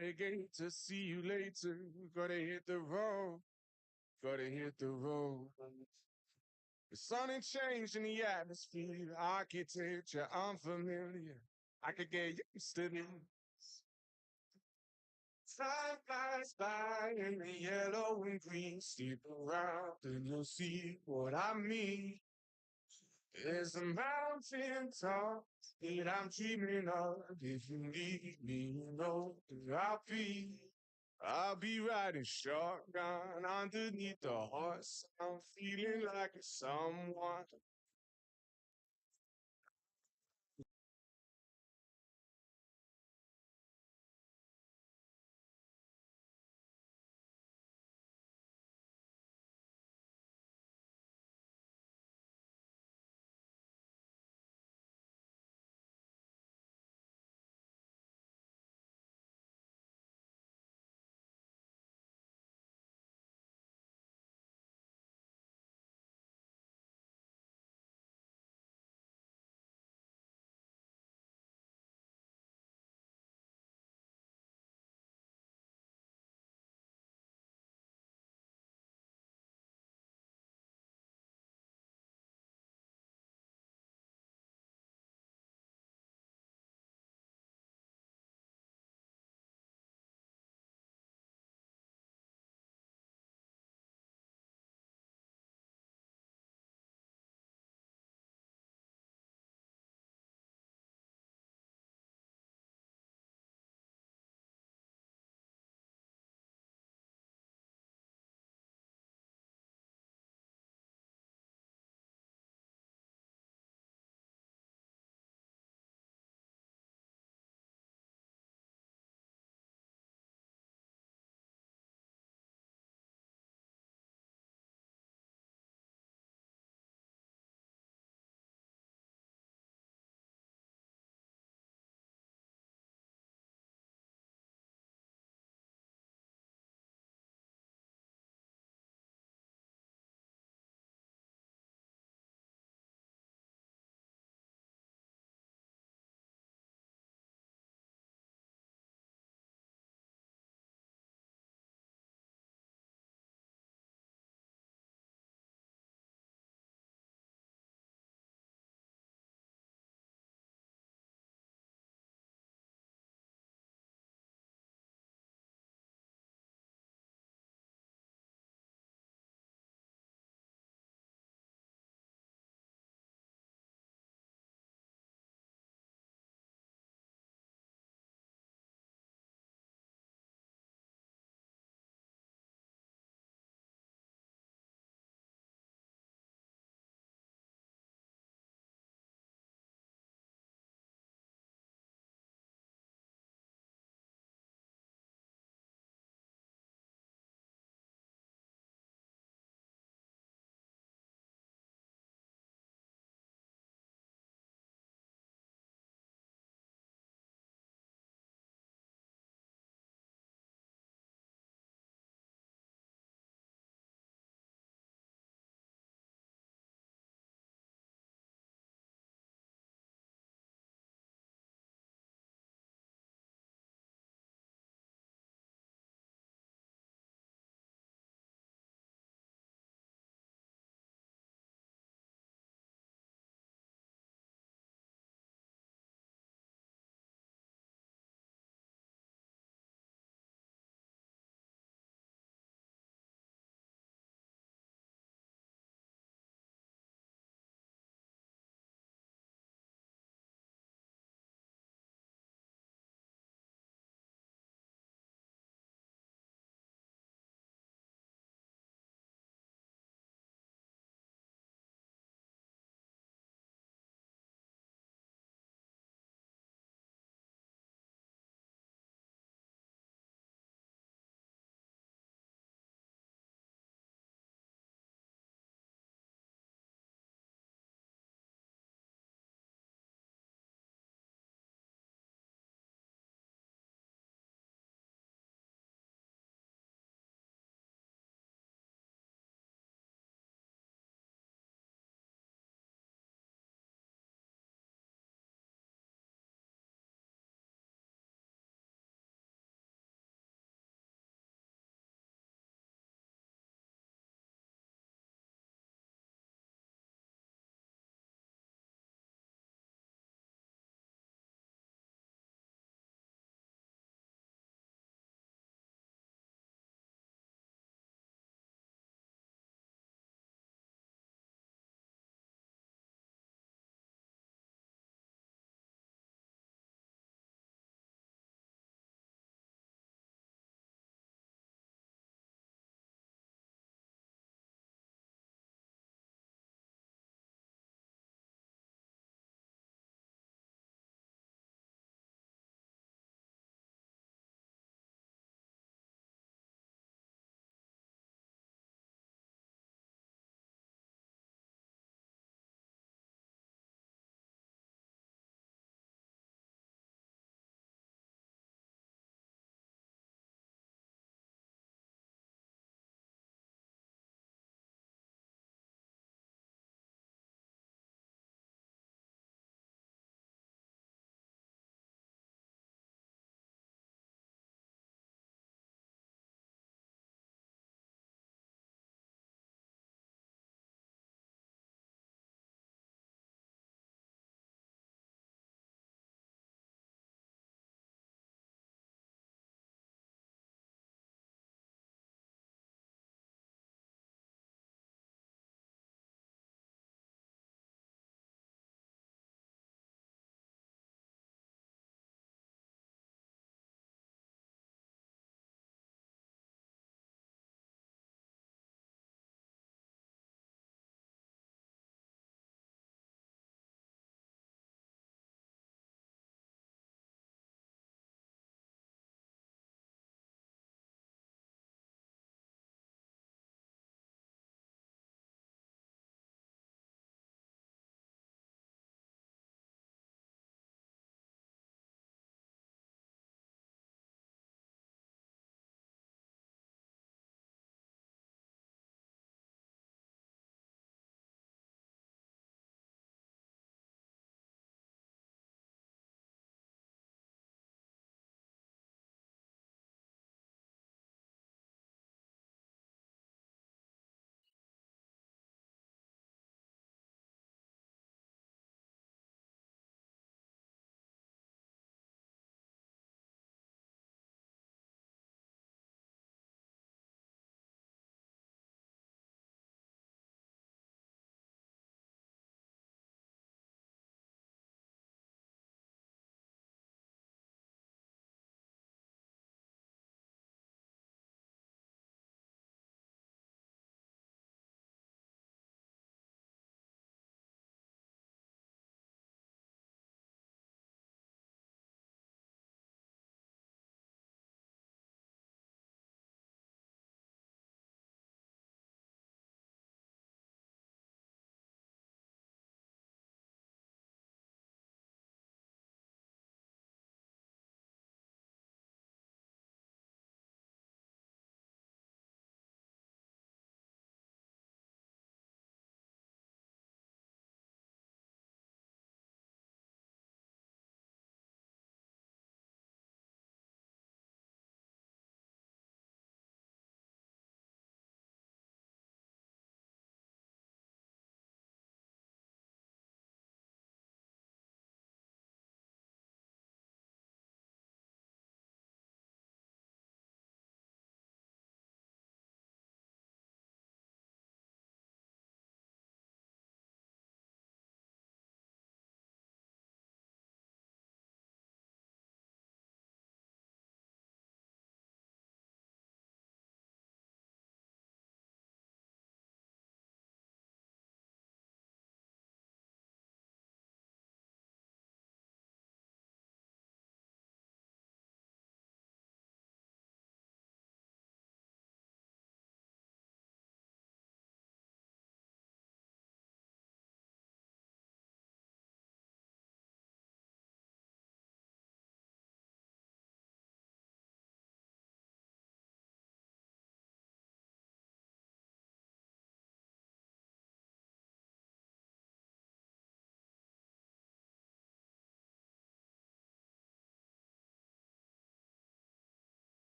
Again to see you later. Gotta hit the road. Gotta hit the road. The sun ain't changing the atmosphere. Architecture unfamiliar. I could get used to this. Time flies by in the yellow and green. Stick around and you'll see what I mean. There's a mountain top that I'm dreaming of. If you need me, you know that I'll be riding shotgun underneath the horse. I'm feeling like someone.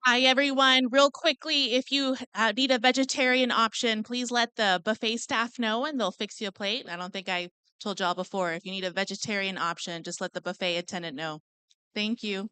Hi, everyone. Real quickly, if you need a vegetarian option, please let the buffet staff know and they'll fix you a plate. I don't think I told y'all before. If you need a vegetarian option, just let the buffet attendant know. Thank you.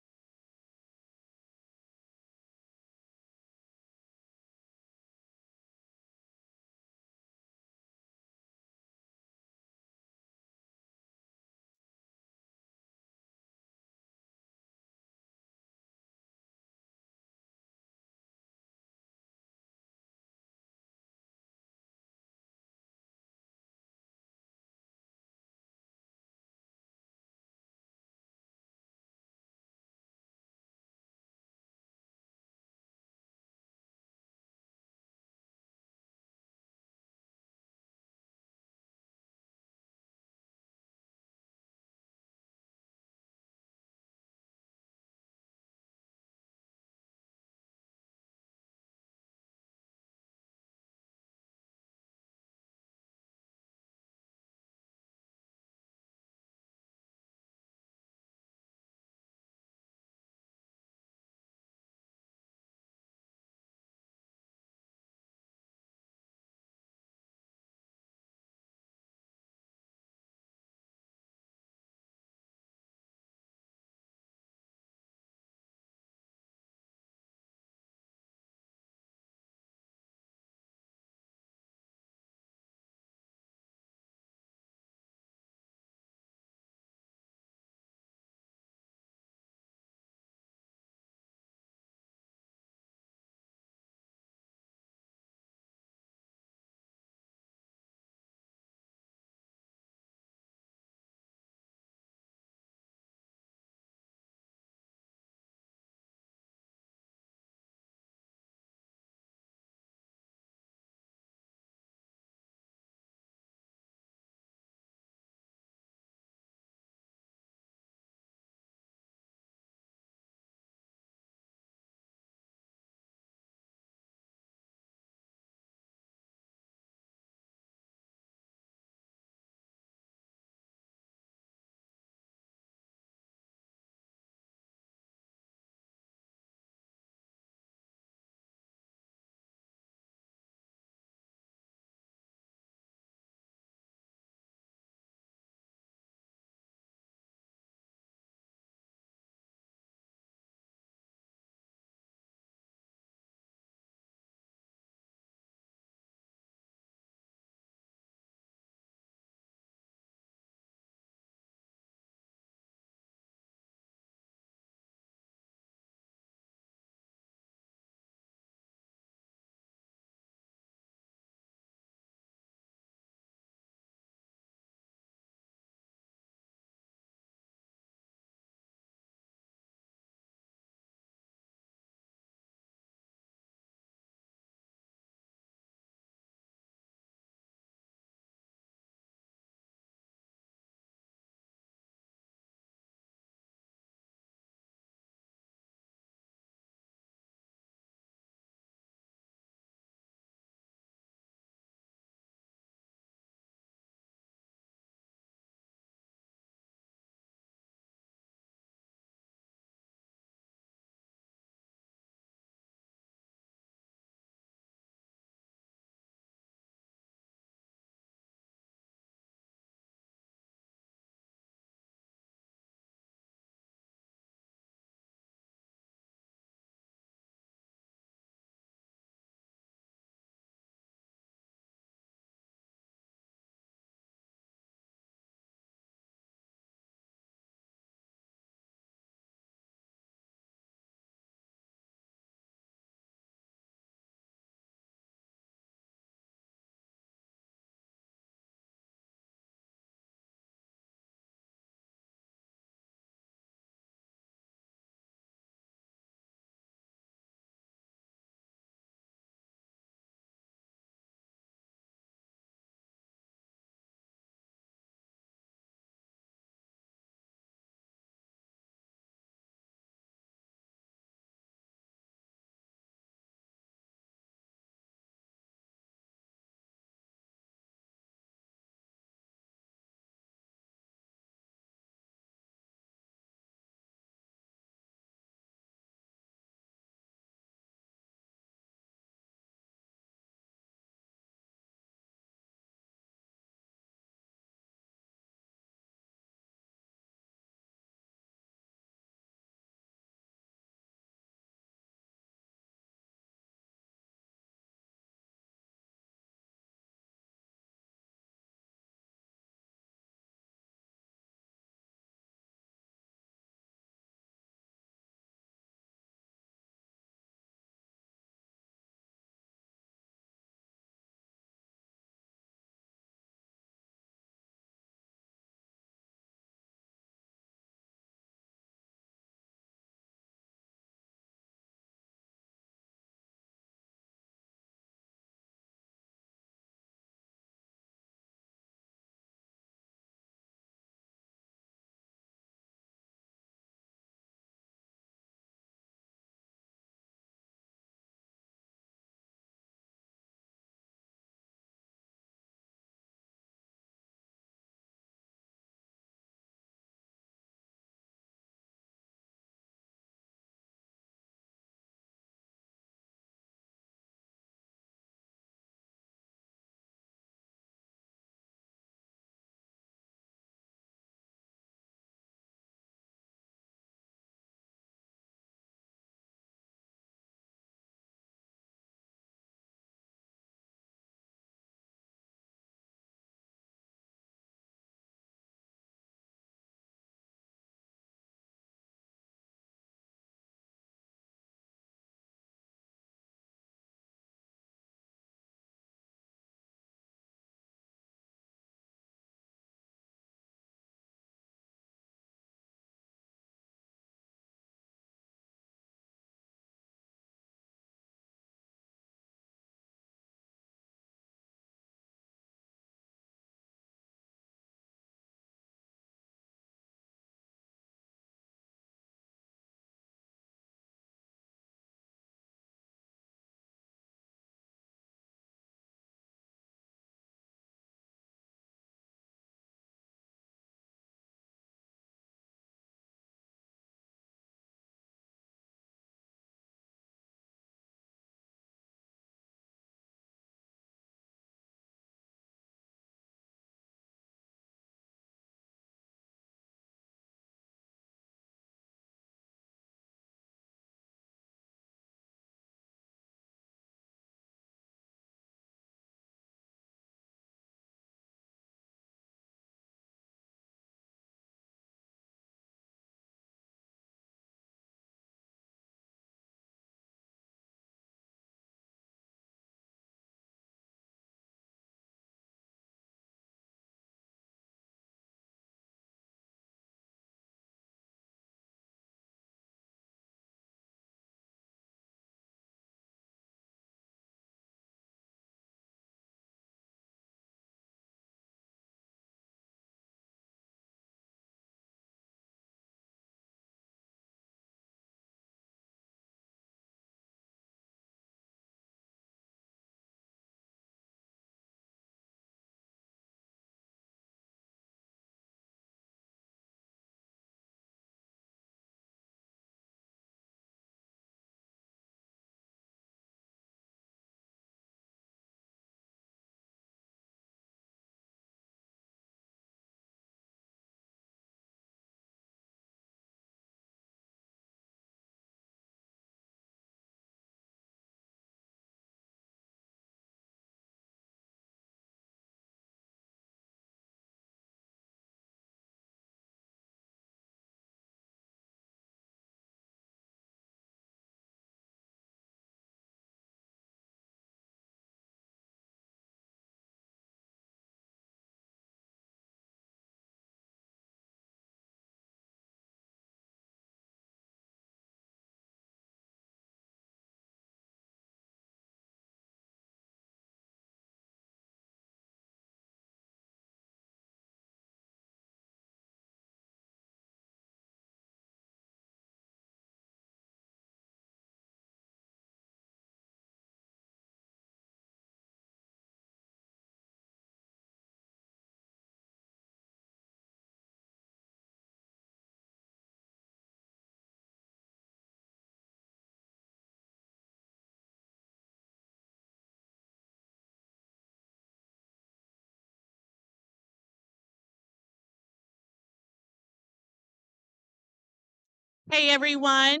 Hey everyone,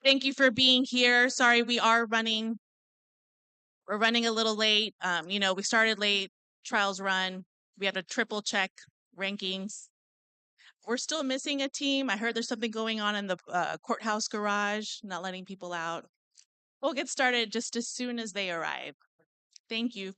thank you for being here. Sorry, we're running a little late. We started late, trials run. We have to triple check rankings. We're still missing a team. I heard there's something going on in the courthouse garage, not letting people out. We'll get started just as soon as they arrive. Thank you.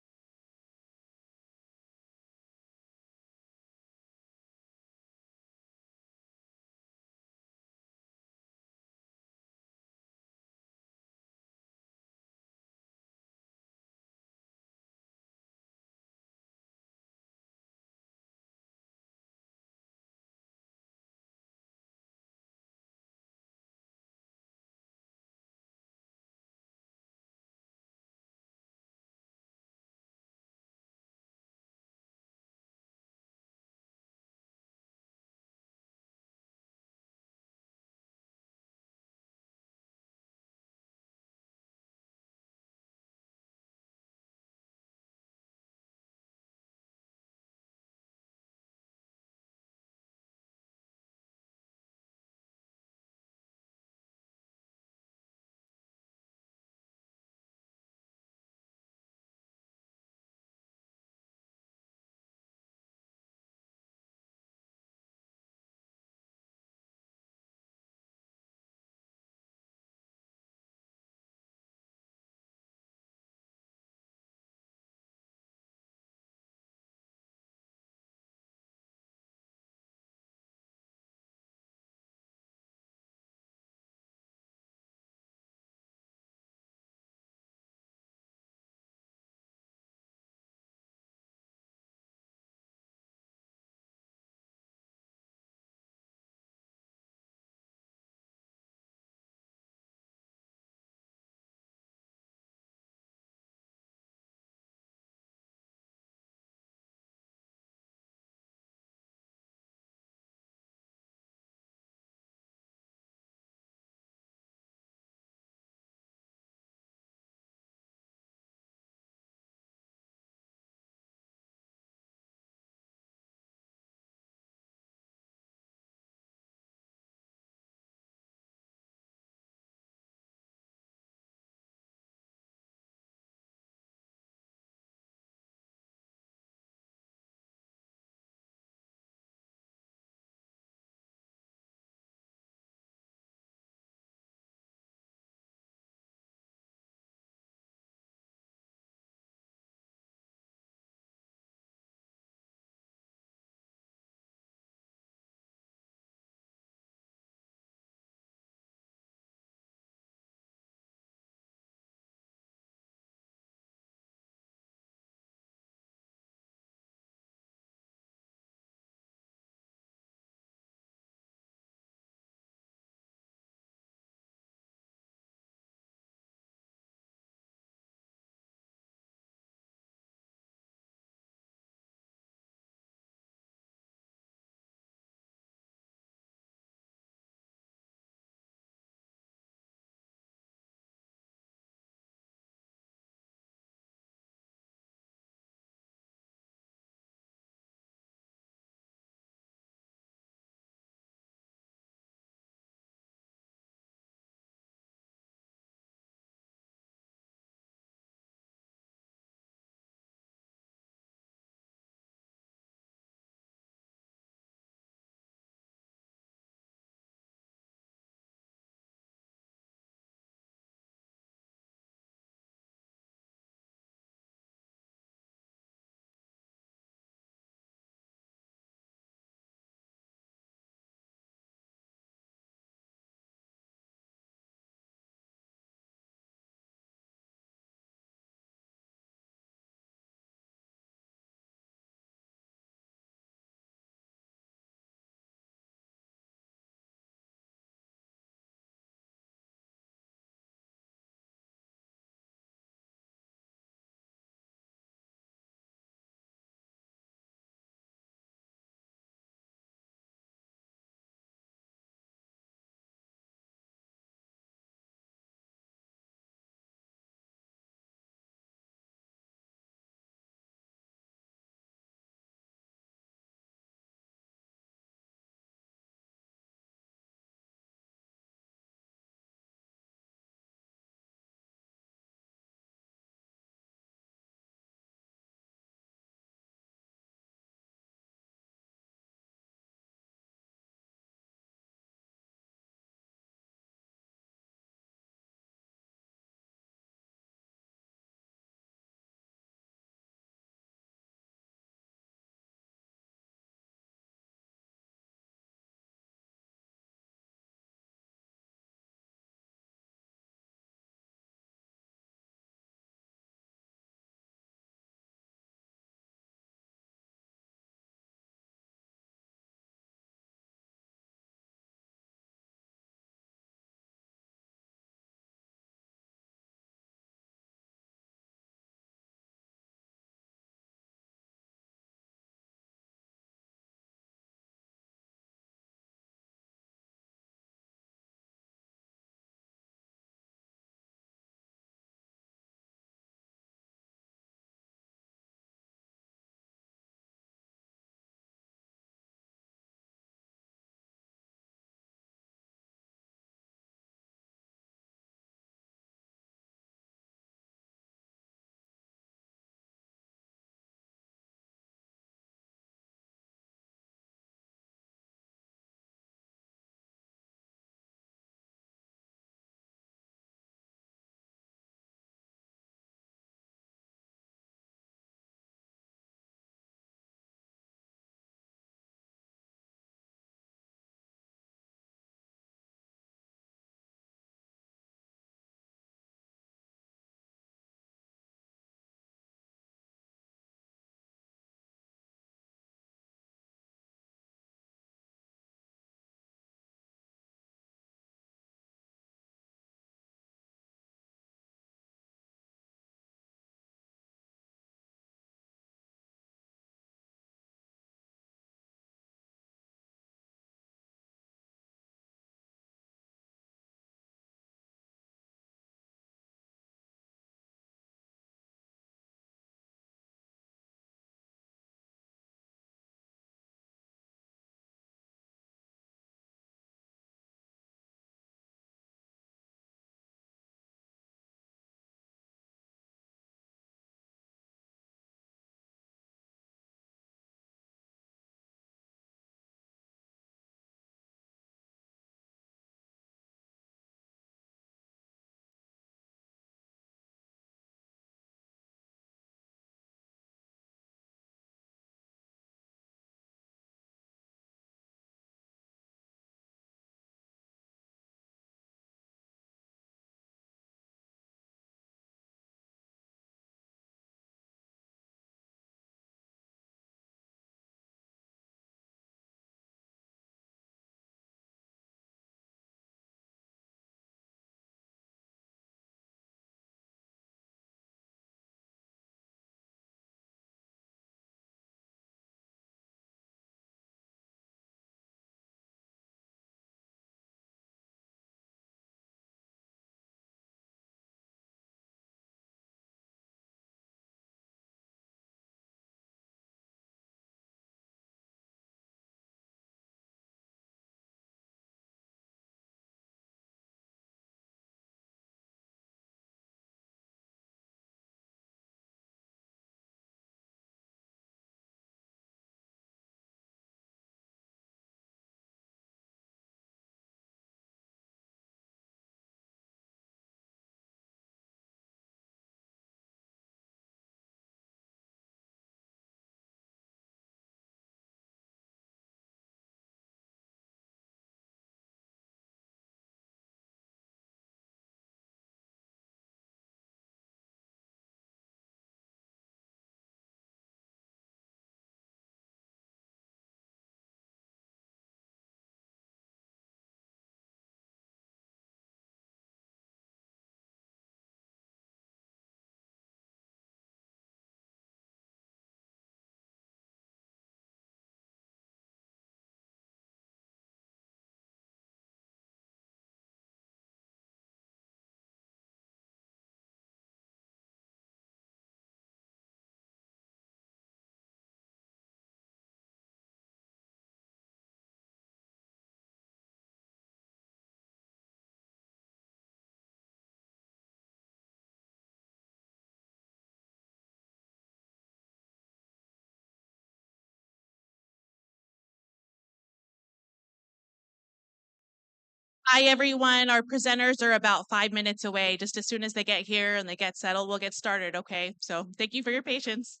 Hi, everyone. Our presenters are about 5 minutes away. Just as soon as they get here and they get settled, we'll get started, okay? So thank you for your patience.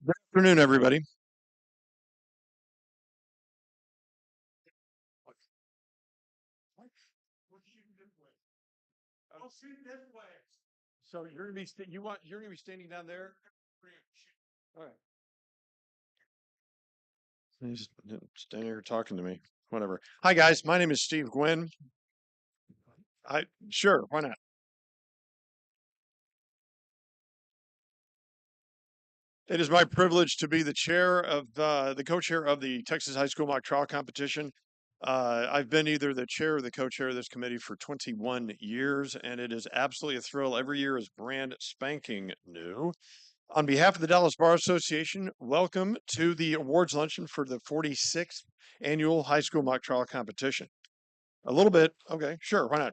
Good afternoon, everybody. So you're gonna be you're gonna be standing down there. All right. He's standing here talking to me. Whatever. Hi guys, my name is Steve Gwynn. Sure, why not? It is my privilege to be the chair of the co-chair of the Texas High School Mock Trial Competition. I've been either the chair or the co-chair of this committee for 21 years, and it is absolutely a thrill. Every year is brand spanking new. On behalf of the Dallas Bar Association, welcome to the awards luncheon for the 46th annual high school mock trial competition. A little bit, okay, sure, why not?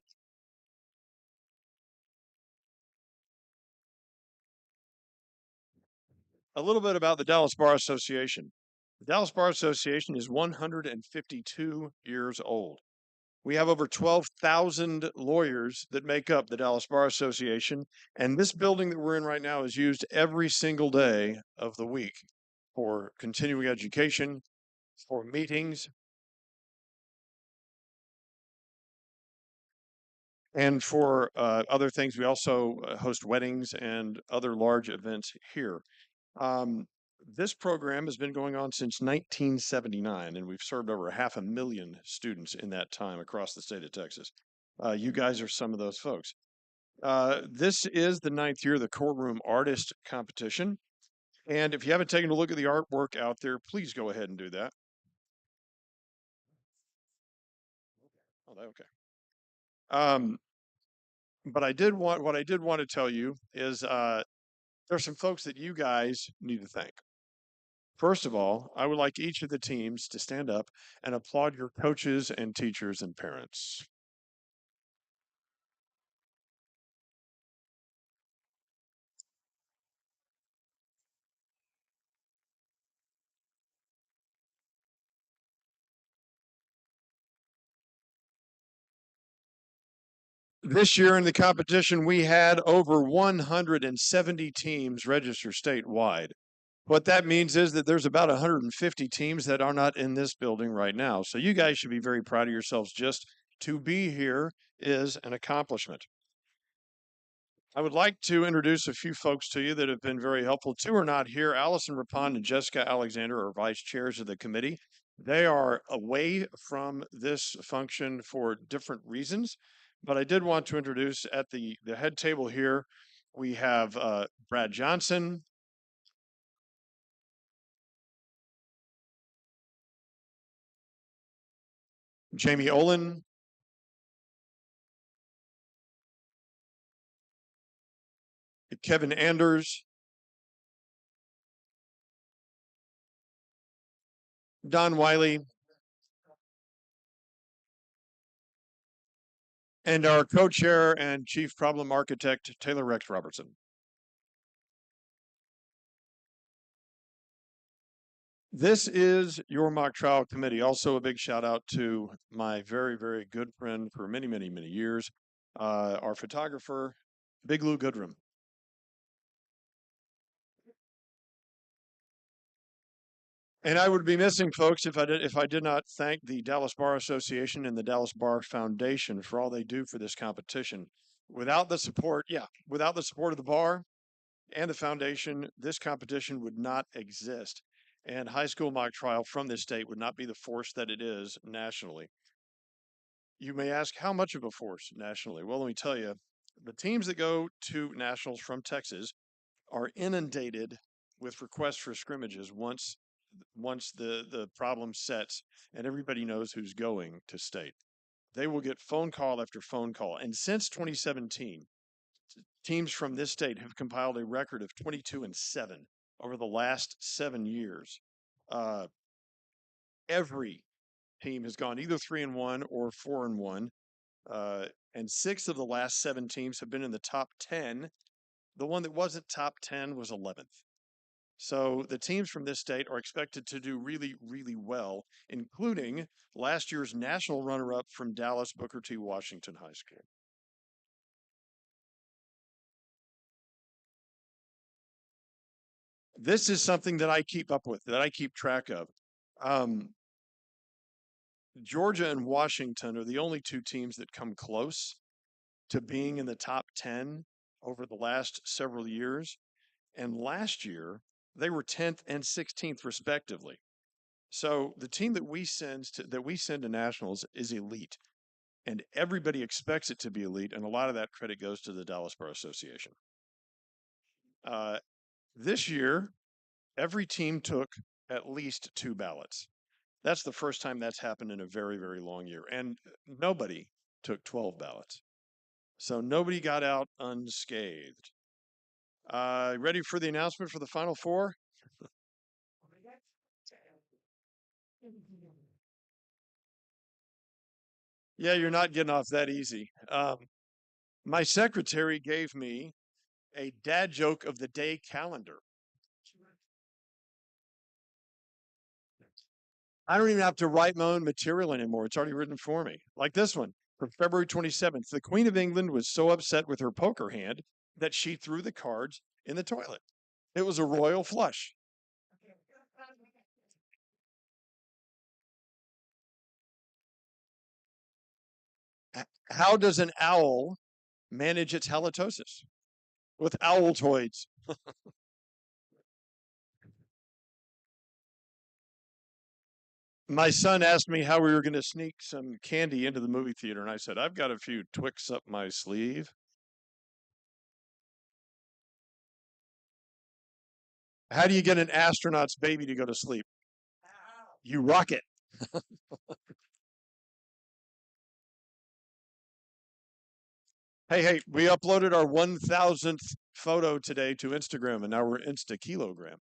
A little bit about the Dallas Bar Association. The Dallas Bar Association is 152 years old. We have over 12,000 lawyers that make up the Dallas Bar Association, and this building that we're in right now is used every single day of the week for continuing education, for meetings, and for other things. We also host weddings and other large events here. Um, this program has been going on since 1979, and we've served over 500,000 students in that time across the state of Texas. You guys are some of those folks. This is the 9th year of the Courtroom Artist Competition. And if you haven't taken a look at the artwork out there, please go ahead and do that. Oh, okay. But what I did want to tell you is there's some folks that you guys need to thank. First of all, I would like each of the teams to stand up and applaud your coaches and teachers and parents. This year in the competition, we had over 170 teams register statewide. What that means is that there's about 150 teams that are not in this building right now. So you guys should be very proud of yourselves. Just to be here is an accomplishment. I would like to introduce a few folks to you that have been very helpful. Two are not here. Allison Rapon and Jessica Alexander are vice chairs of the committee. They are away from this function for different reasons, but I did want to introduce at the head table here, we have Brad Johnson, Jamie Olin, Kevin Anders, Don Wiley, and our co-chair and chief problem architect, Taylor Rex Robertson. This is your mock trial committee. Also, a big shout out to my very, very good friend for many, many, many years, our photographer, Big Lou Goodrum. And I would be missing folks if I did not thank the Dallas Bar Association and the Dallas Bar Foundation for all they do for this competition. Without the support of the bar and the foundation, this competition would not exist. And high school mock trial from this state would not be the force that it is nationally. You may ask, how much of a force nationally? Well, let me tell you, the teams that go to nationals from Texas are inundated with requests for scrimmages once the problem sets and everybody knows who's going to state. They will get phone call after phone call. And since 2017, teams from this state have compiled a record of 22-7 over the last 7 years. Every team has gone either 3-1 or 4-1. And 6 of the last 7 teams have been in the top 10. The one that wasn't top 10 was 11th. So the teams from this state are expected to do really, really well, including last year's national runner-up from Dallas Booker T. Washington High School. This is something that I keep up with, that I keep track of. Georgia and Washington are the only 2 teams that come close to being in the top 10 over the last several years. And last year, they were 10th and 16th respectively. So the team that we send to nationals is elite, and everybody expects it to be elite, and a lot of that credit goes to the Dallas Bar Association. This year, every team took at least 2 ballots. That's the first time that's happened in a very, very long year, and nobody took 12 ballots. So nobody got out unscathed. Ready for the announcement for the Final Four? Yeah, you're not getting off that easy. My secretary gave me a dad joke of the day calendar. I don't even have to write my own material anymore. It's already written for me. Like this one from February 27th. The Queen of England was so upset with her poker hand that she threw the cards in the toilet. It was a royal flush. How does an owl manage its halitosis? With owltoids. My son asked me how we were going to sneak some candy into the movie theater, and I said, I've got a few Twix up my sleeve. How do you get an astronaut's baby to go to sleep? You rock it. Hey, we uploaded our 1,000th photo today to Instagram, and now we're Insta kilogram.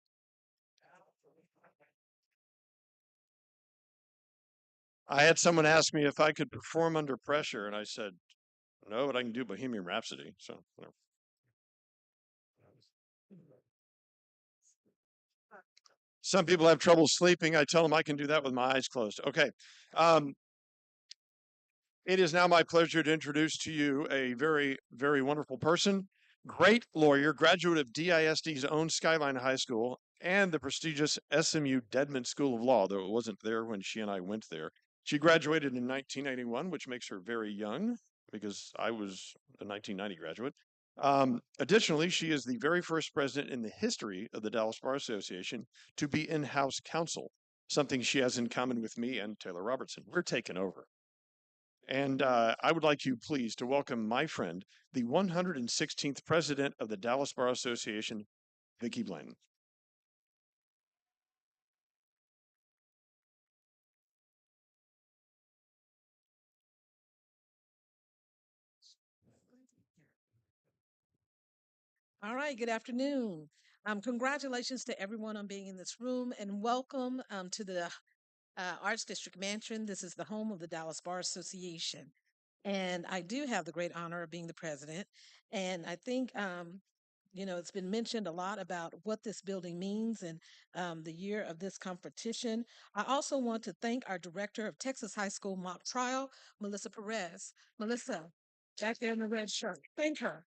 I had someone ask me if I could perform under pressure, and I said, no, but I can do Bohemian Rhapsody. So, some people have trouble sleeping. I tell them I can do that with my eyes closed. Okay. Um, It is now my pleasure to introduce to you a very, very wonderful person, great lawyer, graduate of DISD's own Skyline High School and the prestigious SMU Dedman School of Law, though it wasn't there when she and I went there. She graduated in 1991, which makes her very young because I was a 1990 graduate. Additionally, she is the very first president in the history of the Dallas Bar Association to be in-house counsel, something she has in common with me and Taylor Robertson. We're taking over. And I would like you, please, to welcome my friend, the 116th president of the Dallas Bar Association, Vicki Blanton. All right, good afternoon. Congratulations to everyone on being in this room and welcome to the Arts District Mansion. This is the home of the Dallas Bar Association. And I do have the great honor of being the president. And I think, it's been mentioned a lot about what this building means and the year of this competition. I also want to thank our director of Texas High School Mock Trial, Melissa Perez. Melissa, back there in the red shirt. Thank her.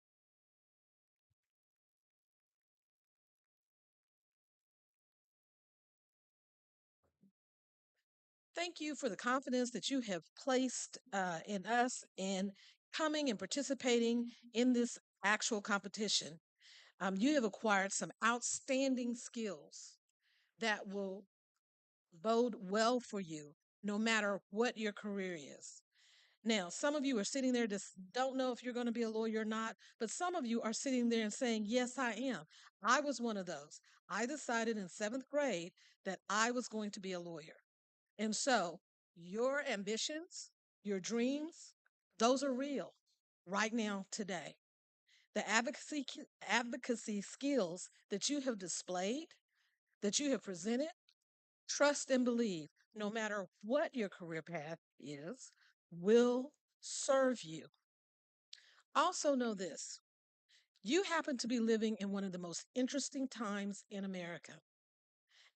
Thank you for the confidence that you have placed in us in coming and participating in this actual competition. You have acquired some outstanding skills that will bode well for you no matter what your career is. Now, some of you are sitting there just don't know if you're going to be a lawyer or not, but some of you are sitting there and saying, yes, I am. I was one of those. I decided in 7th grade that I was going to be a lawyer. And so your ambitions, your dreams, those are real right now, today. The advocacy skills that you have displayed, that you have presented, trust and believe, no matter what your career path is, will serve you. Also, know this: you happen to be living in one of the most interesting times in America,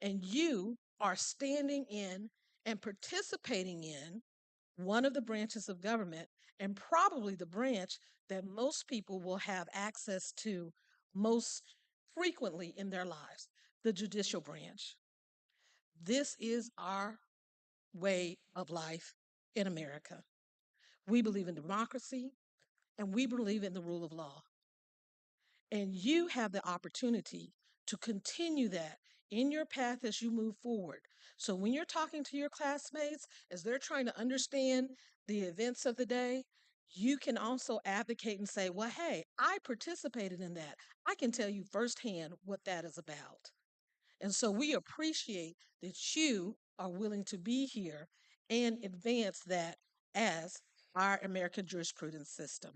and you are standing in and participating in one of the branches of government, and probably the branch that most people will have access to most frequently in their lives, the judicial branch. This is our way of life in America. We believe in democracy, and we believe in the rule of law. And you have the opportunity to continue that in your path as you move forward. So when you're talking to your classmates, as they're trying to understand the events of the day, you can also advocate and say, well, hey, I participated in that. I can tell you firsthand what that is about. And so we appreciate that you are willing to be here and advance that as our American jurisprudence system.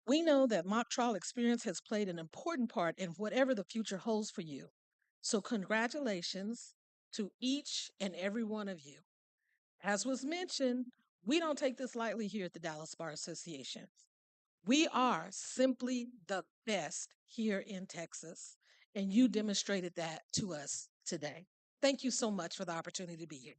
We know that mock trial experience has played an important part in whatever the future holds for you. So, congratulations to each and every one of you. As was mentioned, we don't take this lightly here at the Dallas Bar Association. We are simply the best here in Texas, and you demonstrated that to us today. Thank you so much for the opportunity to be here.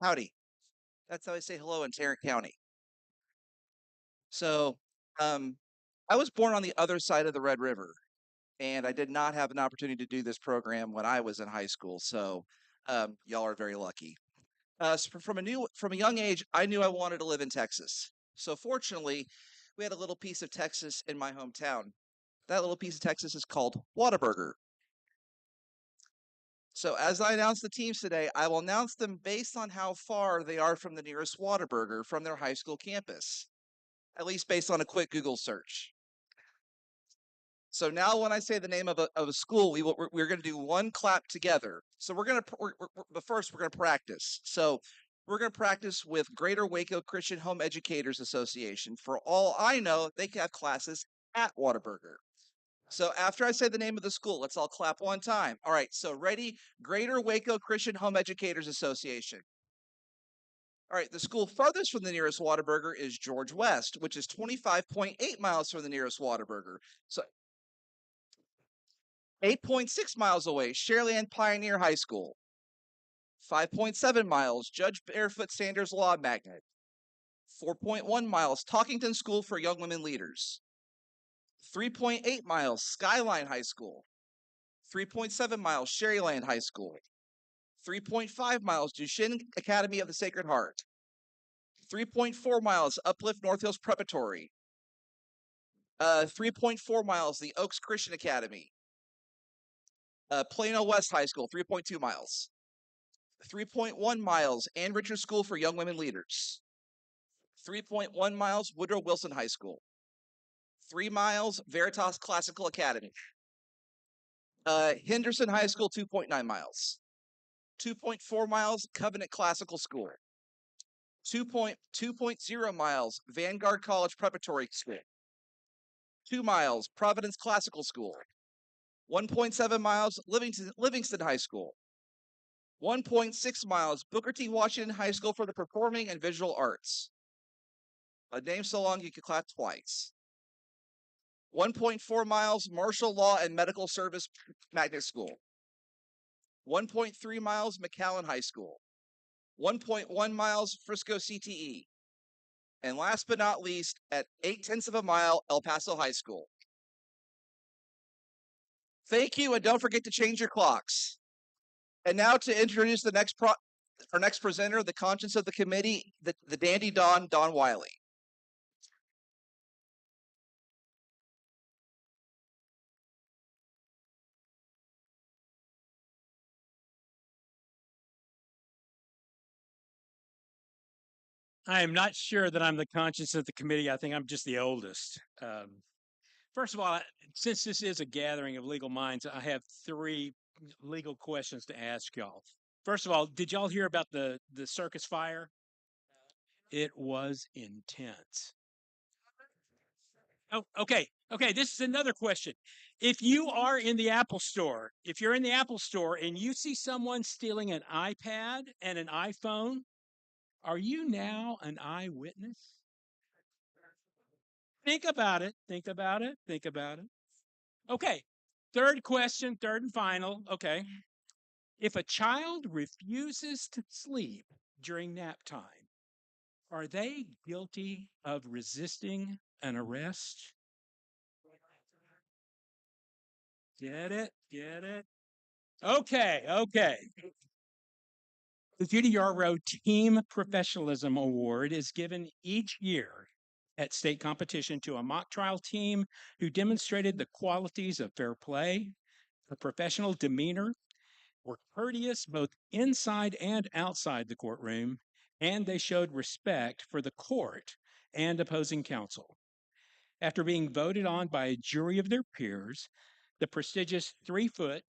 Howdy. That's how I say hello in Tarrant County. So, um, I was born on the other side of the Red River, and I did not have an opportunity to do this program when I was in high school. So, y'all are very lucky. From a young age, I knew I wanted to live in Texas. So, fortunately, we had a little piece of Texas in my hometown. That little piece of Texas is called Whataburger. So, as I announce the teams today, I will announce them based on how far they are from the nearest Whataburger from their high school campus, at least based on a quick Google search. So now, when I say the name of a school, we're going to do one clap together. So but first we're going to practice. So we're going to practice with Greater Waco Christian Home Educators Association. For all I know, they can have classes at Whataburger. So after I say the name of the school, let's all clap one time. All right, so ready? Greater Waco Christian Home Educators Association. All right, the school farthest from the nearest Whataburger is George West, which is 25.8 miles from the nearest Whataburger. So 8.6 miles away, Sharyland Pioneer High School. 5.7 miles, Judge Barefoot Sanders Law Magnet. 4.1 miles, Talkington School for Young Women Leaders. 3.8 miles, Skyline High School. 3.7 miles, Sharyland High School. 3.5 miles, Duchesne Academy of the Sacred Heart. 3.4 miles, Uplift North Hills Preparatory. 3.4 miles, the Oaks Christian Academy. Plano West High School, 3.2 miles. 3.1 miles, Ann Richards School for Young Women Leaders. 3.1 miles, Woodrow Wilson High School. 3 miles, Veritas Classical Academy. Henderson High School, 2.9 miles. 2.4 miles, Covenant Classical School. 2.0 miles, Vanguard College Preparatory School. 2 miles, Providence Classical School. 1.7 miles, Livingston High School. 1.6 miles, Booker T. Washington High School for the Performing and Visual Arts. A name so long you could clap twice. 1.4 miles, Marshall Law and Medical Service Magnet School. 1.3 miles, McAllen High School. 1.1 miles, Frisco CTE. And last but not least, at 0.8 of a mile, El Paso High School. Thank you, and don't forget to change your clocks. And now to introduce our next presenter, the conscience of the committee, the dandy Don Wiley. I am not sure that I'm the conscience of the committee. I think I'm just the oldest. First of all, since this is a gathering of legal minds, I have 3 legal questions to ask y'all. First of all, did y'all hear about the circus fire? It was intense. Oh, okay. Okay, this is another question. If you are in the Apple store, if you're in the Apple store and you see someone stealing an iPad and an iPhone, are you now an eyewitness? Think about it. Think about it. Think about it. Okay. Third question, third and final. Okay. If a child refuses to sleep during nap time, are they guilty of resisting an arrest? Get it? Get it? Okay, okay. The Judy Yarbrough Team Professionalism Award is given each year at state competition to a mock trial team who demonstrated the qualities of fair play, a professional demeanor, were courteous both inside and outside the courtroom, and they showed respect for the court and opposing counsel. After being voted on by a jury of their peers, the prestigious 3-foot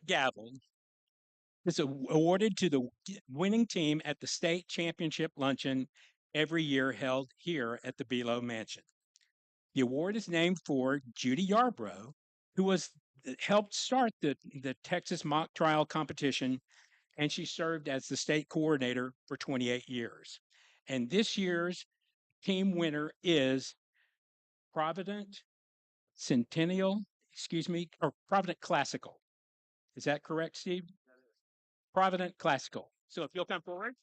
gavel is awarded to the winning team at the state championship luncheon every year held here at the Belo Mansion. The award is named for Judy Yarbrough, who helped start the Texas mock trial competition, and she served as the state coordinator for 28 years. And this year's team winner is Provident Provident Classical. Is that correct, Steve? Provident Classical. So if you'll come forward.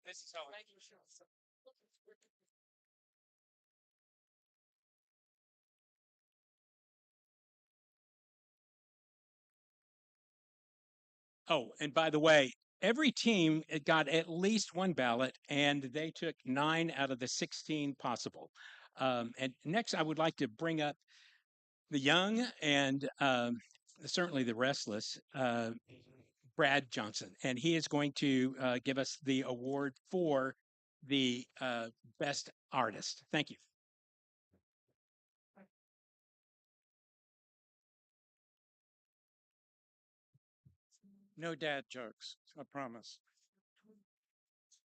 This is how Oh, and by the way, every team got at least one ballot, and they took 9 out of the 16 possible. And next, I would like to bring up the young and certainly the restless Brad Johnson, and he is going to give us the award for the best artist. Thank you. No dad jokes, I promise.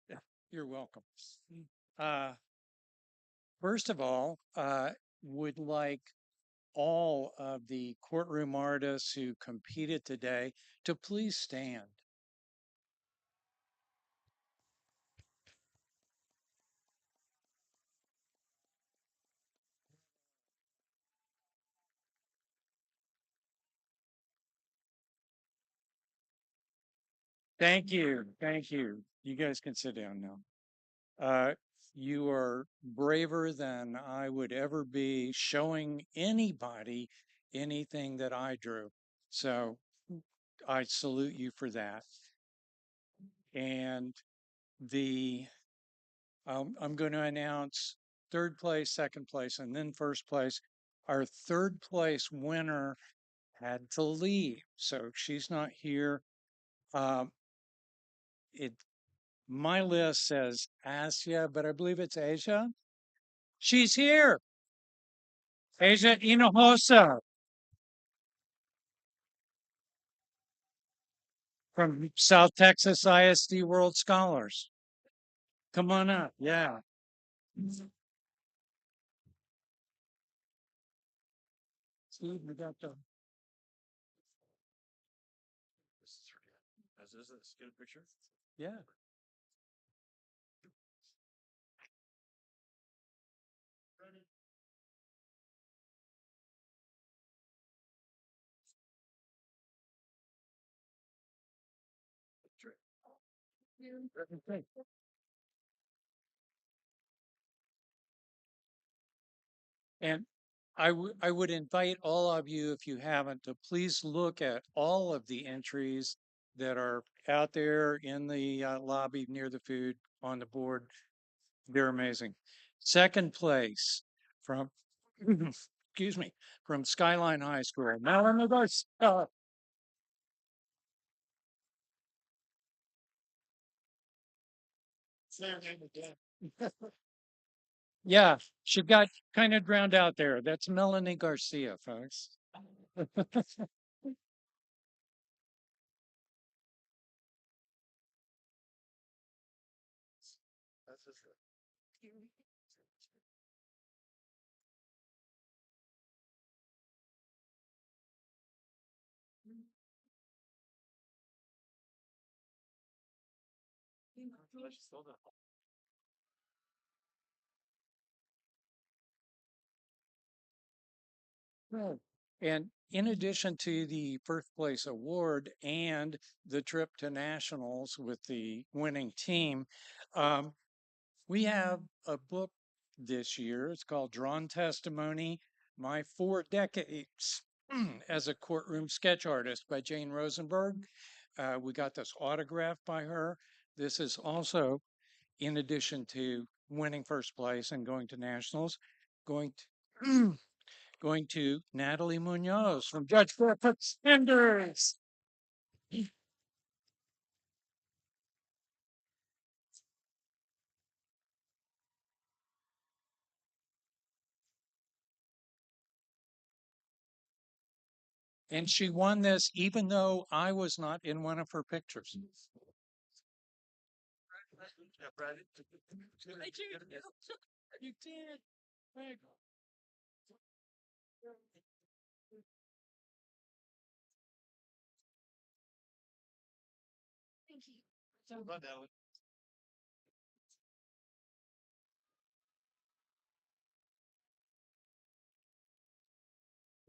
Yeah, you're welcome. First of all, would like all of the courtroom artists who competed today to please stand. Thank you. Thank you. You guys can sit down now. You are braver than I would ever be showing anybody anything that I drew. So I salute you for that. And I'm going to announce third place, second place, and then first place. Our third place winner had to leave, so she's not here. My list says Asia, but I believe it's Asia. She's here. Asia Hinojosa from South Texas ISD World Scholars. Come on up. Yeah. Steve, we got the. Is this get a picture? Yeah. And I would invite all of you, if you haven't, to please look at all of the entries that are out there in the lobby near the food on the board. They're amazing. Second place from, excuse me, from Skyline High School. Melanie Garcia. Yeah, she got kind of drowned out there. That's Melanie Garcia, folks. Right. And in addition to the first place award and the trip to nationals with the winning team, um, we have a book this year. It's called Drawn Testimony: My 4 Decades as a Courtroom Sketch Artist by Jane Rosenberg. We got this autographed by her. This is also, in addition to winning first place and going to nationals, going to going to Natalie Munoz from Judge Griffith Sanders. And she won this even though I was not in one of her pictures. You did.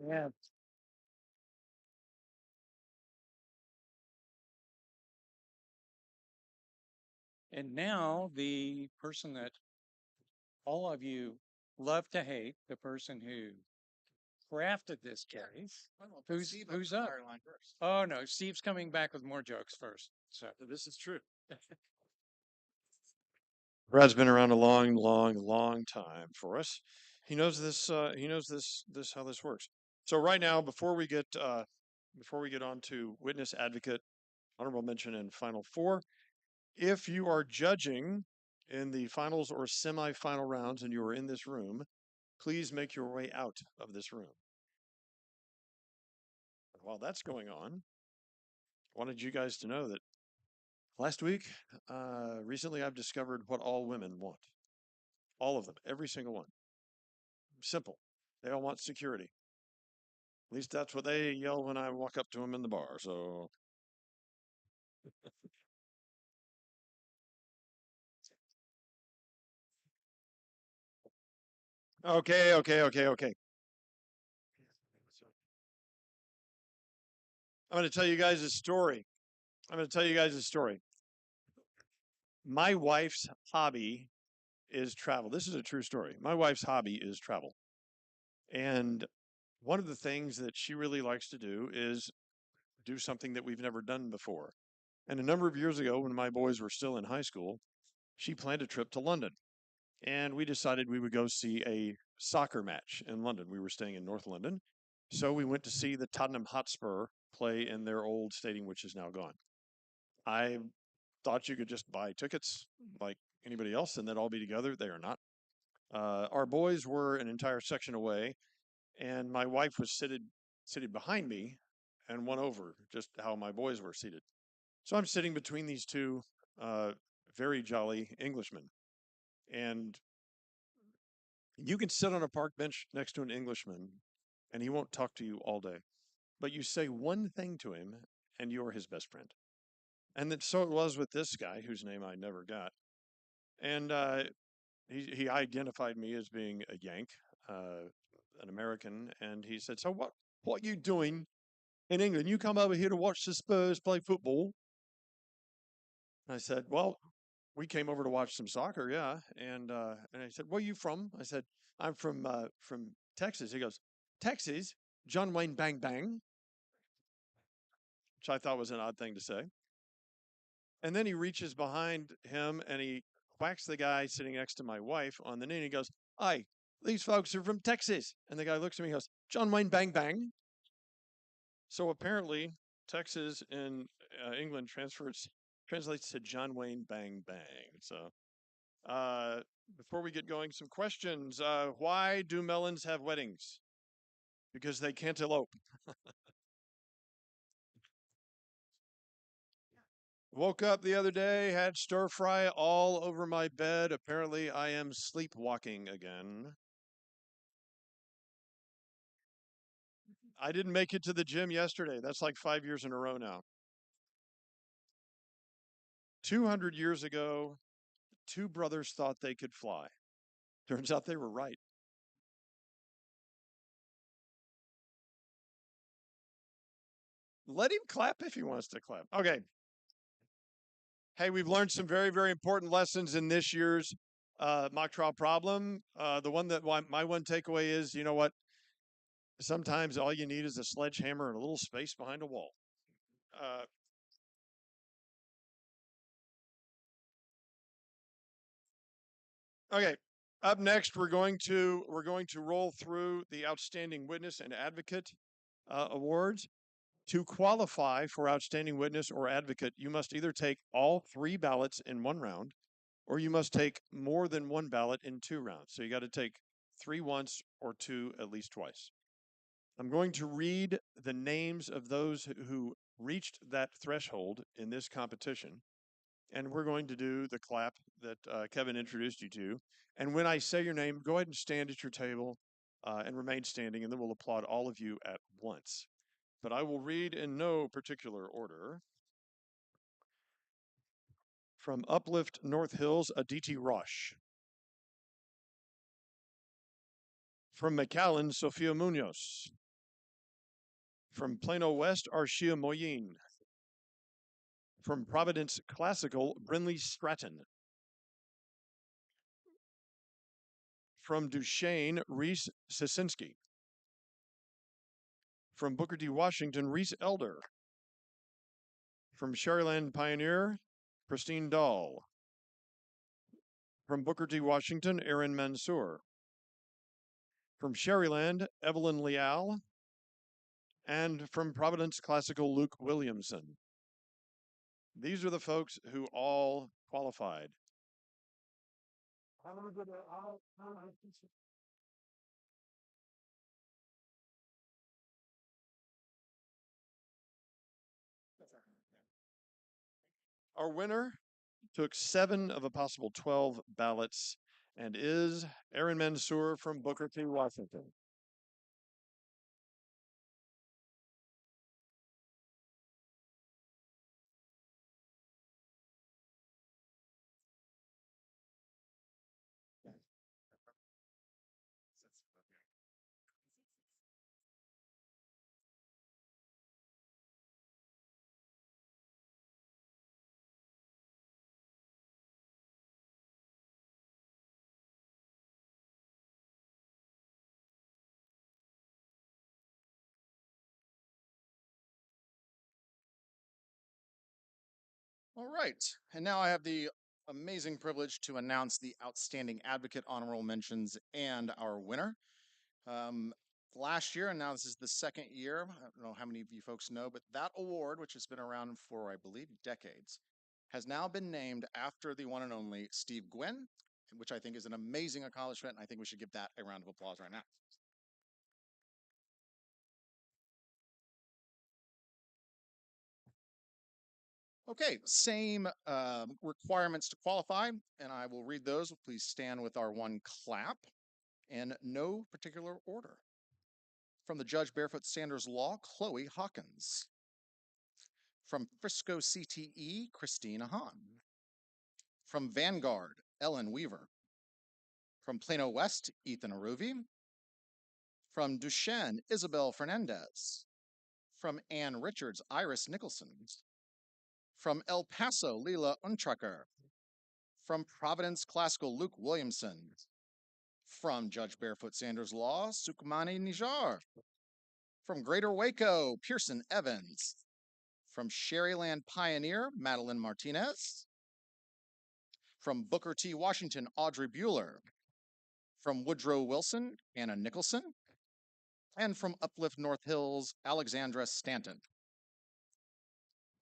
Yeah. And now the person that all of you love to hate, the person who crafted this case. Who's up? Oh no, Steve's coming back with more jokes first. So This is true. Brad's been around a long, long, long time for us. He knows this. He knows this how this works. So right now, before we get on to witness, advocate, honorable mention, and final four, if you are judging in the finals or semifinal rounds and you are in this room, please make your way out of this room. And while that's going on, I wanted you guys to know that last week, recently, I've discovered what all women want. All of them, every single one. Simple. They all want security. At least that's what they yell when I walk up to them in the bar. So, okay. I'm going to tell you guys a story. My wife's hobby is travel. This is a true story. My wife's hobby is travel. And one of the things that she really likes to do is do something that we've never done before. And a number of years ago, when my boys were still in high school, she planned a trip to London. And we decided we would go see a soccer match in London. We were staying in North London. So we went to see the Tottenham Hotspur play in their old stadium, which is now gone. I thought you could just buy tickets like anybody else and then all be together. They are not. Our boys were an entire section away, and my wife was seated behind me and one over, just how my boys were seated. So I'm sitting between these two very jolly Englishmen. And you can sit on a park bench next to an Englishman and he won't talk to you all day. But you say one thing to him and you're his best friend. And then, so it was with this guy whose name I never got. And he identified me as being a Yank, an American. And he said, "So what you doing in England? You come over here to watch the Spurs play football?" And I said, "Well, we came over to watch some soccer, yeah." And I said, "Where are you from?" I said, "I'm from Texas." He goes, "Texas? John Wayne Bang Bang?" Which I thought was an odd thing to say. And then he reaches behind him and he whacks the guy sitting next to my wife on the knee and he goes, "Hi, these folks are from Texas." And the guy looks at me and goes, "John Wayne Bang Bang." So apparently, Texas in England translates to John Wayne Bang Bang. So before we get going, some questions. Why do melons have weddings? Because they can't elope. Woke up the other day, had stir fry all over my bed. Apparently, I am sleepwalking again. I didn't make it to the gym yesterday. That's like 5 years in a row now. 200 years ago, two brothers thought they could fly. Turns out they were right. Let him clap if he wants to clap. Okay. Hey, we've learned some very, very important lessons in this year's mock trial problem. The one that my one takeaway is, you know what? Sometimes all you need is a sledgehammer and a little space behind a wall. Okay. Up next, we're going to roll through the Outstanding Witness and Advocate awards. To qualify for Outstanding Witness or Advocate, you must either take all 3 ballots in 1 round, or you must take more than 1 ballot in 2 rounds. So you got to take 3 once or 2 at least twice. I'm going to read the names of those who reached that threshold in this competition, and we're going to do the clap that Kevin introduced you to. And when I say your name, go ahead and stand at your table and remain standing, and then we'll applaud all of you at once. But I will read in no particular order. From Uplift North Hills, Aditi Rosh. From McAllen, Sofia Munoz. From Plano West, Arshia Moyin. From Providence Classical, Brinley Stratton. From Duchesne, Reese Sisinski. From Booker T. Washington, Reese Elder. From Sherryland Pioneer, Christine Dahl. From Booker T. Washington, Aaron Mansour. From Sherryland, Evelyn Leal. And from Providence Classical, Luke Williamson. These are the folks who all qualified. Our winner took 7 of a possible 12 ballots and is Aaron Mansour from Booker T. Washington. All right, and now I have the amazing privilege to announce the Outstanding Advocate Honorable Mentions and our winner. Last year, and now this is the 2nd year, I don't know how many of you folks know, but that award, which has been around for, I believe, decades, has now been named after the one and only Steve Gwynn, which I think is an amazing accomplishment, and I think we should give that a round of applause right now. Okay, same requirements to qualify, and I will read those. Please stand with our one clap in no particular order. From the Judge Barefoot Sanders Law, Chloe Hawkins. From Frisco CTE, Christine Hahn. From Vanguard, Ellen Weaver. From Plano West, Ethan Aruvi. From Duchesne, Isabel Fernandez. From Ann Richards, Iris Nicholson. From El Paso, Leila Untracker. From Providence Classical, Luke Williamson. From Judge Barefoot Sanders Law, Sukumani Nijar. From Greater Waco, Pearson Evans. From Sherryland Pioneer, Madeline Martinez. From Booker T. Washington, Audrey Bueller. From Woodrow Wilson, Anna Nicholson. And from Uplift North Hills, Alexandra Stanton.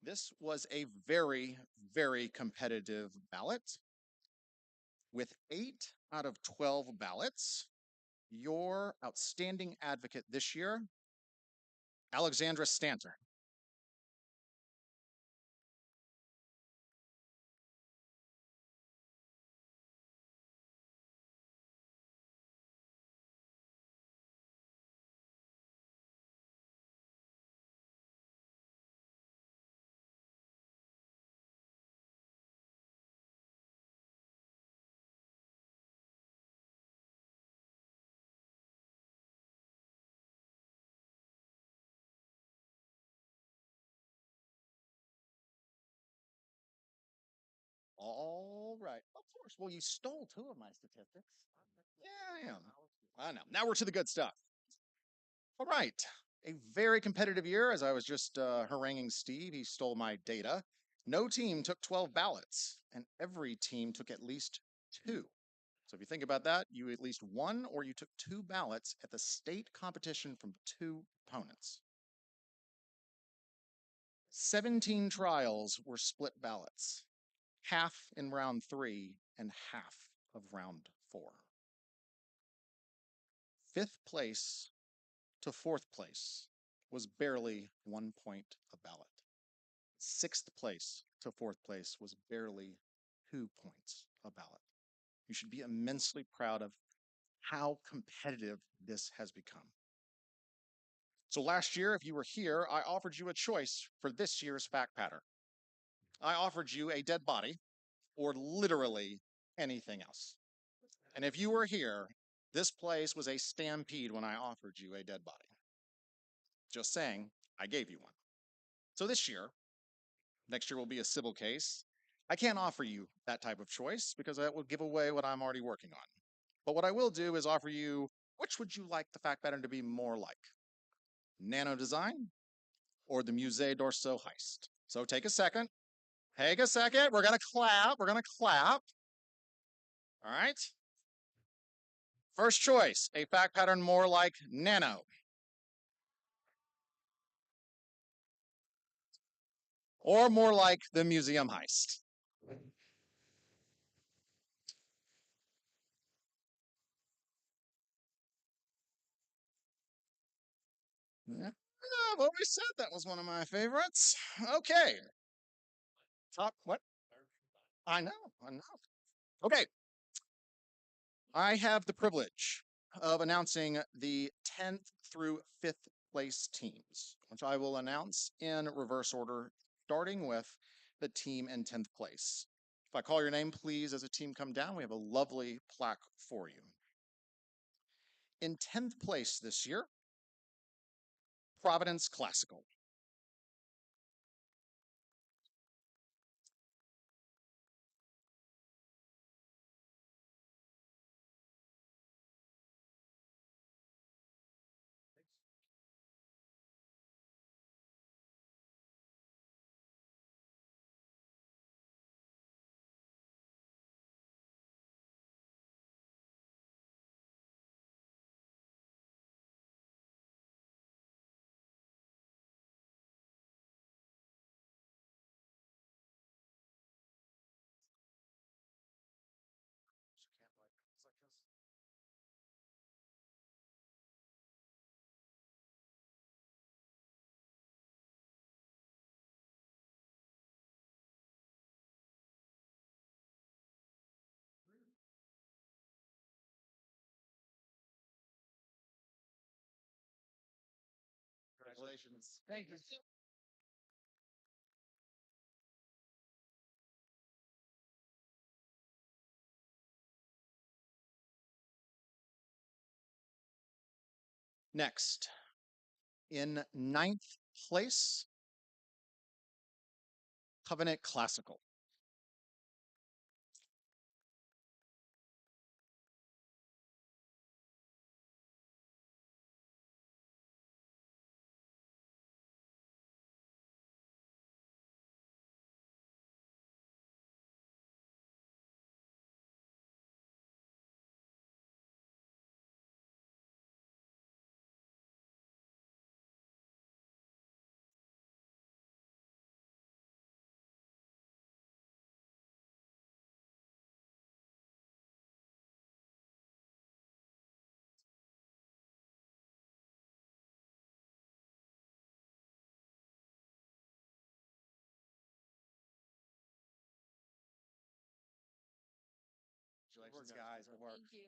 This was a very, very competitive ballot. With 8 out of 12 ballots, your outstanding advocate this year, Alexandra Stanton. All right. Of course. Well, you stole 2 of my statistics. Yeah, I am. I know. Now we're to the good stuff. All right. A very competitive year, as I was just haranguing Steve. He stole my data. No team took 12 ballots, and every team took at least 2. So if you think about that, you at least won or you took 2 ballots at the state competition from 2 opponents. 17 trials were split ballots, half in round 3 and half of round 4. 5th place to 4th place was barely 1 point a ballot. 6th place to 4th place was barely 2 points a ballot. You should be immensely proud of how competitive this has become. So last year, if you were here, I offered you a choice for this year's fact pattern. I offered you a dead body or literally anything else. And if you were here, this place was a stampede when I offered you a dead body. Just saying, I gave you one. So this year, next year will be a civil case. I can't offer you that type of choice because that would give away what I'm already working on. But what I will do is offer you, which would you like the fact pattern to be more like? Nano design or the Musée d'Orsay heist? So take a second. Take a second. We're going to clap. We're going to clap. All right. First choice, a fact pattern more like nano. Or more like the museum heist. Yeah, I've always said that was one of my favorites. Okay. Top, what? I know. Okay. I have the privilege of announcing the 10th through 5th place teams, which I will announce in reverse order, starting with the team in 10th place. If I call your name, please, as a team come down, we have a lovely plaque for you. In 10th place this year, Providence Classical. Congratulations. Thank you. Next, in 9th place, Covenant Classical. Congratulations, guys. Good work. you.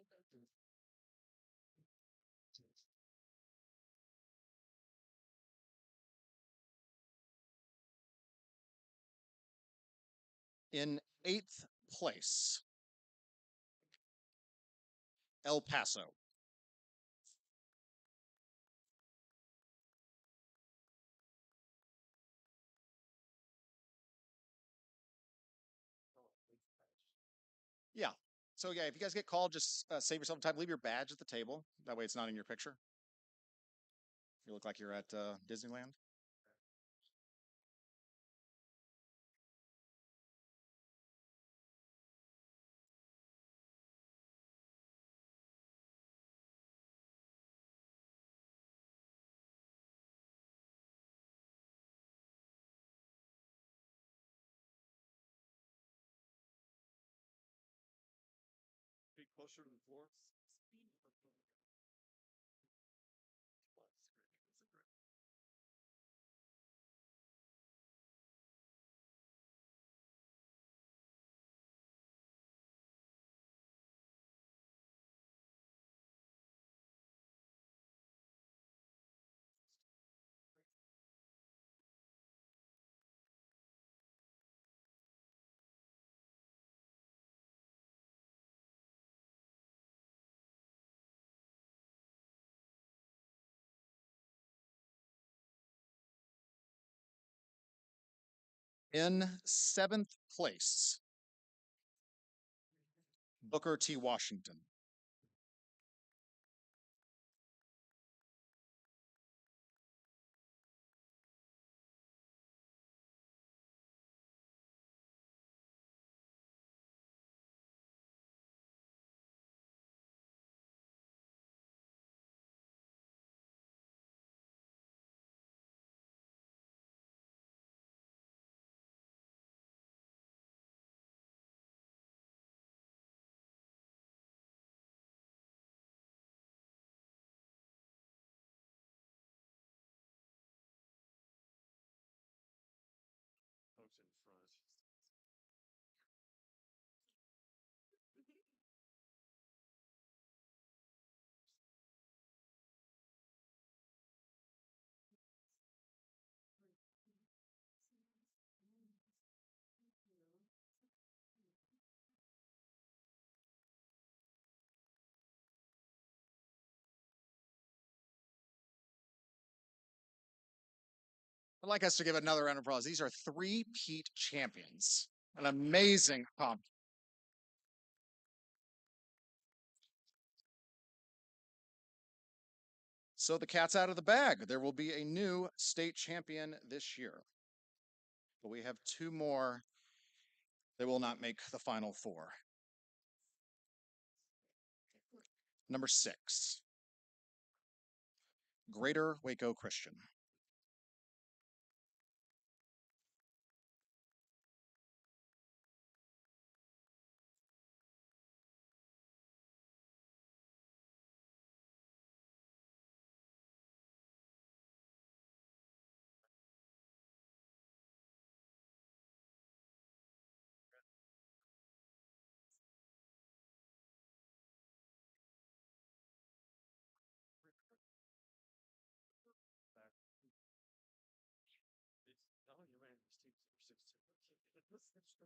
In eighth place, El Paso. Yeah. So yeah, if you guys get called, just save yourself time. Leave your badge at the table. That way, it's not in your picture. You look like you're at Disneyland. Be closer to the floor. In seventh place, Booker T. Washington. Folks in front. I'd like us to give another round of applause. These are three-peat champions. An amazing comp. So the cat's out of the bag. There will be a new state champion this year. But we have two more that will not make the final four. Number 6, Greater Waco Christian.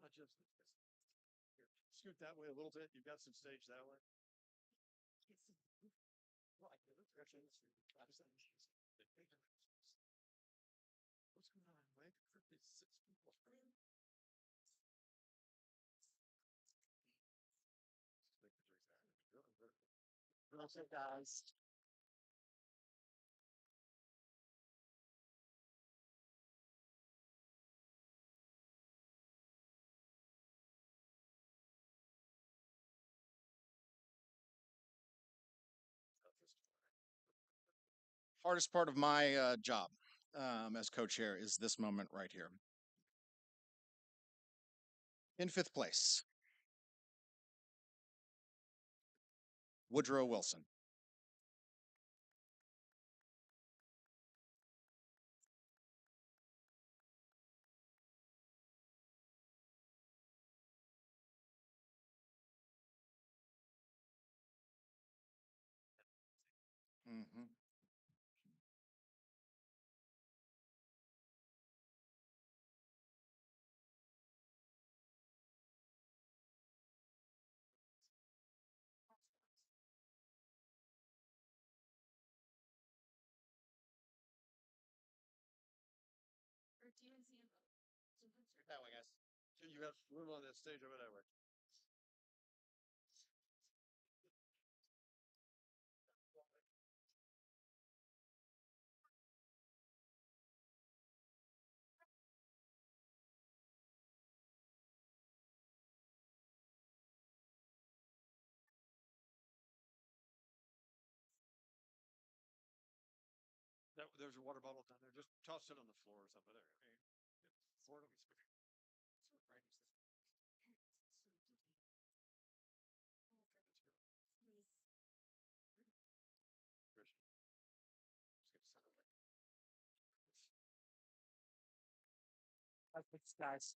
Not just here. Scoot that way a little bit. You've got some stage that way. What's going on, Mike? It's 6 people. What's up, guys? Hardest part of my job as co-chair is this moment right here. In 5th place, Woodrow Wilson. That way, guys. You have room on that stage over that way. There's a water bottle down there. Just toss it on the floor or something. There. Floor will be spare. Right. Thanks, guys.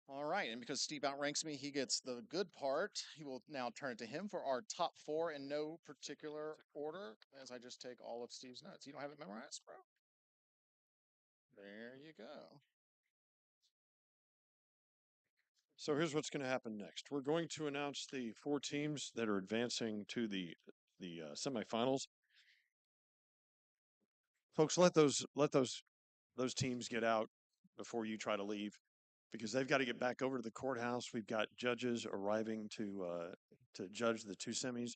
All right, and because Steve outranks me, he gets the good part. He will now turn it to him for our top four in no particular order, as I just take all of Steve's notes. You don't have it memorized, bro? There you go. So here's what's going to happen next. We're going to announce the 4 teams that are advancing to the semifinals. Folks, let those teams get out before you try to leave, because they've got to get back over to the courthouse. We've got judges arriving to judge the 2 semis,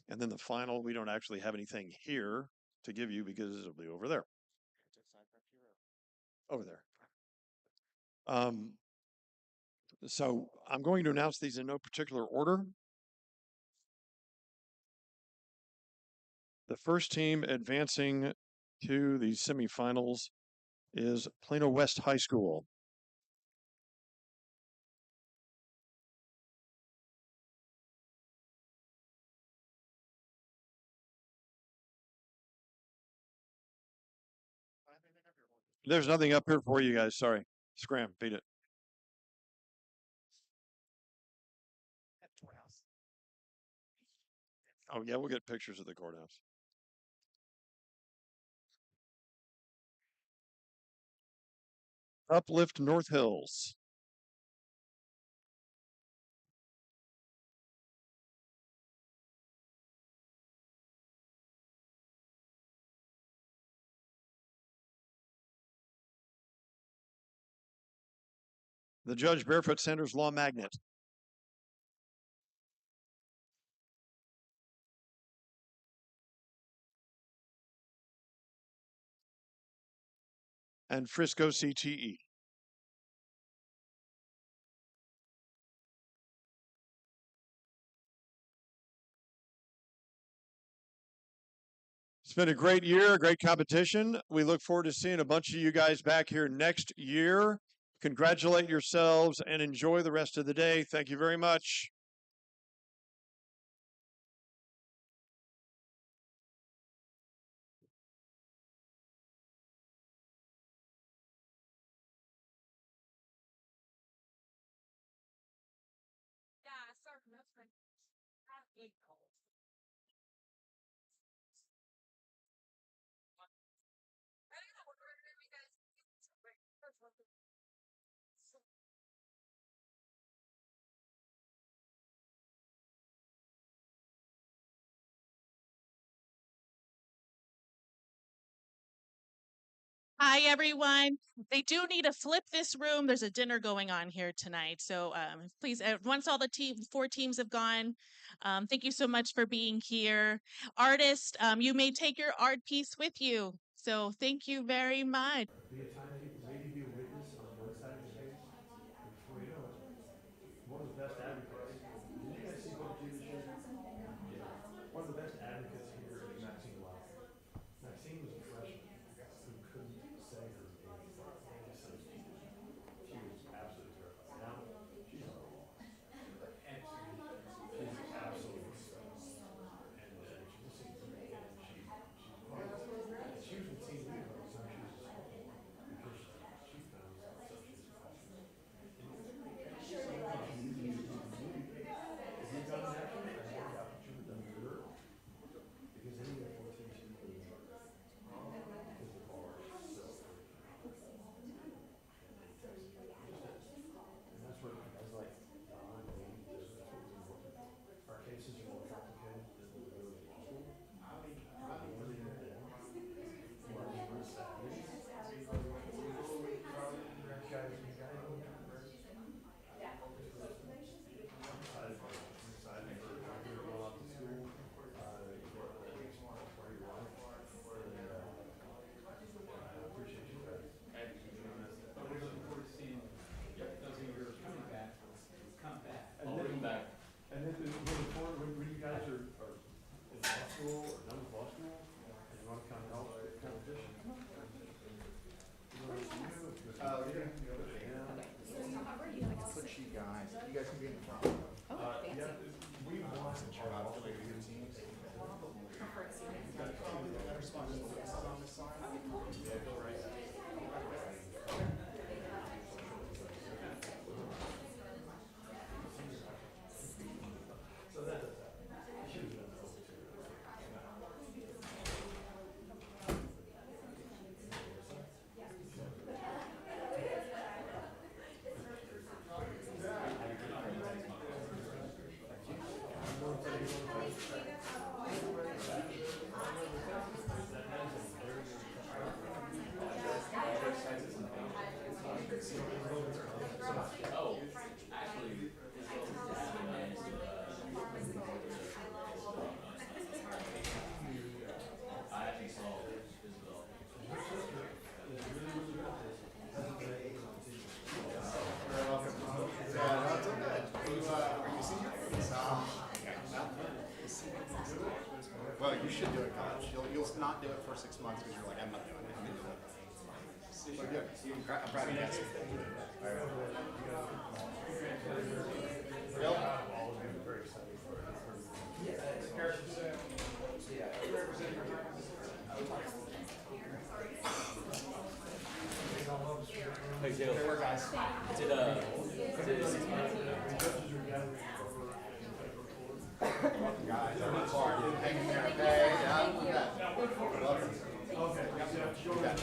and then the final. We don't actually have anything here to give you because it'll be over there. Over there. So I'm going to announce these in no particular order. The first team advancing to the semifinals is Plano West High School. There's nothing up here for you guys. Sorry. Scram, beat it. Oh, yeah, we'll get pictures of the courthouse. Uplift North Hills. The Judge Barefoot Center's Law Magnet. And Frisco CTE. It's been a great year, a great competition. We look forward to seeing a bunch of you guys back here next year. Congratulate yourselves and enjoy the rest of the day. Thank you very much. Hi, everyone. They do need to flip this room. There's a dinner going on here tonight. So please, once all the 4 teams have gone, thank you so much for being here. Artist, you may take your art piece with you. So thank you very much. Be a timekeeper, maybe be a witness on one side of the case. Before you know it, one of the best advocates. Did you guys see what this year? Yeah. One of the best advocates here is Maxine Lyle. Maxine was a freshman who couldn't say her name. She was absolutely terrified. Now she's on the law. She's absolutely stunning. And she's a senior. And she's great. And she was the team leader by the time she was a sophomore because she found such a passion. You guys can be in the front. Well, you should do it, Coach. You'll not do it for 6 months because you're like, I'm not doing it. I'm gonna do it. But good. I'm proud of you guys. Bill? Hey, Jill. There were guys. Is it 6 months? Guys, I worked hard. Hang in there, okay? Yeah, you bet. Welcome. Okay. You bet.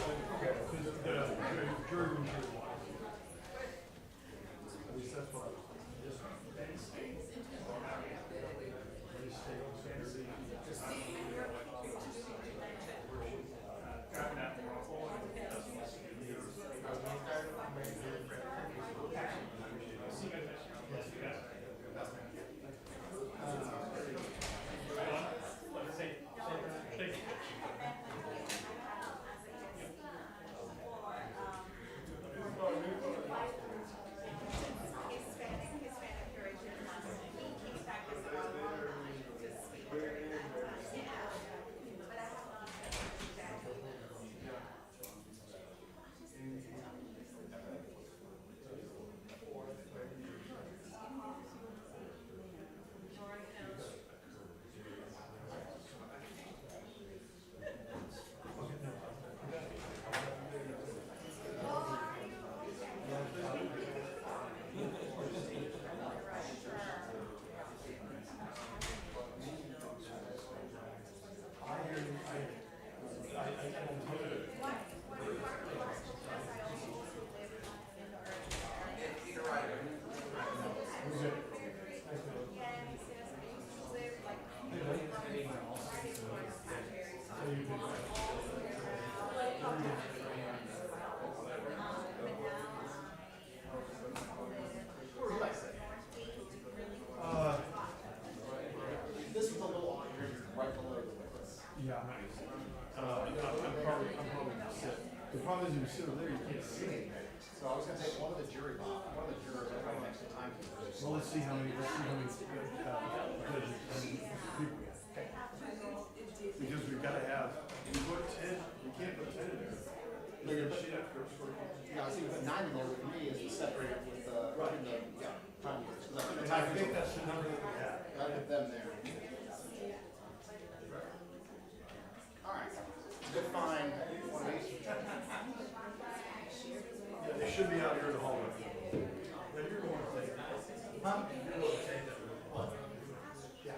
problem is, if you sit over there, you can't see. So I was gonna say, one of the jurors right next to timekeepers. Well, let's see how many judges, people we have. Because we've gotta have, we put 10, we can't put 10 in there. They're gonna shit after us for. Yeah, I see, but 9 in there with me is to separate it with, Right. timekeepers. Cause I think the And I timekeepers think will- that's the number that we have. I put them there. Alright, good find, one of these. Yeah, they should be out here in the hallway. Yeah, you're going to take that. Huh? You're going to take that. Yeah.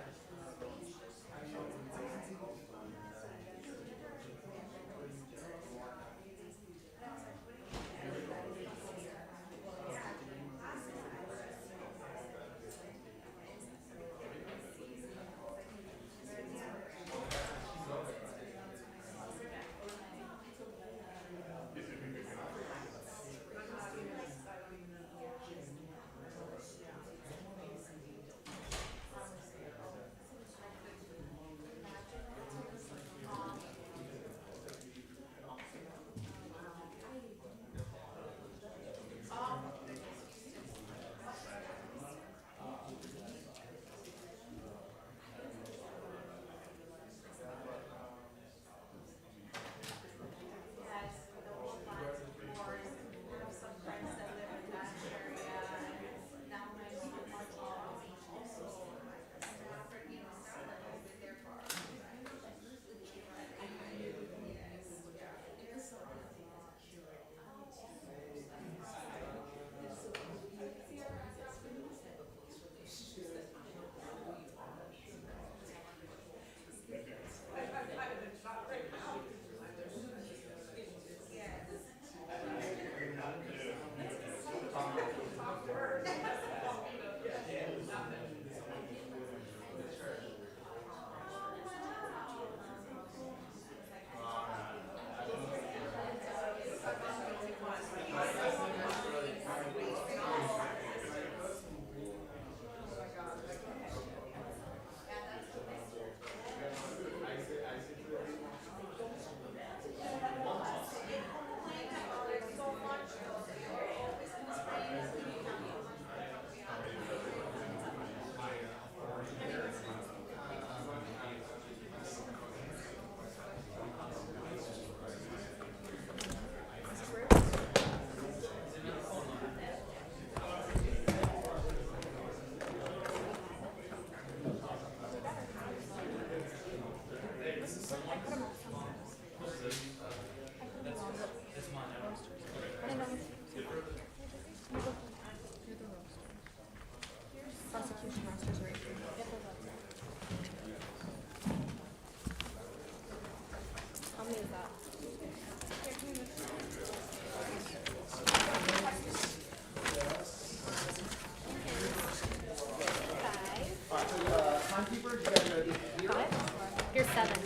You're 7.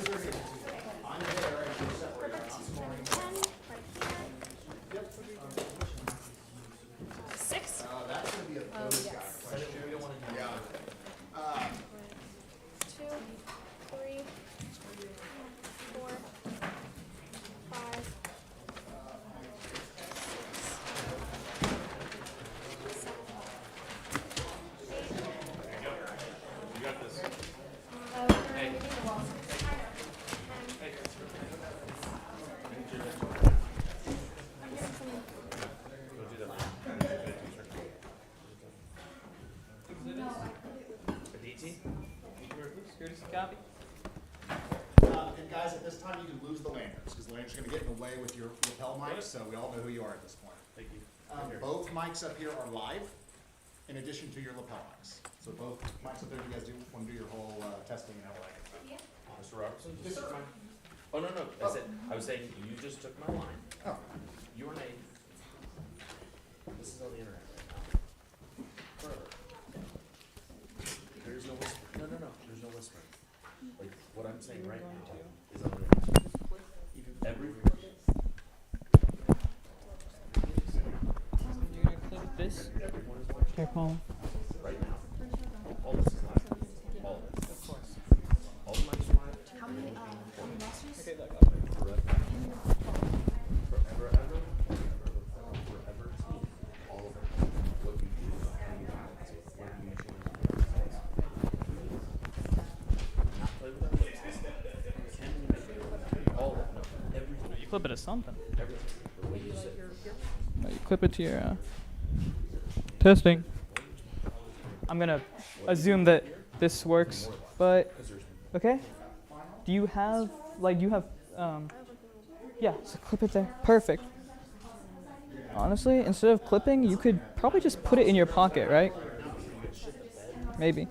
Six? That's going to be a those guy question. We don't want to do that. 2, 3, 4, 5, 6, 7, 8. You got this. Hey. Copy. And guys, at this time you can lose the lanyards because the lanyards are going to get in the way with your lapel mics, so we all know who you are at this point. Thank you. Both mics up here are live, in addition to your lapel mics. So both mics up there, you guys want to do your whole testing and all that good stuff. Yeah. Mr. Robertson, just took my. Oh, no. I was saying, you just took my line. Oh. Your name. This is on the internet right now. Forever. There's no whisper. No. There's no whispering. Like, what I'm saying right now is on the internet. Every. You're gonna clip this? Careful. Right now. All this is live. All of it. Of course. All the mics are live. How many masters? Okay, look. Forever, all of it. What you do, how you balance it, when you change not play with our lips. Can we make it? All of it. No, everything. You clip it to something. Everything. The way you say it. No, you clip it to your testing. I'm gonna assume that this works, but okay. Do you have yeah, so clip it there. Perfect. Honestly, instead of clipping, you could probably just put it in your pocket, right? Maybe.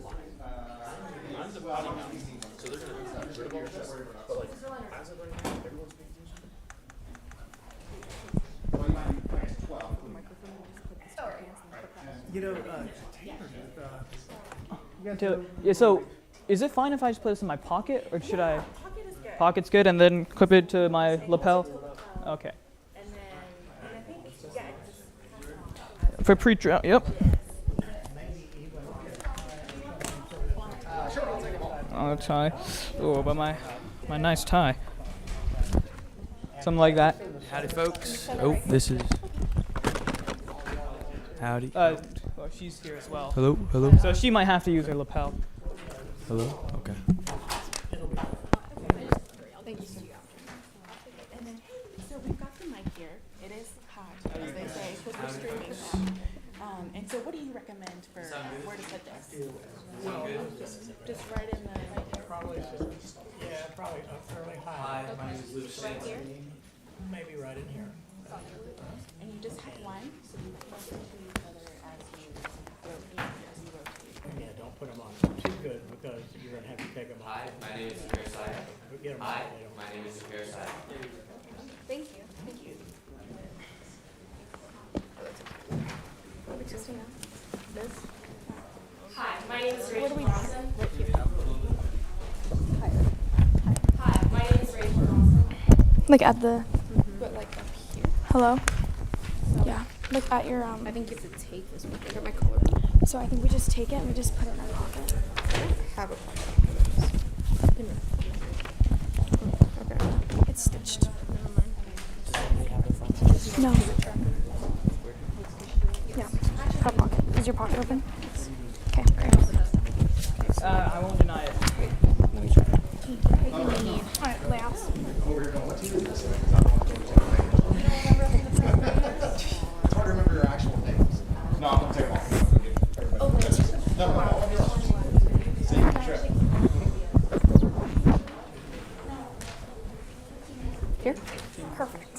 Yeah, so is it fine if I just put this in my pocket, or should I? Pocket is good. Pocket's good, and then clip it to my lapel? Okay. And I think, yeah, For pre-draw, yep. Oh, tie. Oh, but my nice tie. Something like that. Howdy, folks. Oh, this is. Howdy. Well, she's here as well. Hello, hello. So she might have to use her lapel. Hello. Okay. thank you. And then, so we've got the mic here. It is hot, as they say, because we're streaming. And so what do you recommend for where to put this? Just right in the... Probably fairly high. Hi, my name is Luke. Right here? Maybe right in here. And you just have one, so you close to each other as you rotate. Yeah, don't put them on too good because you're going to have to take them off. Hi, my name is Harelson. Get 'em Hi, off, they don't- my name is Harelson. Thank you. Thank you. This? Hi, my name is Rachel Johnson. Hi, my name is Rachel Johnson. Like at the, But like up here. hello? Yeah, like at your, I think you have to take this one. I got my collar. so I think we just take it and we just put it in our pocket. I don't have a pocket. Okay. It's stitched. No. Yeah, have a pocket. Is your pocket open? Okay, great. I won't deny it. Let me try. Alright, layouts. It's hard to remember your actual names. No, I'm going to take them off. No. Same trip. Here? Perfect.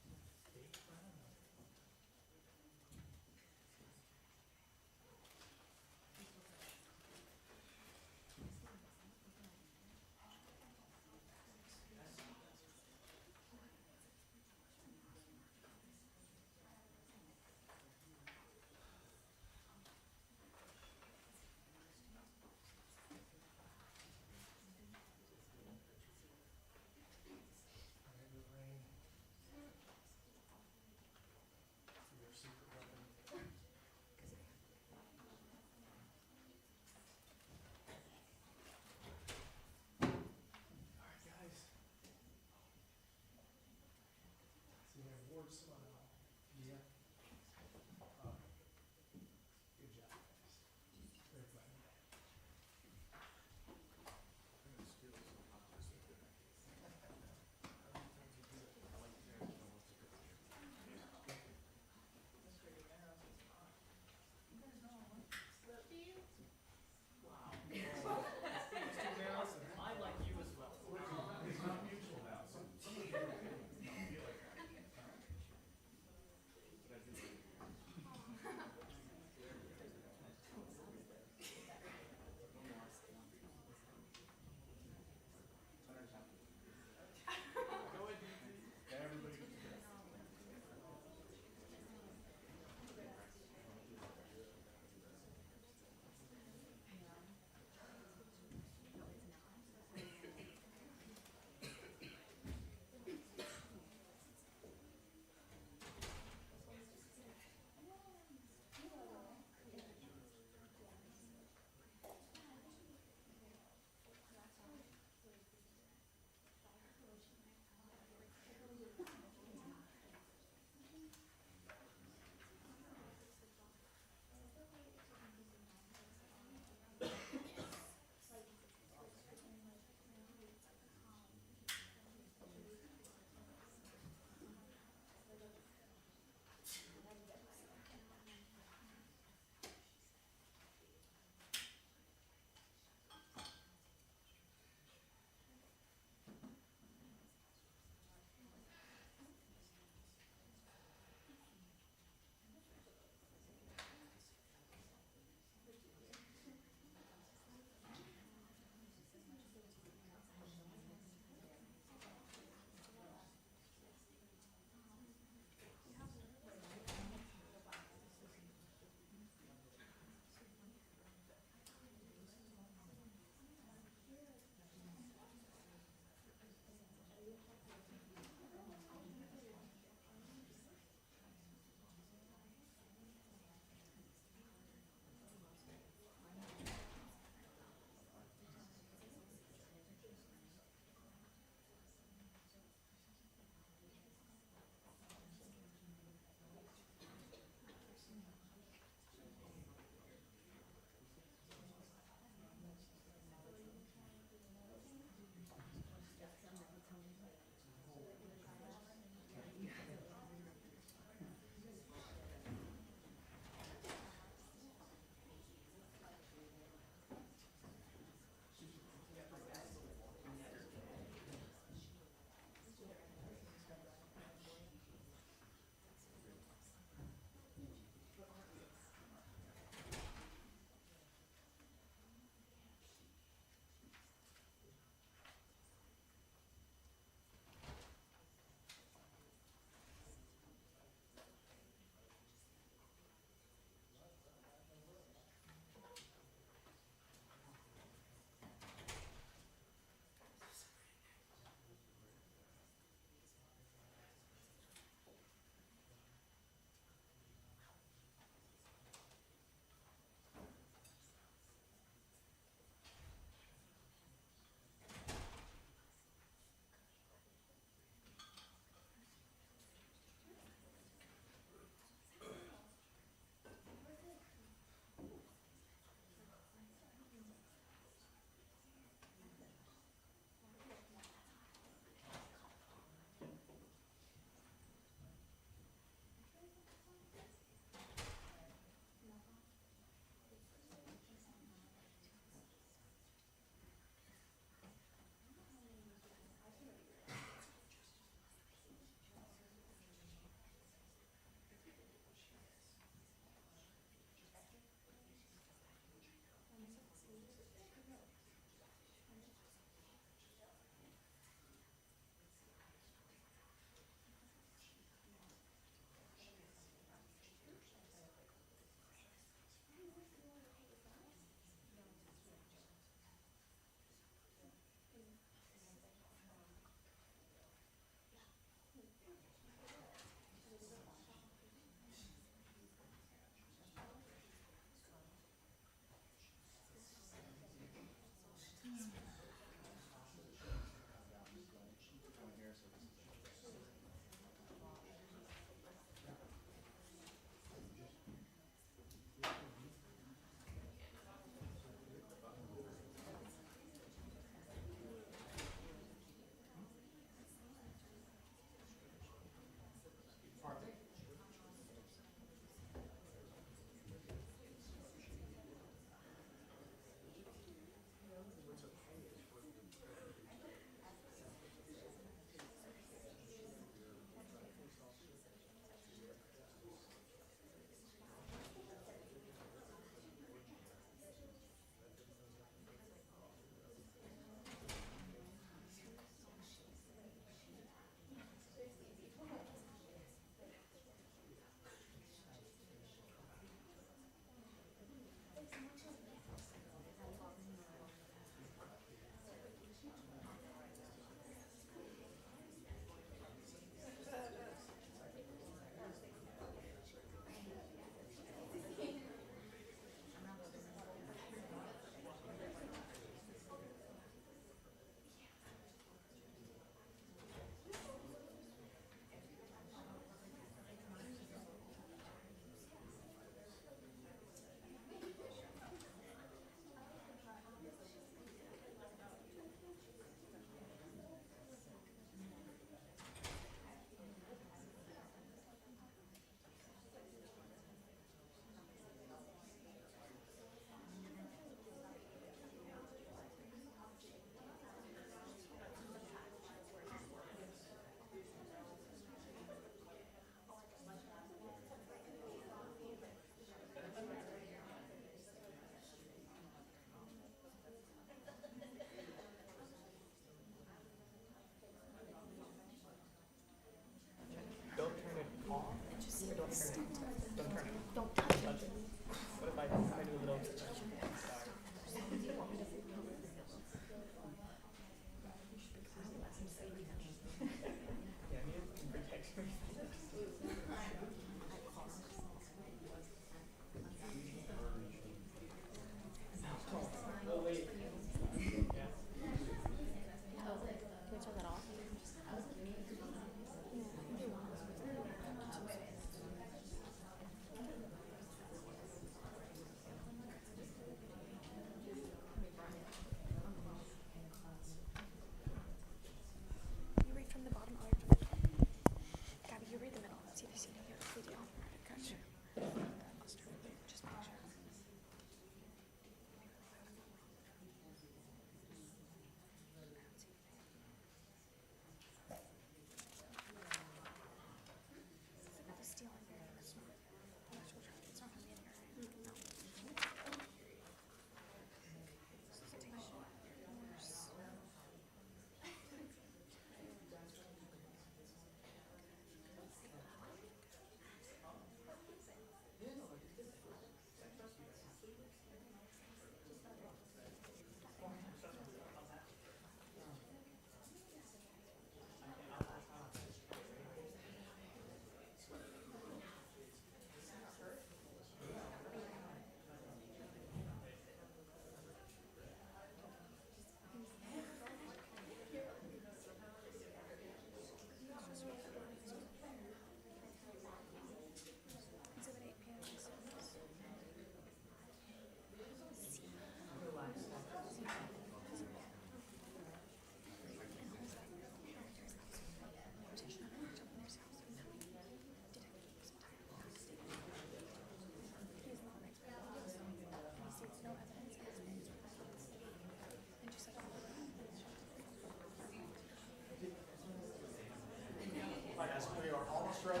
ready?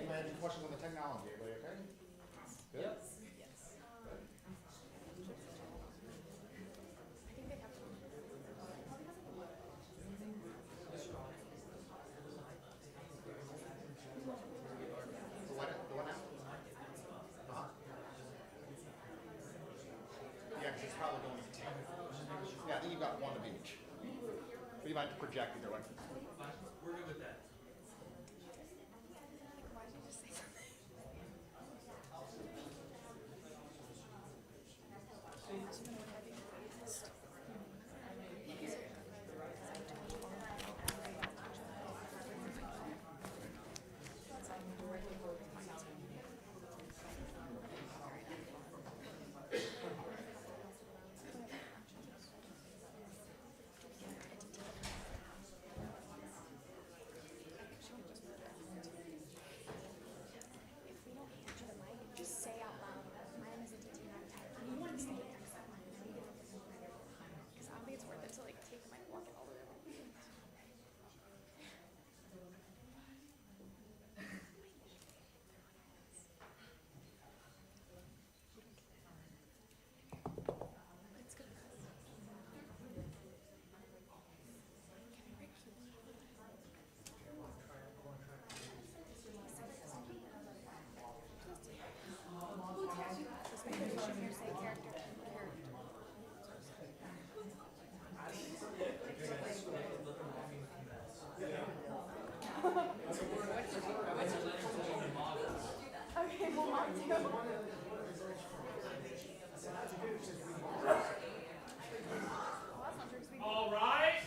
Any questions on the technology? Everybody okay? Good? Yep. Yeah, because it's probably going to 10. Yeah, I think you've got one of each. But you might have to project either one. We're good with that. All right.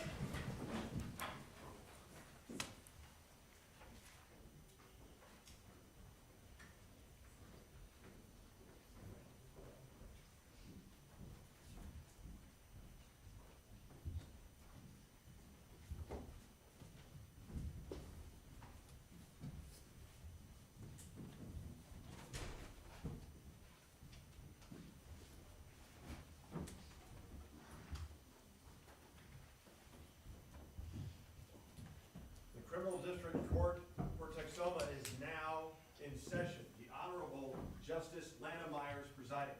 The Criminal District Court for Texoma is now in session. The Honorable Justice Lana Myers presiding.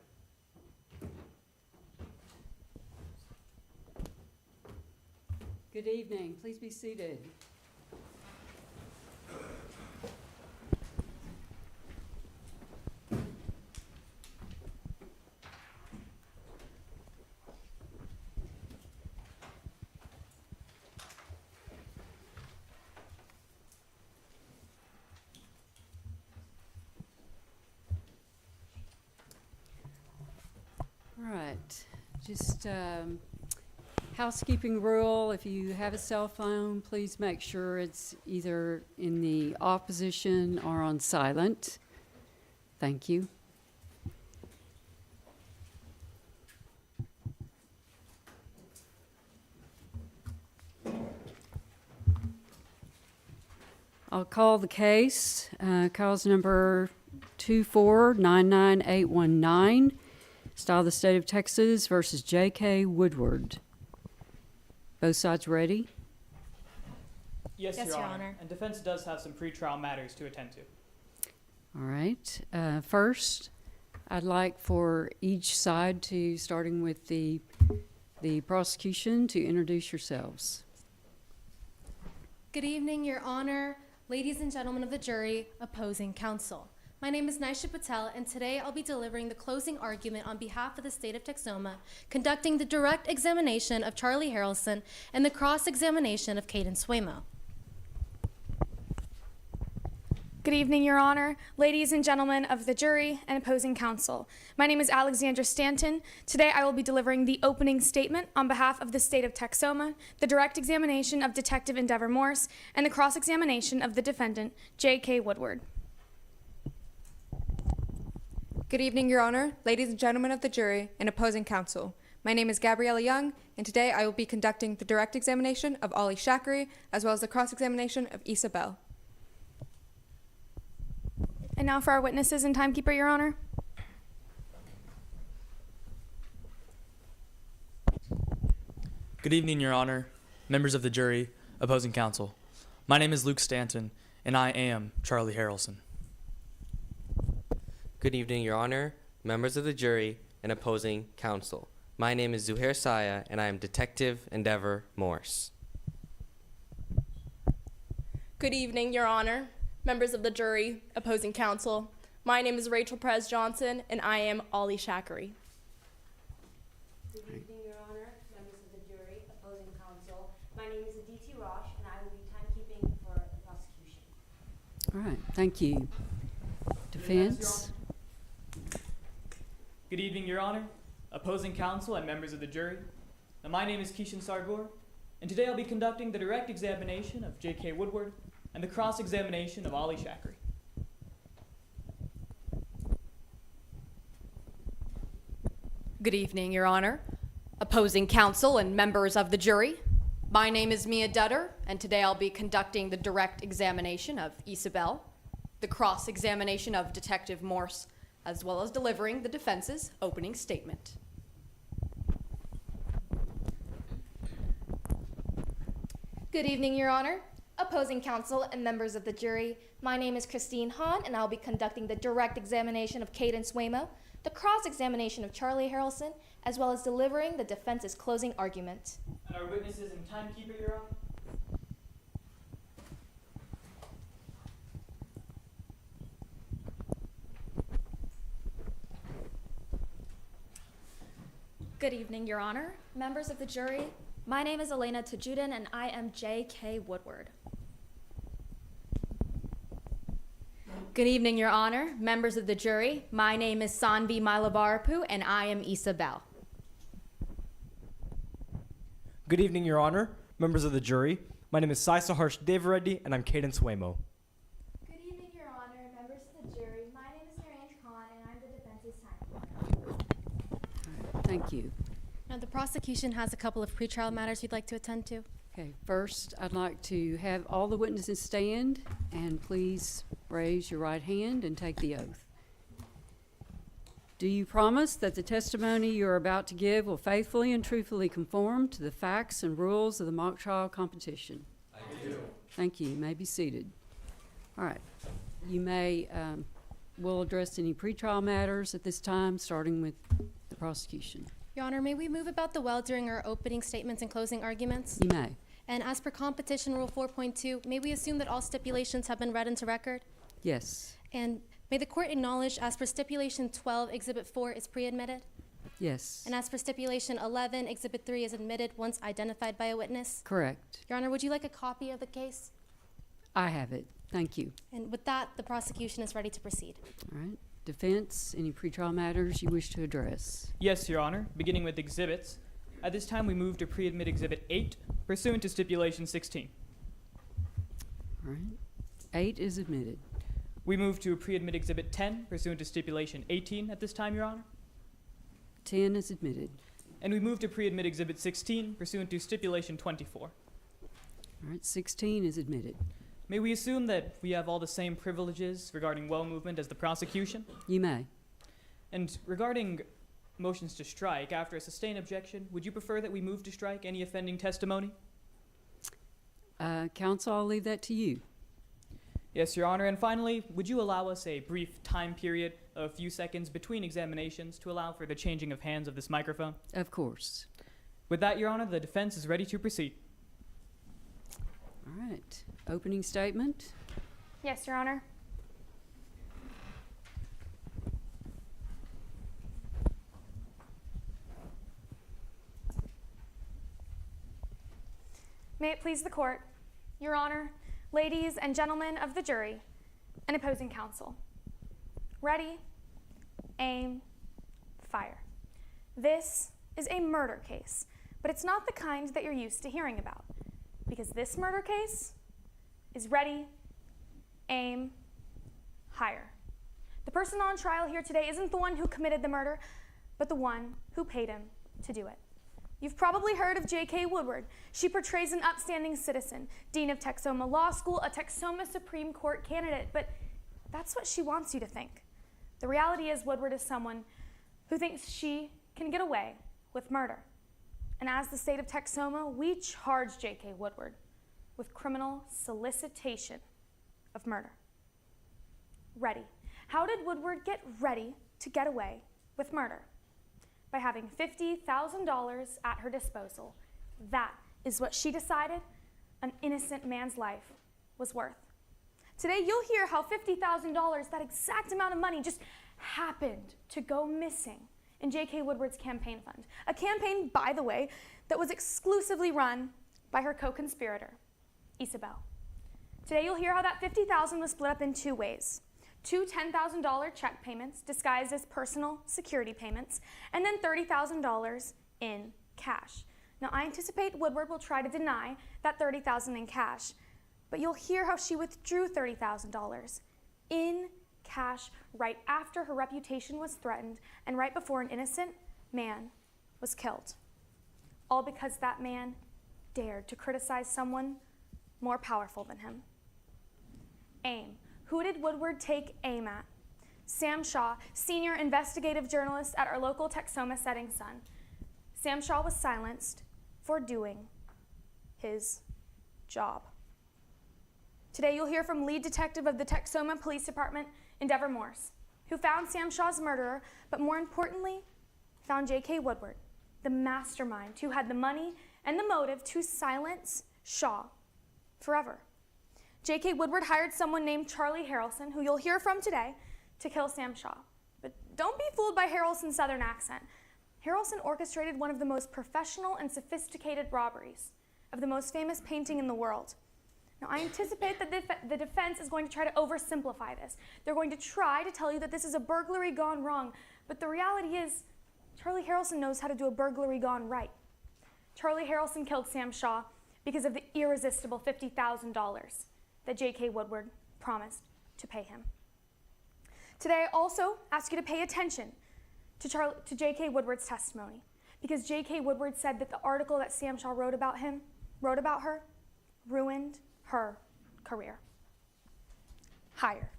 Good evening. Please be seated. All right. Just housekeeping rule, if you have a cell phone, please make sure it's either in the off position or on silent. Thank you. I'll call the case, cause number 2499819, Style of the State of Texas versus J.K. Woodward. Both sides ready? Yes, Your Honor. And defense does have some pretrial matters to attend to. All right. First, I'd like for each side to, starting with the prosecution, to introduce yourselves. Good evening, Your Honor, ladies and gentlemen of the jury, opposing counsel. My name is Naisha Patel, and today I'll be delivering the closing argument on behalf of the state of Texoma, conducting the direct examination of Charlie Harelson and the cross-examination of Cadence Whimo. Good evening, Your Honor, ladies and gentlemen of the jury and opposing counsel. My name is Alexandra Stanton. Today I will be delivering the opening statement on behalf of the state of Texoma, the direct examination of Detective Endeavor Morse, and the cross-examination of the defendant, J.K. Woodward. Good evening, Your Honor, ladies and gentlemen of the jury and opposing counsel. My name is Gabriella Young, and today I will be conducting the direct examination of Ollie Shakri, as well as the cross-examination of Isabel. And now for our witnesses and timekeeper, Your Honor. Good evening, Your Honor, members of the jury, opposing counsel. My name is Luke Stanton, and I am Charlie Harelson. Good evening, Your Honor, members of the jury, and opposing counsel. My name is Zuhair Saya, and I am Detective Endeavor Morse. Good evening, Your Honor, members of the jury, opposing counsel. My name is Rachel Perez Johnson, and I am Ollie Shakri. Good evening, Your Honor, members of the jury, opposing counsel. My name is Aditi Rosh, and I will be timekeeping for the prosecution. All right, thank you. Defense? Good evening, Your Honor, opposing counsel and members of the jury. Now, my name is Kishan Sargour, and today I'll be conducting the direct examination of J.K. Woodward and the cross-examination of Ollie Shakri. Good evening, Your Honor, opposing counsel and members of the jury. My name is Mia Dutter, and today I'll be conducting the direct examination of Isabel, the cross-examination of Detective Morse, as well as delivering the defense's opening statement. Good evening, Your Honor, opposing counsel and members of the jury. My name is Christine Hahn, and I'll be conducting the direct examination of Cadence Whimo, the cross-examination of Charlie Harelson, as well as delivering the defense's closing argument. And our witnesses and timekeeper, Your Honor. Good evening, Your Honor, members of the jury. My name is Elena Tajudin, and I am J.K. Woodward. Good evening, Your Honor, members of the jury. My name is Sanvi Malabarapu, and I am Isabel. Good evening, Your Honor, members of the jury. My name is Sai Saharsh Devareddy, and I'm Cadence Whimo. Good evening, Your Honor, members of the jury. My name is Naranj Khan, and I'm the defense's timekeeper. Thank you. Now, the prosecution has a couple of pretrial matters we'd like to attend to. Okay, first, I'd like to have all the witnesses stand, and please raise your right hand and take the oath. Do you promise that the testimony you are about to give will faithfully and truthfully conform to the facts and rules of the mock trial competition? I do. Thank you. You may be seated. All right. You may, we'll address any pretrial matters at this time, starting with the prosecution. Your Honor, may we move about the well during our opening statements and closing arguments? You may. And as per Competition Rule 4.2, may we assume that all stipulations have been read into record? Yes. And may the court acknowledge, as per Stipulation 12, Exhibit 4 is pre-admitted? Yes. And as per Stipulation 11, Exhibit 3 is admitted once identified by a witness? Correct. Your Honor, would you like a copy of the case? I have it. Thank you. And with that, the prosecution is ready to proceed. All right. Defense, any pretrial matters you wish to address? Yes, Your Honor, beginning with exhibits. At this time, we move to pre-admit Exhibit 8, pursuant to Stipulation 16. All right. 8 is admitted. We move to pre-admit Exhibit 10, pursuant to Stipulation 18 at this time, Your Honor. 10 is admitted. And we move to pre-admit Exhibit 16, pursuant to Stipulation 24. All right, 16 is admitted. May we assume that we have all the same privileges regarding well movement as the prosecution? You may. And regarding motions to strike, after a sustained objection, would you prefer that we move to strike any offending testimony? Counsel, I'll leave that to you. Yes, Your Honor. And finally, would you allow us a brief time period of a few seconds between examinations to allow for the changing of hands of this microphone? Of course. With that, Your Honor, the defense is ready to proceed. All right. Opening statement. Yes, Your Honor. May it please the court, Your Honor, ladies and gentlemen of the jury, and opposing counsel. Ready, aim, fire. This is a murder case, but it's not the kind that you're used to hearing about, because this murder case is ready, aim, hire. The person on trial here today isn't the one who committed the murder, but the one who paid him to do it. You've probably heard of J.K. Woodward. She portrays an upstanding citizen, dean of Texoma Law School, a Texoma Supreme Court candidate, but that's what she wants you to think. The reality is Woodward is someone who thinks she can get away with murder. And as the state of Texoma, we charge J.K. Woodward with criminal solicitation of murder. Ready. How did Woodward get ready to get away with murder? By having $50,000 at her disposal. That is what she decided an innocent man's life was worth. Today you'll hear how $50,000, that exact amount of money, just happened to go missing in J.K. Woodward's campaign fund. A campaign, by the way, that was exclusively run by her co-conspirator, Isabel. Today you'll hear how that $50,000 was split up in two ways. Two $10,000 check payments disguised as personal security payments, and then $30,000 in cash. Now, I anticipate Woodward will try to deny that $30,000 in cash, but you'll hear how she withdrew $30,000 in cash right after her reputation was threatened and right before an innocent man was killed. All because that man dared to criticize someone more powerful than him. Aim. Who did Woodward take aim at? Sam Shaw, senior investigative journalist at our local Texoma Setting Sun. Sam Shaw was silenced for doing his job. Today you'll hear from lead detective of the Texoma Police Department, Endeavor Morse, who found Sam Shaw's murderer, but more importantly, found J.K. Woodward, the mastermind who had the money and the motive to silence Shaw forever. J.K. Woodward hired someone named Charlie Harelson, who you'll hear from today, to kill Sam Shaw. But don't be fooled by Harelson's southern accent. Harelson orchestrated one of the most professional and sophisticated robberies of the most famous painting in the world. Now, I anticipate that the defense is going to try to oversimplify this. They're going to try to tell you that this is a burglary gone wrong, but the reality is Charlie Harelson knows how to do a burglary gone right. Charlie Harelson killed Sam Shaw because of the irresistible $50,000 that J.K. Woodward promised to pay him. Today, I also ask you to pay attention to J.K. Woodward's testimony, because J.K. Woodward said that the article that Sam Shaw wrote about her, ruined her career. Hire.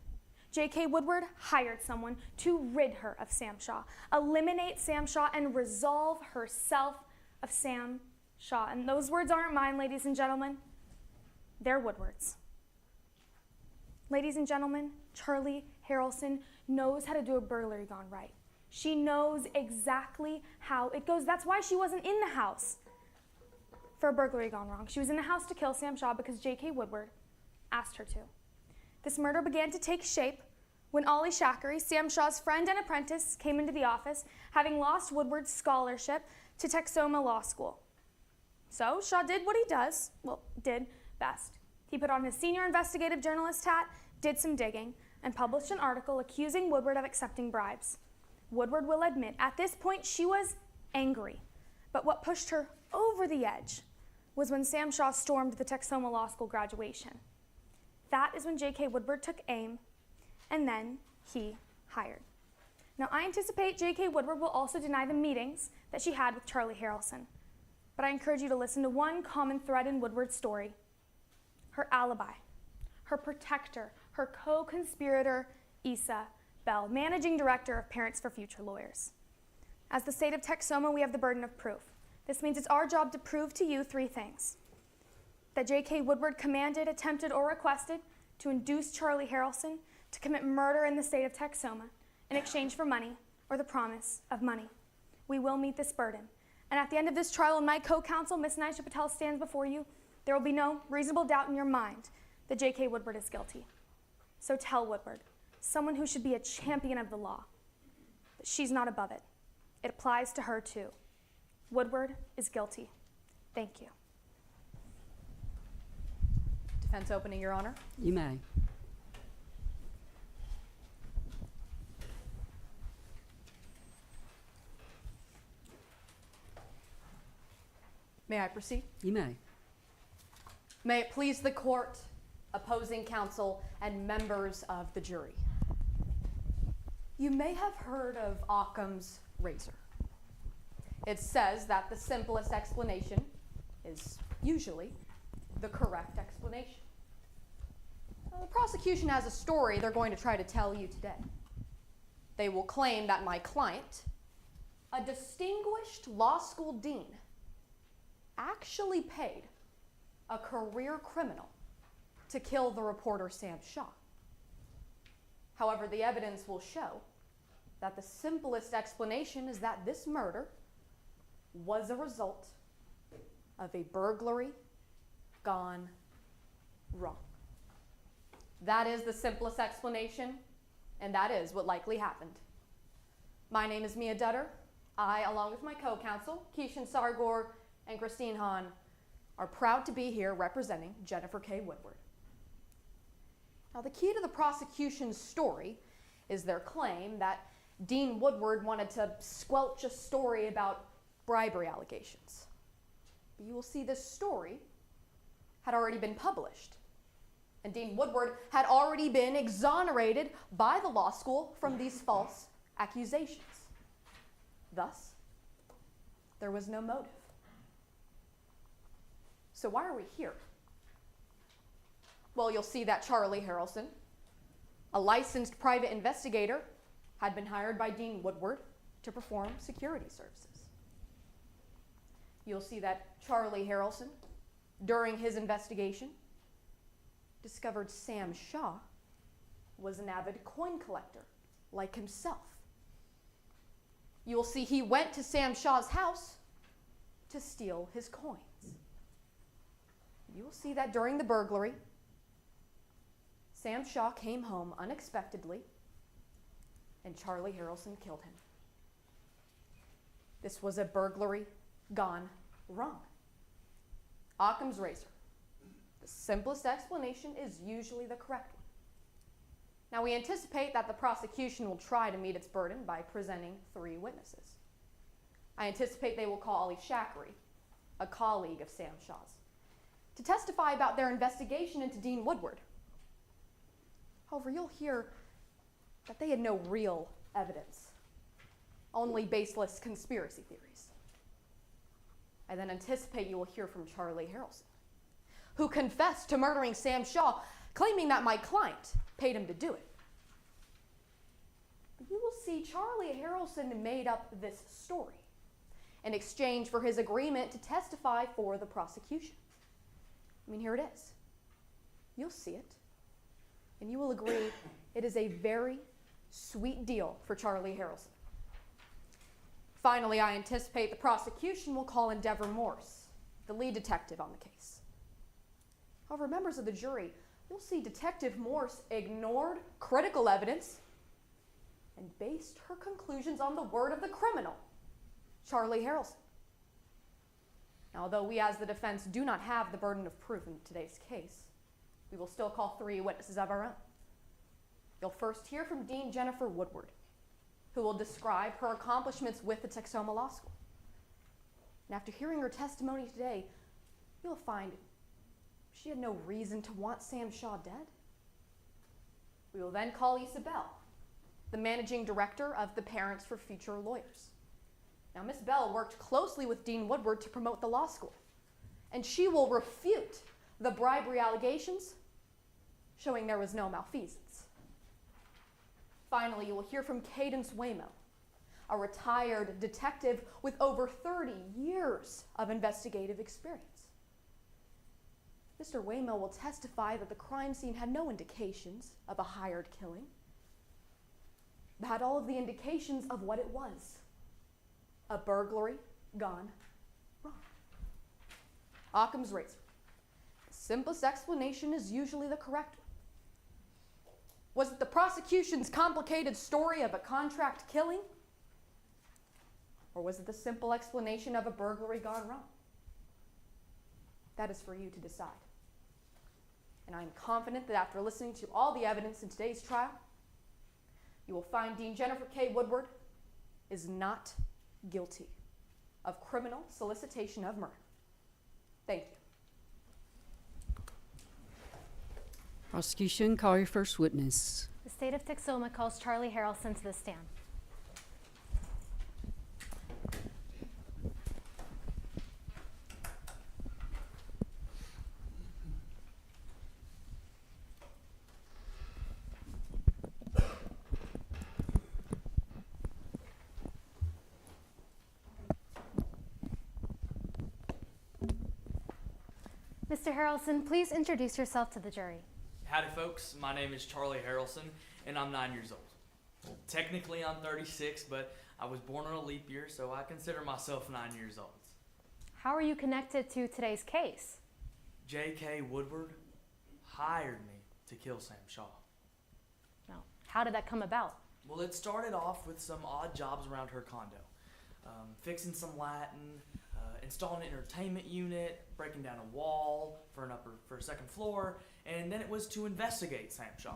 J.K. Woodward hired someone to rid her of Sam Shaw, eliminate Sam Shaw, and resolve herself of Sam Shaw. And those words aren't mine, ladies and gentlemen. They're Woodward's. Ladies and gentlemen, Charlie Harelson knows how to do a burglary gone right. She knows exactly how it goes. That's why she wasn't in the house for a burglary gone wrong. She was in the house to kill Sam Shaw because J.K. Woodward asked her to. This murder began to take shape when Ollie Shakri, Sam Shaw's friend and apprentice, came into the office, having lost Woodward's scholarship to Texoma Law School. So Shaw did what he did best. He put on his senior investigative journalist hat, did some digging, and published an article accusing Woodward of accepting bribes. Woodward will admit, at this point, she was angry. But what pushed her over the edge was when Sam Shaw stormed the Texoma Law School graduation. That is when J.K. Woodward took aim, and then he hired. Now, I anticipate J.K. Woodward will also deny the meetings that she had with Charlie Harelson. But I encourage you to listen to one common thread in Woodward's story: her alibi, her protector, her co-conspirator, Issa Bell, managing director of Parents for Future Lawyers. As the state of Texoma, we have the burden of proof. This means it's our job to prove to you three things: that J.K. Woodward commanded, attempted, or requested to induce Charlie Harelson to commit murder in the state of Texoma in exchange for money or the promise of money. We will meet this burden. And at the end of this trial, when my co-counsel, Ms. Nisha Patel, stands before you, there will be no reasonable doubt in your mind that J.K. Woodward is guilty. So tell Woodward, someone who should be a champion of the law, that she's not above it. It applies to her too. Woodward is guilty. Thank you. Defense opening, Your Honor. You may. May I proceed? You may. May it please the court, opposing counsel, and members of the jury. You may have heard of Occam's razor. It says that the simplest explanation is usually the correct explanation. The prosecution has a story they're going to try to tell you today. They will claim that my client, a distinguished law school dean, actually paid a career criminal to kill the reporter Sam Shaw. However, the evidence will show that the simplest explanation is that this murder was a result of a burglary gone wrong. That is the simplest explanation, and that is what likely happened. My name is Mia Dutter. I, along with my co-counsel, Keishan Sargor and Christine Hahn, are proud to be here representing Jennifer K. Woodward. Now, the key to the prosecution's story is their claim that Dean Woodward wanted to squelch a story about bribery allegations. But you will see this story had already been published, and Dean Woodward had already been exonerated by the law school from these false accusations. Thus, there was no motive. So why are we here? Well, you'll see that Charlie Harelson, a licensed private investigator, had been hired by Dean Woodward to perform security services. You'll see that Charlie Harelson, during his investigation, discovered Sam Shaw was an avid coin collector like himself. You will see he went to Sam Shaw's house to steal his coins. You will see that during the burglary, Sam Shaw came home unexpectedly and Charlie Harelson killed him. This was a burglary gone wrong. Occam's razor. The simplest explanation is usually the correct one. Now, we anticipate that the prosecution will try to meet its burden by presenting 3 witnesses. I anticipate they will call Ollie Shakri, a colleague of Sam Shaw's, to testify about their investigation into Dean Woodward. However, you'll hear that they had no real evidence, only baseless conspiracy theories. I then anticipate you will hear from Charlie Harelson, who confessed to murdering Sam Shaw, claiming that my client paid him to do it. But you will see Charlie Harelson made up this story in exchange for his agreement to testify for the prosecution. I mean, here it is. You'll see it, and you will agree it is a very sweet deal for Charlie Harelson. Finally, I anticipate the prosecution will call Endeavor Morse, the lead detective on the case. However, members of the jury, you'll see Detective Morse ignored critical evidence and based her conclusions on the word of the criminal, Charlie Harelson. Now, although we as the defense do not have the burden of proof in today's case, we will still call 3 witnesses of our own. You'll first hear from Dean Jennifer Woodward, who will describe her accomplishments with the Texoma Law School. And after hearing her testimony today, you'll find she had no reason to want Sam Shaw dead. We will then call Isabel, the managing director of the Parents for Future Lawyers. Now, Miss Bell worked closely with Dean Woodward to promote the law school, and she will refute the bribery allegations, showing there was no malfeasance. Finally, you will hear from Cadence Whimo, a retired detective with over 30 years of investigative experience. Mr. Whimo will testify that the crime scene had no indications of a hired killing, but had all of the indications of what it was: a burglary gone wrong. Occam's razor. The simplest explanation is usually the correct one. Was it the prosecution's complicated story of a contract killing? Or was it the simple explanation of a burglary gone wrong? That is for you to decide. And I am confident that after listening to all the evidence in today's trial, you will find Dean Jennifer K. Woodward is not guilty of criminal solicitation of murder. Thank you. Prosecution, call your first witness. The state of Texoma calls Charlie Harelson to the stand. Mr. Harelson, please introduce yourself to the jury. Howdy, folks. My name is Charlie Harelson, and I'm 9 years old. Well, technically, I'm 36, but I was born on a leap year, so I consider myself 9 years old. How are you connected to today's case? J.K. Woodward hired me to kill Sam Shaw. Now, how did that come about? Well, it started off with some odd jobs around her condo. Fixing some Latin, installing an entertainment unit, breaking down a wall for a second floor, and then it was to investigate Sam Shaw.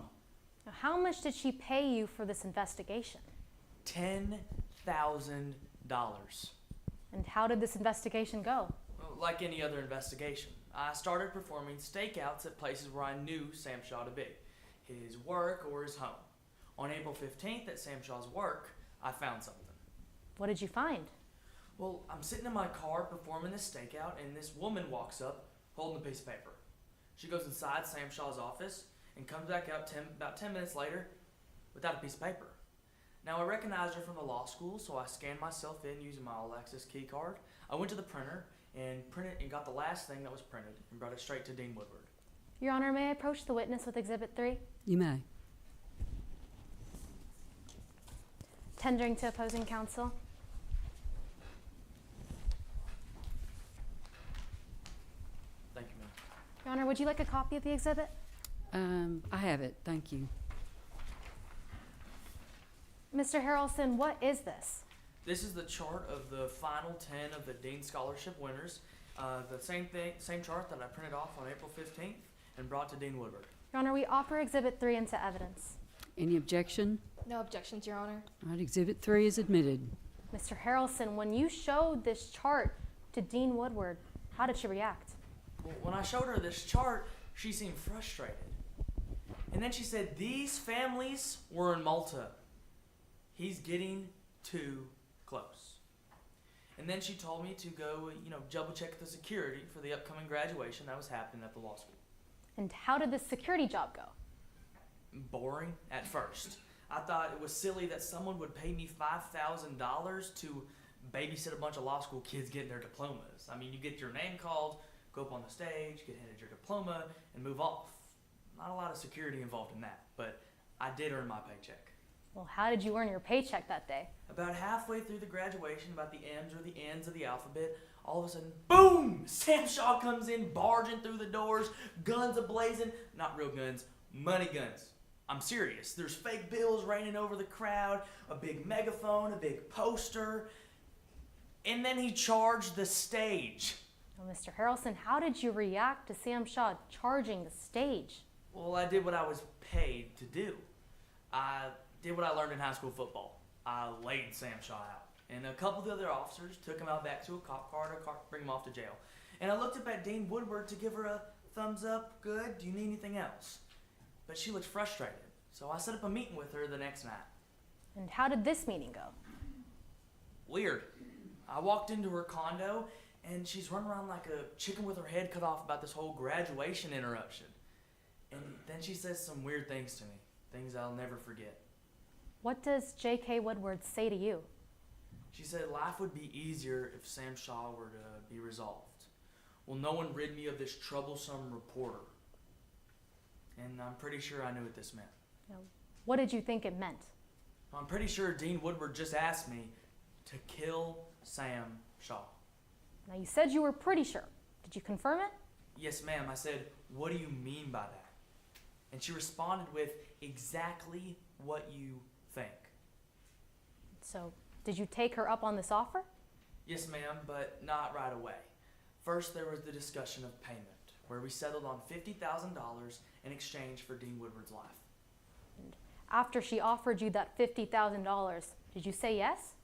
Now, how much did she pay you for this investigation? $10,000. And how did this investigation go? Well, like any other investigation, I started performing stakeouts at places where I knew Sam Shaw to be, his work or his home. On April 15th at Sam Shaw's work, I found something. What did you find? Well, I'm sitting in my car performing this stakeout, and this woman walks up holding a piece of paper. She goes inside Sam Shaw's office and comes back out about 10 minutes later without a piece of paper. Now, I recognized her from the law school, so I scanned myself in using my all-access key card. I went to the printer and got the last thing that was printed and brought it straight to Dean Woodward. Your Honor, may I approach the witness with Exhibit 3? You may. Tendering to opposing counsel. Thank you, ma'am. Your Honor, would you like a copy of the exhibit? I have it, thank you. Mr. Harelson, what is this? This is the chart of the final 10 of the Dean Scholarship winners. The same chart that I printed off on April 15th and brought to Dean Woodward. Your Honor, we offer Exhibit 3 into evidence. Any objection? No objections, Your Honor. All right, Exhibit 3 is admitted. Mr. Harelson, when you showed this chart to Dean Woodward, how did she react? Well, when I showed her this chart, she seemed frustrated. And then she said, these families were in Malta. He's getting too close. And then she told me to go, double check the security for the upcoming graduation that was happening at the law school. And how did this security job go? Boring at first. I thought it was silly that someone would pay me $5,000 to babysit a bunch of law school kids getting their diplomas. I mean, you get your name called, go up on the stage, get handed your diploma, and move off. Not a lot of security involved in that, but I did earn my paycheck. Well, how did you earn your paycheck that day? About halfway through the graduation, about the M's or the N's of the alphabet, all of a sudden, boom! Sam Shaw comes in, barging through the doors, guns a-blazing. Not real guns, money guns. I'm serious. There's fake bills raining over the crowd, a big megaphone, a big poster, and then he charged the stage. Well, Mr. Harelson, how did you react to Sam Shaw charging the stage? Well, I did what I was paid to do. I did what I learned in high school football. I laid Sam Shaw out. And a couple of the other officers took him out back to a cop car to bring him off to jail. And I looked up at Dean Woodward to give her a thumbs up, good, do you need anything else? But she looked frustrated, so I set up a meeting with her the next night. And how did this meeting go? Weird. I walked into her condo, and she's running around like a chicken with her head cut off about this whole graduation interruption. And then she says some weird things to me, things I'll never forget. What does J.K. Woodward say to you? She said life would be easier if Sam Shaw were to be resolved. Will no one rid me of this troublesome reporter? And I'm pretty sure I knew what this meant. Now, what did you think it meant? I'm pretty sure Dean Woodward just asked me to kill Sam Shaw. Now, you said you were pretty sure. Did you confirm it? Yes, ma'am. I said, what do you mean by that? And she responded with exactly what you think. So, did you take her up on this offer? Yes, ma'am, but not right away. First, there was the discussion of payment, where we settled on $50,000 in exchange for Dean Woodward's life. And after she offered you that $50,000, did you say yes?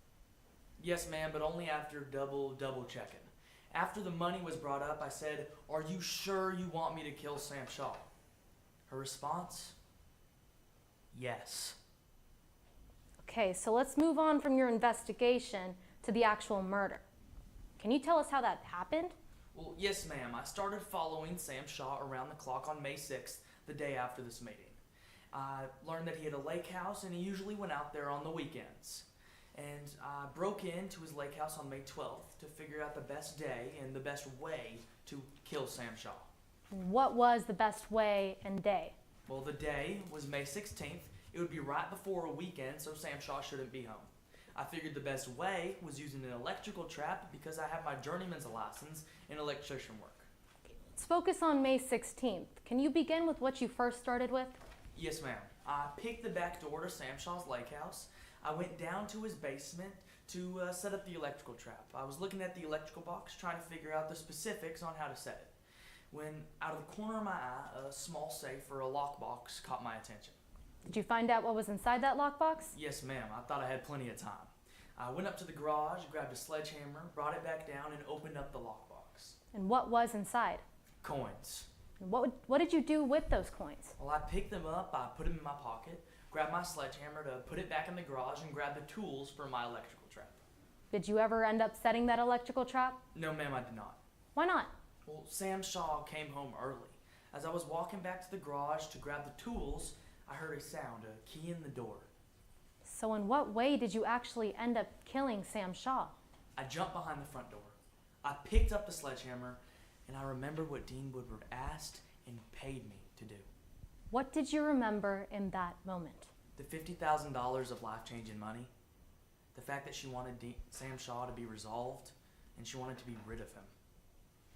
Yes, ma'am, but only after double checking. After the money was brought up, I said, are you sure you want me to kill Sam Shaw? Her response, yes. Okay, so let's move on from your investigation to the actual murder. Can you tell us how that happened? Well, yes, ma'am. I started following Sam Shaw around the clock on May 6th, the day after this meeting. I learned that he had a lake house and he usually went out there on the weekends. And I broke into his lake house on May 12th to figure out the best day and the best way to kill Sam Shaw. What was the best way and day? Well, the day was May 16th. It would be right before a weekend, so Sam Shaw shouldn't be home. I figured the best way was using an electrical trap because I have my journeyman's license in electrician work. Let's focus on May 16th. Can you begin with what you first started with? Yes, ma'am. I picked the back door to Sam Shaw's lake house. I went down to his basement to set up the electrical trap. I was looking at the electrical box, trying to figure out the specifics on how to set it. When, out of the corner of my eye, a small safe or a lockbox caught my attention. Did you find out what was inside that lockbox? Yes, ma'am. I thought I had plenty of time. I went up to the garage, grabbed a sledgehammer, brought it back down, and opened up the lockbox. And what was inside? Coins. And what did you do with those coins? Well, I picked them up, I put them in my pocket, grabbed my sledgehammer to put it back in the garage, and grabbed the tools for my electrical trap. Did you ever end up setting that electrical trap? No, ma'am, I did not. Why not? Well, Sam Shaw came home early. As I was walking back to the garage to grab the tools, I heard a sound, a key in the door. So in what way did you actually end up killing Sam Shaw? I jumped behind the front door. I picked up the sledgehammer, and I remembered what Dean Woodward asked and paid me to do. What did you remember in that moment? The $50,000 of life-changing money. The fact that she wanted Sam Shaw to be resolved, and she wanted to be rid of him.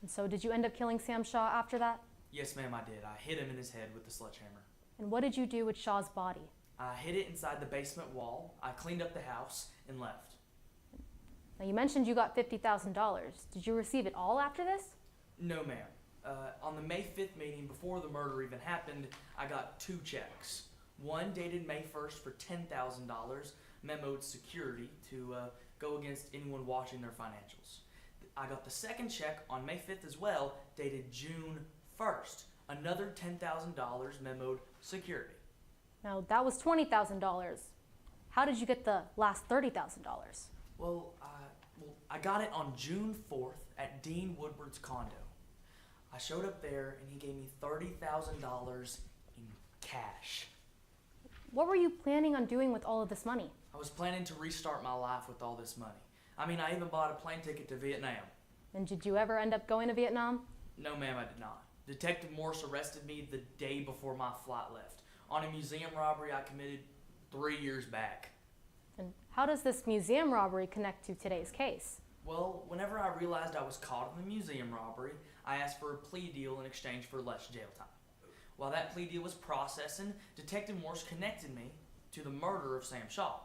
And so did you end up killing Sam Shaw after that? Yes, ma'am, I did. I hit him in his head with the sledgehammer. And what did you do with Shaw's body? I hid it inside the basement wall. I cleaned up the house and left. Now you mentioned you got $50,000. Did you receive it all after this? No, ma'am. On the May 5th meeting, before the murder even happened, I got 2 checks. One dated May 1st for $10,000, memoed security to go against anyone watching their financials. I got the second check on May 5th as well, dated June 1st. Another $10,000 memoed security. Now that was $20,000. How did you get the last $30,000? Well, I got it on June 4th at Dean Woodward's condo. I showed up there and he gave me $30,000 in cash. What were you planning on doing with all of this money? I was planning to restart my life with all this money. I mean, I even bought a plane ticket to Vietnam. And did you ever end up going to Vietnam? No, ma'am, I did not. Detective Morse arrested me the day before my flight left on a museum robbery I committed 3 years back. And how does this museum robbery connect to today's case? Well, whenever I realized I was caught in the museum robbery, I asked for a plea deal in exchange for less jail time. While that plea deal was processing, Detective Morse connected me to the murder of Sam Shaw.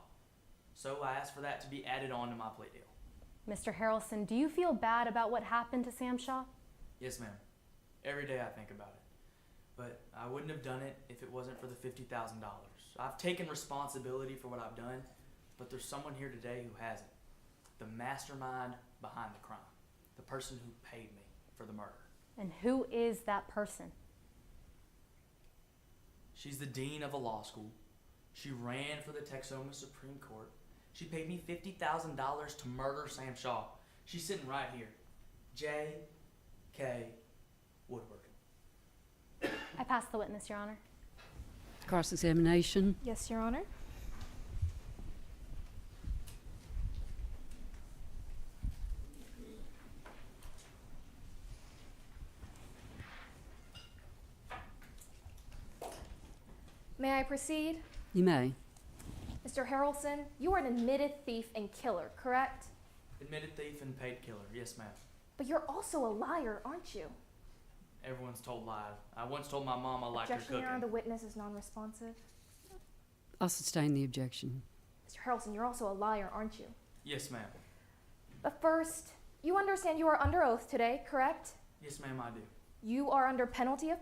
So I asked for that to be added on to my plea deal. Mr. Harelson, do you feel bad about what happened to Sam Shaw? Yes, ma'am. Every day I think about it. But I wouldn't have done it if it wasn't for the $50,000. I've taken responsibility for what I've done, but there's someone here today who hasn't. The mastermind behind the crime. The person who paid me for the murder. And who is that person? She's the dean of a law school. She ran for the Texoma Supreme Court. She paid me $50,000 to murder Sam Shaw. She's sitting right here. J.K. Woodward. I pass the witness, Your Honor. Cross-examination. Yes, Your Honor. May I proceed? You may. Mr. Harelson, you are an admitted thief and killer, correct? Admitted thief and paid killer. Yes, ma'am. But you're also a liar, aren't you? Everyone's told lies. I once told my mom I liked her Objection, Your Honor, cooking. the witness is non-responsive. I'll sustain the objection. Mr. Harelson, you're also a liar, aren't you? Yes, ma'am. But first, you understand you are under oath today, correct? Yes, ma'am, I do. You are under penalty of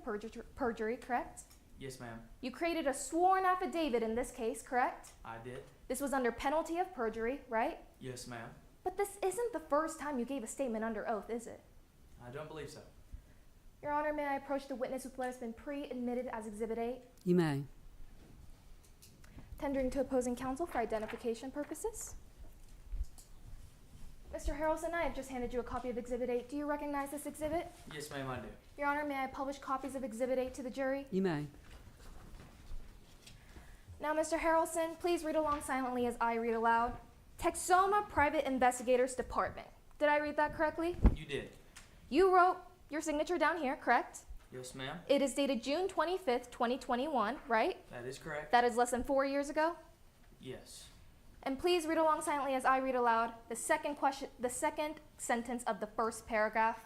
perjury, correct? Yes, ma'am. You created a sworn affidavit in this case, correct? I did. This was under penalty of perjury, right? Yes, ma'am. But this isn't the first time you gave a statement under oath, is it? I don't believe so. Your Honor, may I approach the witness with what has been pre-admitted as Exhibit 8? You may. Tendering to opposing counsel for identification purposes. Mr. Harelson, I have just handed you a copy of Exhibit 8. Do you recognize this exhibit? Yes, ma'am, I do. Your Honor, may I publish copies of Exhibit 8 to the jury? You may. Now, Mr. Harelson, please read along silently as I read aloud. Texoma Private Investigators Department. Did I read that correctly? You did. You wrote your signature down here, correct? Yes, ma'am. It is dated June 25th, 2021, right? That is correct. That is less than 4 years ago. Yes. And please read along silently as I read aloud the second sentence of the first paragraph.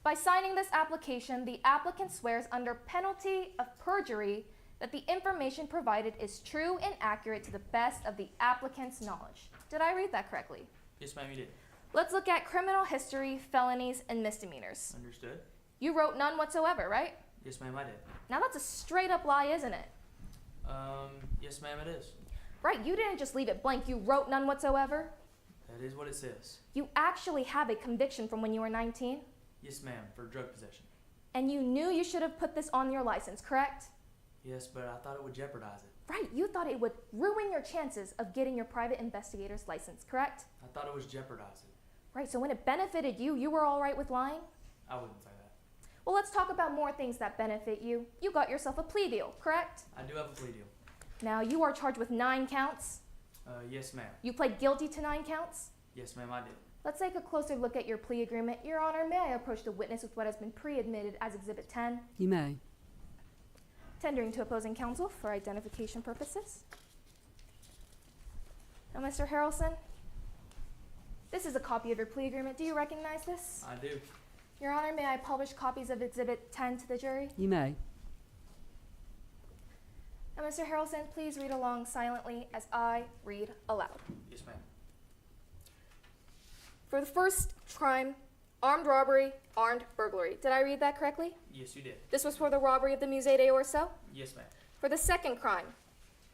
By signing this application, the applicant swears under penalty of perjury that the information provided is true and accurate to the best of the applicant's knowledge. Did I read that correctly? Yes, ma'am, you did. Let's look at criminal history, felonies, and misdemeanors. Understood. You wrote none whatsoever, right? Yes, ma'am, I did. Now that's a straight up lie, isn't it? Yes, ma'am, it is. Right, you didn't just leave it blank, you wrote none whatsoever. That is what it says. You actually have a conviction from when you were 19, Yes, ma'am, for drug possession. and you knew you should have put this on your license, correct? Yes, but I thought it would jeopardize it. Right, you thought it would ruin your chances of getting your private investigator's license, correct? I thought it was jeopardizing. Right, so when it benefited you, you were all right with lying? I wouldn't say that. Well, let's talk about more things that benefit you. You got yourself a plea deal, correct? I do have a plea deal. Now, you are charged with 9 counts. Yes, ma'am. You pled guilty to 9 counts? Yes, ma'am, I did. Let's take a closer look at your plea agreement. Your Honor, may I approach the witness with what has been pre-admitted as Exhibit 10? You may. Tendering to opposing counsel for identification purposes. Now, Mr. Harelson, this is a copy of your plea agreement. Do you recognize this? I do. Your Honor, may I publish copies of Exhibit 10 to the jury? You may. Now, Mr. Harelson, please read along silently as I read aloud. Yes, ma'am. For the first crime, armed robbery, armed burglary. Did I read that correctly? Yes, you did. This was for the robbery of the Musée de Orsay? Yes, ma'am. For the second crime,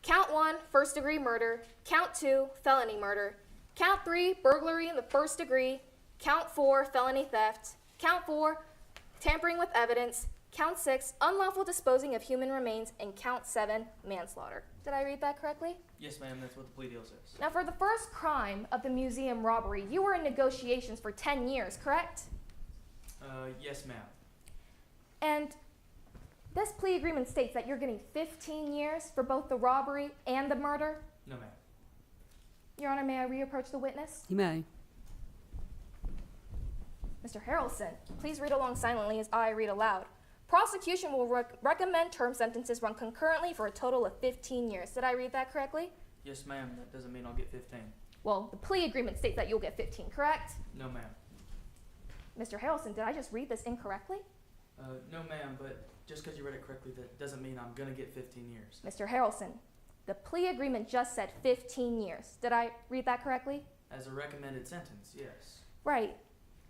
count 1, first degree murder, count 2, felony murder, count 3, burglary in the first degree, count 4, felony theft, count 4, tampering with evidence, count 6, unlawful disposing of human remains, and count 7, manslaughter. Did I read that correctly? Yes, ma'am, that's what the plea deal says. Now, for the first crime of the museum robbery, you were in negotiations for 10 years, correct? Yes, ma'am. And this plea agreement states that you're getting 15 years for both the robbery and the murder. No, ma'am. Your Honor, may I reapproach the witness? You may. Mr. Harelson, please read along silently as I read aloud. Prosecution will recommend term sentences run concurrently for a total of 15 years. Did I read that correctly? Yes, ma'am. That doesn't mean I'll get 15. Well, the plea agreement states that you'll get 15, correct? No, ma'am. Mr. Harelson, did I just read this incorrectly? No, ma'am, but just because you read it correctly, that doesn't mean I'm going to get 15 years. Mr. Harelson, the plea agreement just said 15 years. Did I read that correctly? As a recommended sentence, yes. Right.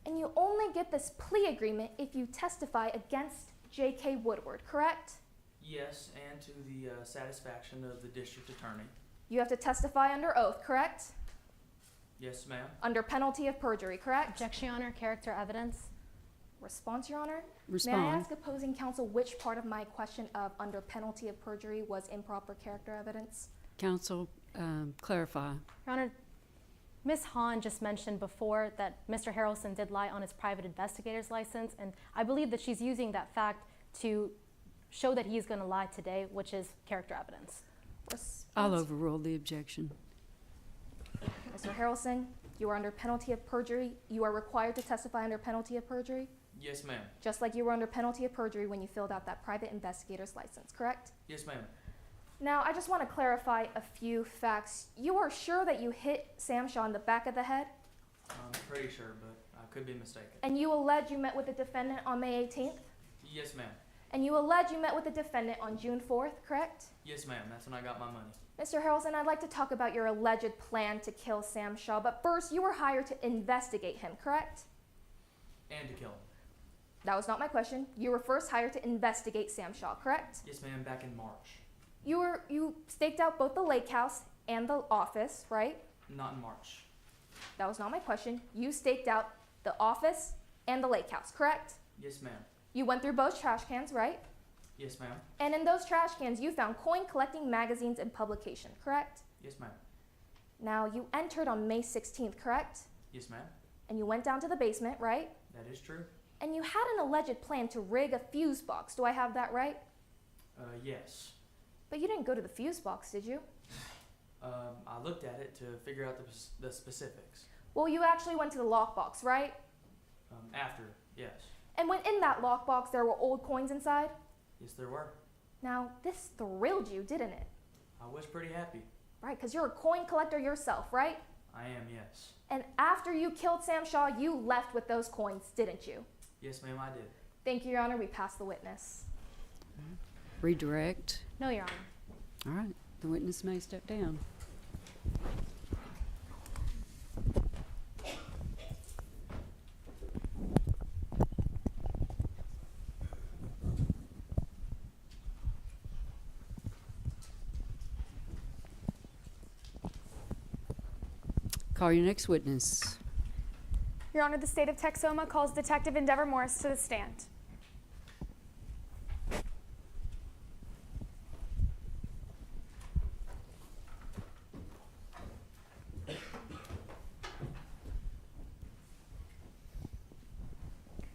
And you only get this plea agreement if you testify against J.K. Woodward, correct? Yes, and to the satisfaction of the district attorney. You have to testify under oath, correct? Yes, ma'am. Under penalty of perjury, correct? Objection, Your Honor. Character evidence. Response, Your Honor? Respond. May I ask opposing counsel which part of my question of under penalty of perjury was improper character evidence? Counsel, clarify. Your Honor, Ms. Hahn just mentioned before that Mr. Harelson did lie on his private investigator's license, and I believe that she's using that fact to show that he's going to lie today, which is character evidence. I'll overrule the objection. Mr. Harelson, you are under penalty of perjury. You are required to testify under penalty of perjury, Yes, ma'am. just like you were under penalty of perjury when you filled out that private investigator's license, correct? Yes, ma'am. Now, I just want to clarify a few facts. You are sure that you hit Sam Shaw in the back of the head? I'm pretty sure, but I could be mistaken. And you allege you met with the defendant on May 18th? Yes, ma'am. And you allege you met with the defendant on June 4th, correct? Yes, ma'am. That's when I got my money. Mr. Harelson, I'd like to talk about your alleged plan to kill Sam Shaw, but first, you were hired to investigate him, correct? And to kill him. That was not my question. You were first hired to investigate Sam Shaw, correct? Yes, ma'am. Back in March. You staked out both the lake house and the office, right? Not in March. That was not my question. You staked out the office and the lake house, correct? Yes, ma'am. You went through both trash cans, right? Yes, ma'am. And in those trash cans, you found coin collecting magazines and publication, correct? Yes, ma'am. Now, you entered on May 16th, correct? Yes, ma'am. And you went down to the basement, right? That is true. And you had an alleged plan to rig a fuse box. Do I have that right? Yes. But you didn't go to the fuse box, did you? I looked at it to figure out the specifics. Well, you actually went to the lockbox, right? After, yes. And when in that lockbox there were old coins inside? Yes, there were. Now, this thrilled you, didn't it? I was pretty happy. Right, because you're a coin collector yourself, right? I am, yes. And after you killed Sam Shaw, you left with those coins, didn't you? Yes, ma'am, I did. Thank you, Your Honor. We passed the witness. Redirect. No, Your Honor. All right, the witness may step down. Call your next witness. Your Honor, the state of Texoma calls Detective Endeavor Morse to the stand.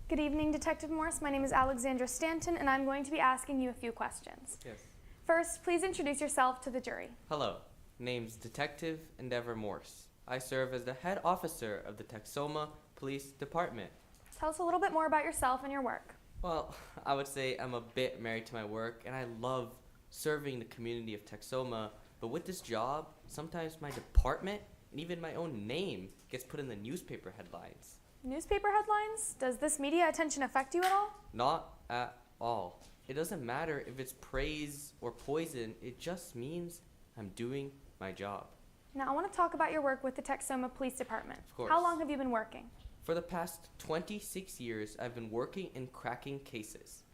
Good evening, Detective Morse. My name is Alexandra Stanton, and I'm going to be asking you a few questions. Yes. First, please introduce yourself to the jury. Hello. Name's Detective Endeavor Morse. I serve as the head officer of the Texoma Police Department. Tell us a little bit more about yourself and your work. Well, I would say I'm a bit married to my work, and I love serving the community of Texoma. But with this job, sometimes my department and even my own name gets put in the newspaper headlines. Newspaper headlines? Does this media attention affect you at all? Not at all. It doesn't matter if it's praise or poison. It just means I'm doing my job. Now, I want to talk about your work with the Texoma Police Department. Of course. How long have you been working? For the past 26 years, I've been working in cracking cases.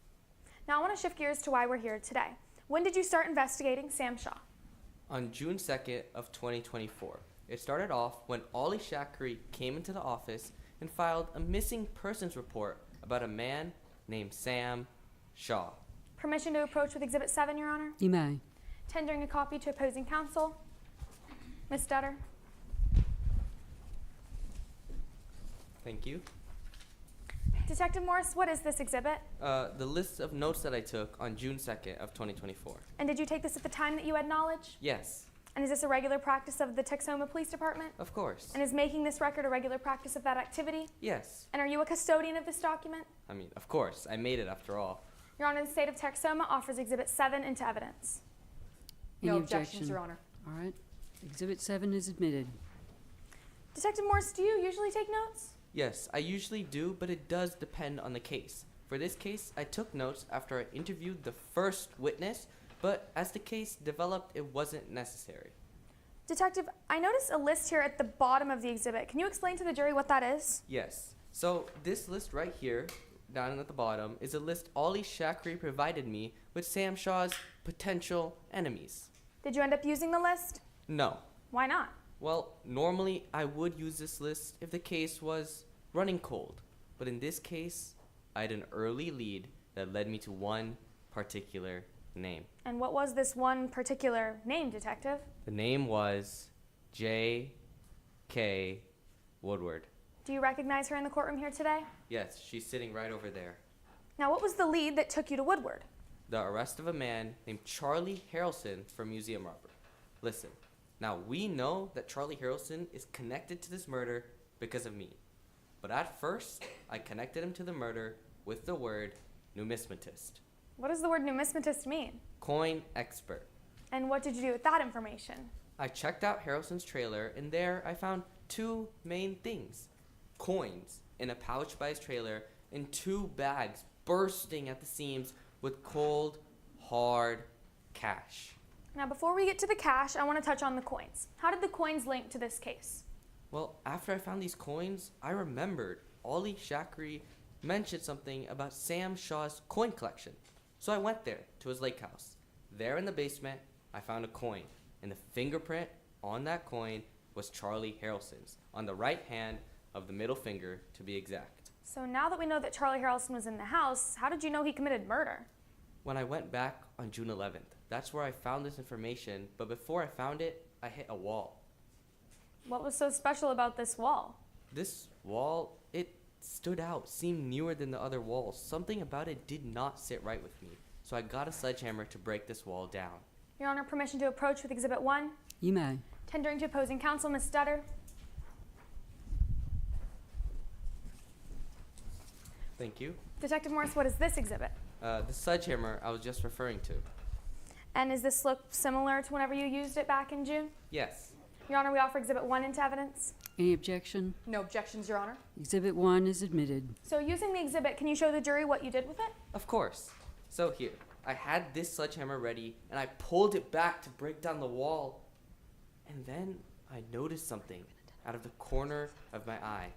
Now, I want to shift gears to why we're here today. When did you start investigating Sam Shaw? On June 2nd of 2024. It started off when Ollie Shakri came into the office and filed a missing persons report about a man named Sam Shaw. Permission to approach with Exhibit 7, Your Honor. You may. Tendering a copy to opposing counsel. Ms. Dutter. Thank you. Detective Morse, what is this exhibit? The list of notes that I took on June 2nd of 2024. And did you take this at the time that you had knowledge? Yes. And is this a regular practice of the Texoma Police Department? Of course. And is making this record a regular practice of that activity? Yes. And are you a custodian of this document? I mean, of course. I made it after all. Your Honor, the state of Texoma offers Exhibit 7 into evidence. Any No objections, objection? Your Honor. All right. Exhibit 7 is admitted. Detective Morse, do you usually take notes? Yes, I usually do, but it does depend on the case. For this case, I took notes after I interviewed the first witness, but as the case developed, it wasn't necessary. Detective, I noticed a list here at the bottom of the exhibit. Can you explain to the jury what that is? Yes. So this list right here, down at the bottom, is a list Ollie Shakri provided me with Sam Shaw's potential enemies. Did you end up using the list? No. Why not? Well, normally I would use this list if the case was running cold. But in this case, I had an early lead that led me to one particular name. And what was this one particular name, Detective? The name was J.K. Woodward. Do you recognize her in the courtroom here today? Yes, she's sitting right over there. Now, what was the lead that took you to Woodward? The arrest of a man named Charlie Harelson for museum robbery. Listen, now we know that Charlie Harelson is connected to this murder because of me. But at first, I connected him to the murder with the word numismatist. What does the word numismatist mean? Coin expert. And what did you do with that information? I checked out Harelson's trailer, and there I found two main things. Coins in a pouch by his trailer, and two bags bursting at the seams with cold, hard cash. Now, before we get to the cash, I want to touch on the coins. How did the coins link to this case? Well, after I found these coins, I remembered Ollie Shakri mentioned something about Sam Shaw's coin collection. So I went there to his lake house. There in the basement, I found a coin, and the fingerprint on that coin was Charlie Harelson's, on the right hand of the middle finger to be exact. So now that we know that Charlie Harelson was in the house, how did you know he committed murder? When I went back on June 11th, that's where I found this information, but before I found it, I hit a wall. What was so special about this wall? This wall, it stood out, seemed newer than the other walls. Something about it did not sit right with me, so I got a sledgehammer to break this wall down. Your Honor, permission to approach with Exhibit 1. You may. Tendering to opposing counsel, Ms. Dutter. Thank you. Detective Morse, what is this exhibit? The sledgehammer I was just referring to. And does this look similar to whenever you used it back in June? Yes. Your Honor, we offer Exhibit 1 into evidence. Any objection? No objections, Your Honor. Exhibit 1 is admitted. So using the exhibit, can you show the jury what you did with it? Of course. So here, I had this sledgehammer ready, and I pulled it back to break down the wall. And then I noticed something out of the corner of my eye.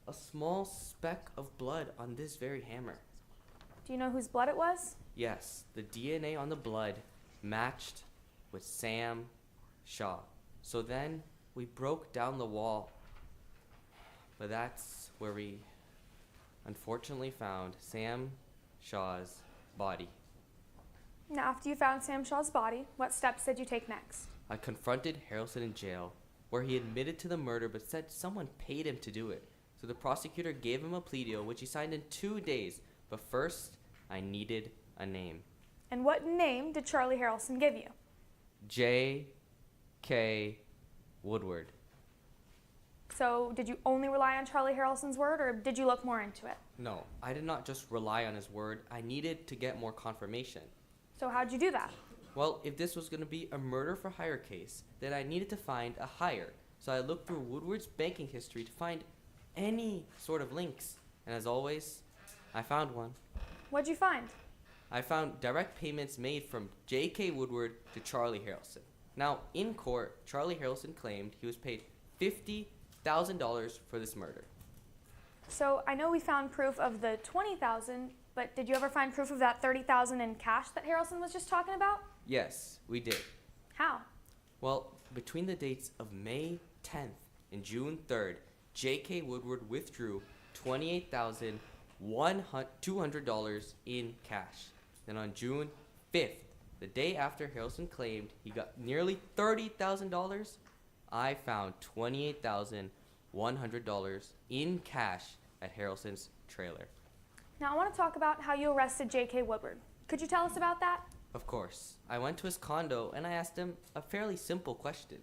A small speck of blood on this very hammer. Do you know whose blood it was? Yes, the DNA on the blood matched with Sam Shaw. So then we broke down the wall. But that's where we unfortunately found Sam Shaw's body. Now, after you found Sam Shaw's body, what steps did you take next? I confronted Harelson in jail, where he admitted to the murder but said someone paid him to do it. So the prosecutor gave him a plea deal, which he signed in 2 days. But first, I needed a name. And what name did Charlie Harelson give you? J.K. Woodward. So did you only rely on Charlie Harelson's word, or did you look more into it? No, I did not just rely on his word. I needed to get more confirmation. So how'd you do that? Well, if this was going to be a murder for hire case, then I needed to find a hire. So I looked through Woodward's banking history to find any sort of links. And as always, I found one. What'd you find? I found direct payments made from J.K. Woodward to Charlie Harelson. Now, in court, Charlie Harelson claimed he was paid $50,000 for this murder. So I know we found proof of the $20,000, but did you ever find proof of that $30,000 in cash that Harelson was just talking about? Yes, we did. How? Well, between the dates of May 10th and June 3rd, J.K. Woodward withdrew $28,200 in cash. Then on June 5th, the day after Harelson claimed he got nearly $30,000, I found $28,100 in cash at Harelson's trailer. Now I want to talk about how you arrested J.K. Woodward. Could you tell us about that? Of course. I went to his condo and I asked him a fairly simple question.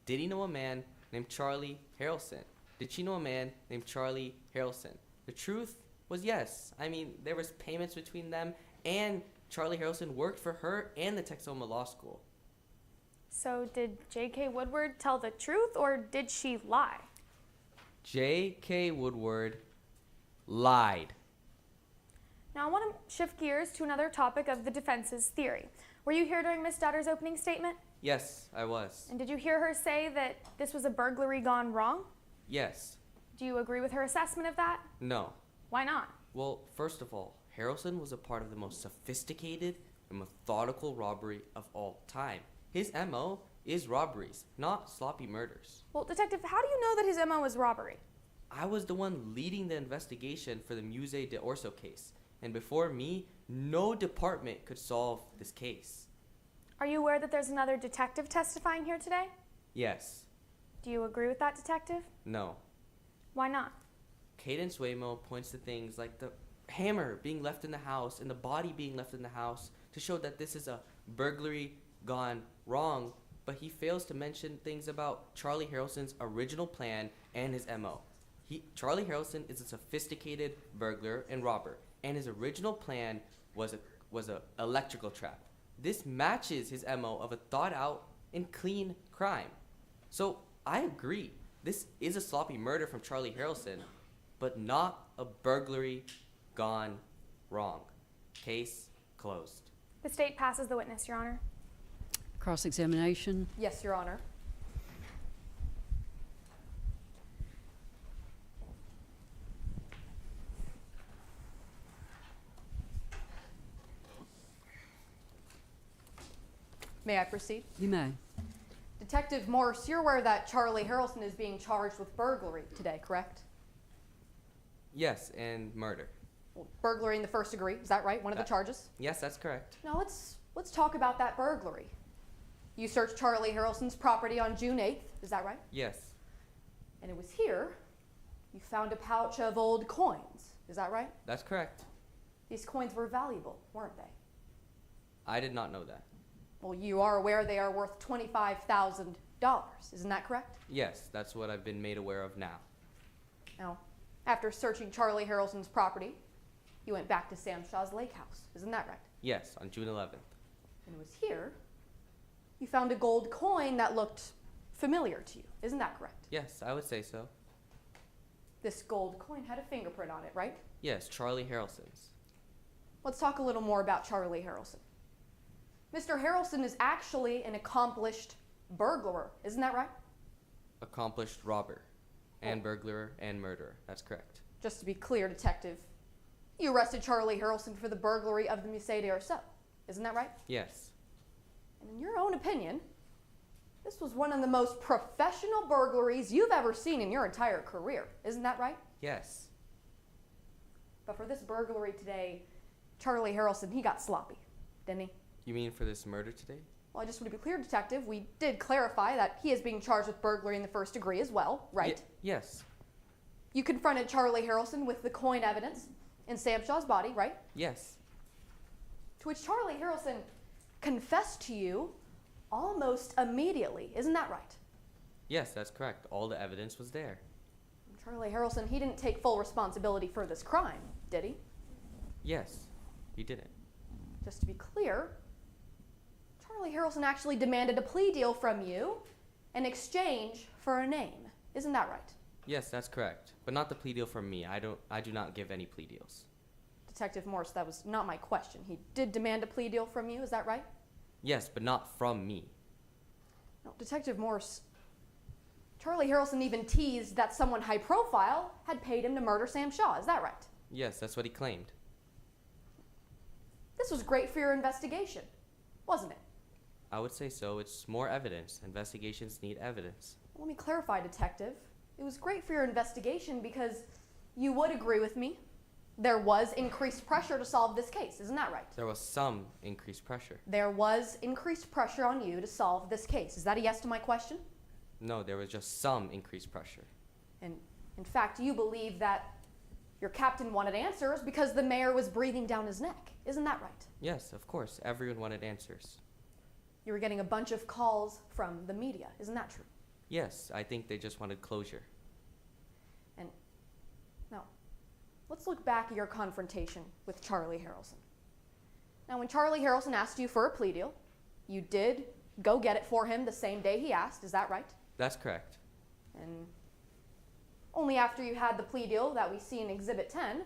Did he know a man named Charlie Harelson? Did she know a man named Charlie Harelson? The truth was yes. I mean, there was payments between them, and Charlie Harelson worked for her and the Texoma Law School. So did J.K. Woodward tell the truth, or did she lie? J.K. Woodward lied. Now I want to shift gears to another topic of the defense's theory. Were you here during Ms. Dutter's opening statement? Yes, I was. And did you hear her say that this was a burglary gone wrong? Yes. Do you agree with her assessment of that? No. Why not? Well, first of all, Harelson was a part of the most sophisticated and methodical robbery of all time. His MO is robberies, not sloppy murders. Well, Detective, how do you know that his MO is robbery? I was the one leading the investigation for the Musée d'Orsay case, and before me, no department could solve this case. Are you aware that there's another detective testifying here today? Yes. Do you agree with that, Detective? No. Why not? Cadence Whimo points to things like the hammer being left in the house and the body being left in the house to show that this is a burglary gone wrong, but he fails to mention things about Charlie Harelson's original plan and his MO. Charlie Harelson is a sophisticated burglar and robber, and his original plan was a electrical trap. This matches his MO of a thought-out and clean crime. So I agree, this is a sloppy murder from Charlie Harelson, but not a burglary gone wrong. Case closed. The state passes the witness, Your Honor. Cross-examination. Yes, Your Honor. May I proceed? You may. Detective Morse, you're aware that Charlie Harelson is being charged with burglary today, correct? Yes, and murder. Well, burglary in the first degree, is that right? One of the charges? Yes, that's correct. Now let's talk about that burglary. You searched Charlie Harelson's property on June 8th, is that right? Yes. And it was here you found a pouch of old coins, is that right? That's correct. These coins were valuable, weren't they? I did not know that. Well, you are aware they are worth $25,000, isn't that correct? Yes, that's what I've been made aware of now. Now, after searching Charlie Harelson's property, you went back to Sam Shaw's lake house. Isn't that right? Yes, on June 11th. And it was here you found a gold coin that looked familiar to you. Isn't that correct? Yes, I would say so. This gold coin had a fingerprint on it, right? Yes, Charlie Harelson's. Let's talk a little more about Charlie Harelson. Mr. Harelson is actually an accomplished burglar. Isn't that right? Accomplished robber and burglar and murderer. That's correct. Just to be clear, Detective, you arrested Charlie Harelson for the burglary of the Musée d'Orsay. Isn't that right? Yes. And in your own opinion, this was one of the most professional burglaries you've ever seen in your entire career. Isn't that right? Yes. But for this burglary today, Charlie Harelson, he got sloppy, didn't he? You mean for this murder today? Well, I just want to be clear, Detective, we did clarify that he is being charged with burglary in the first degree as well, right? Yes. You confronted Charlie Harelson with the coin evidence in Sam Shaw's body, right? Yes. To which Charlie Harelson confessed to you almost immediately. Isn't that right? Yes, that's correct. All the evidence was there. Charlie Harelson, he didn't take full responsibility for this crime, did he? Yes, he didn't. Just to be clear, Charlie Harelson actually demanded a plea deal from you in exchange for a name. Isn't that right? Yes, that's correct. But not the plea deal from me. I do not give any plea deals. Detective Morse, that was not my question. He did demand a plea deal from you, is that right? Yes, but not from me. No, Detective Morse, Charlie Harelson even teased that someone high profile had paid him to murder Sam Shaw, is that right? Yes, that's what he claimed. This was great for your investigation, wasn't it? I would say so. It's more evidence. Investigations need evidence. Let me clarify, Detective. It was great for your investigation because you would agree with me. There was increased pressure to solve this case, isn't that right? There was some increased pressure. There was increased pressure on you to solve this case. Is that a yes to my question? No, there was just some increased pressure. And in fact, you believe that your captain wanted answers because the mayor was breathing down his neck. Isn't that right? Yes, of course. Everyone wanted answers. You were getting a bunch of calls from the media. Isn't that true? Yes, I think they just wanted closure. And now, let's look back at your confrontation with Charlie Harelson. Now, when Charlie Harelson asked you for a plea deal, you did go get it for him the same day he asked. Is that right? That's correct. And only after you had the plea deal that we see in Exhibit 10,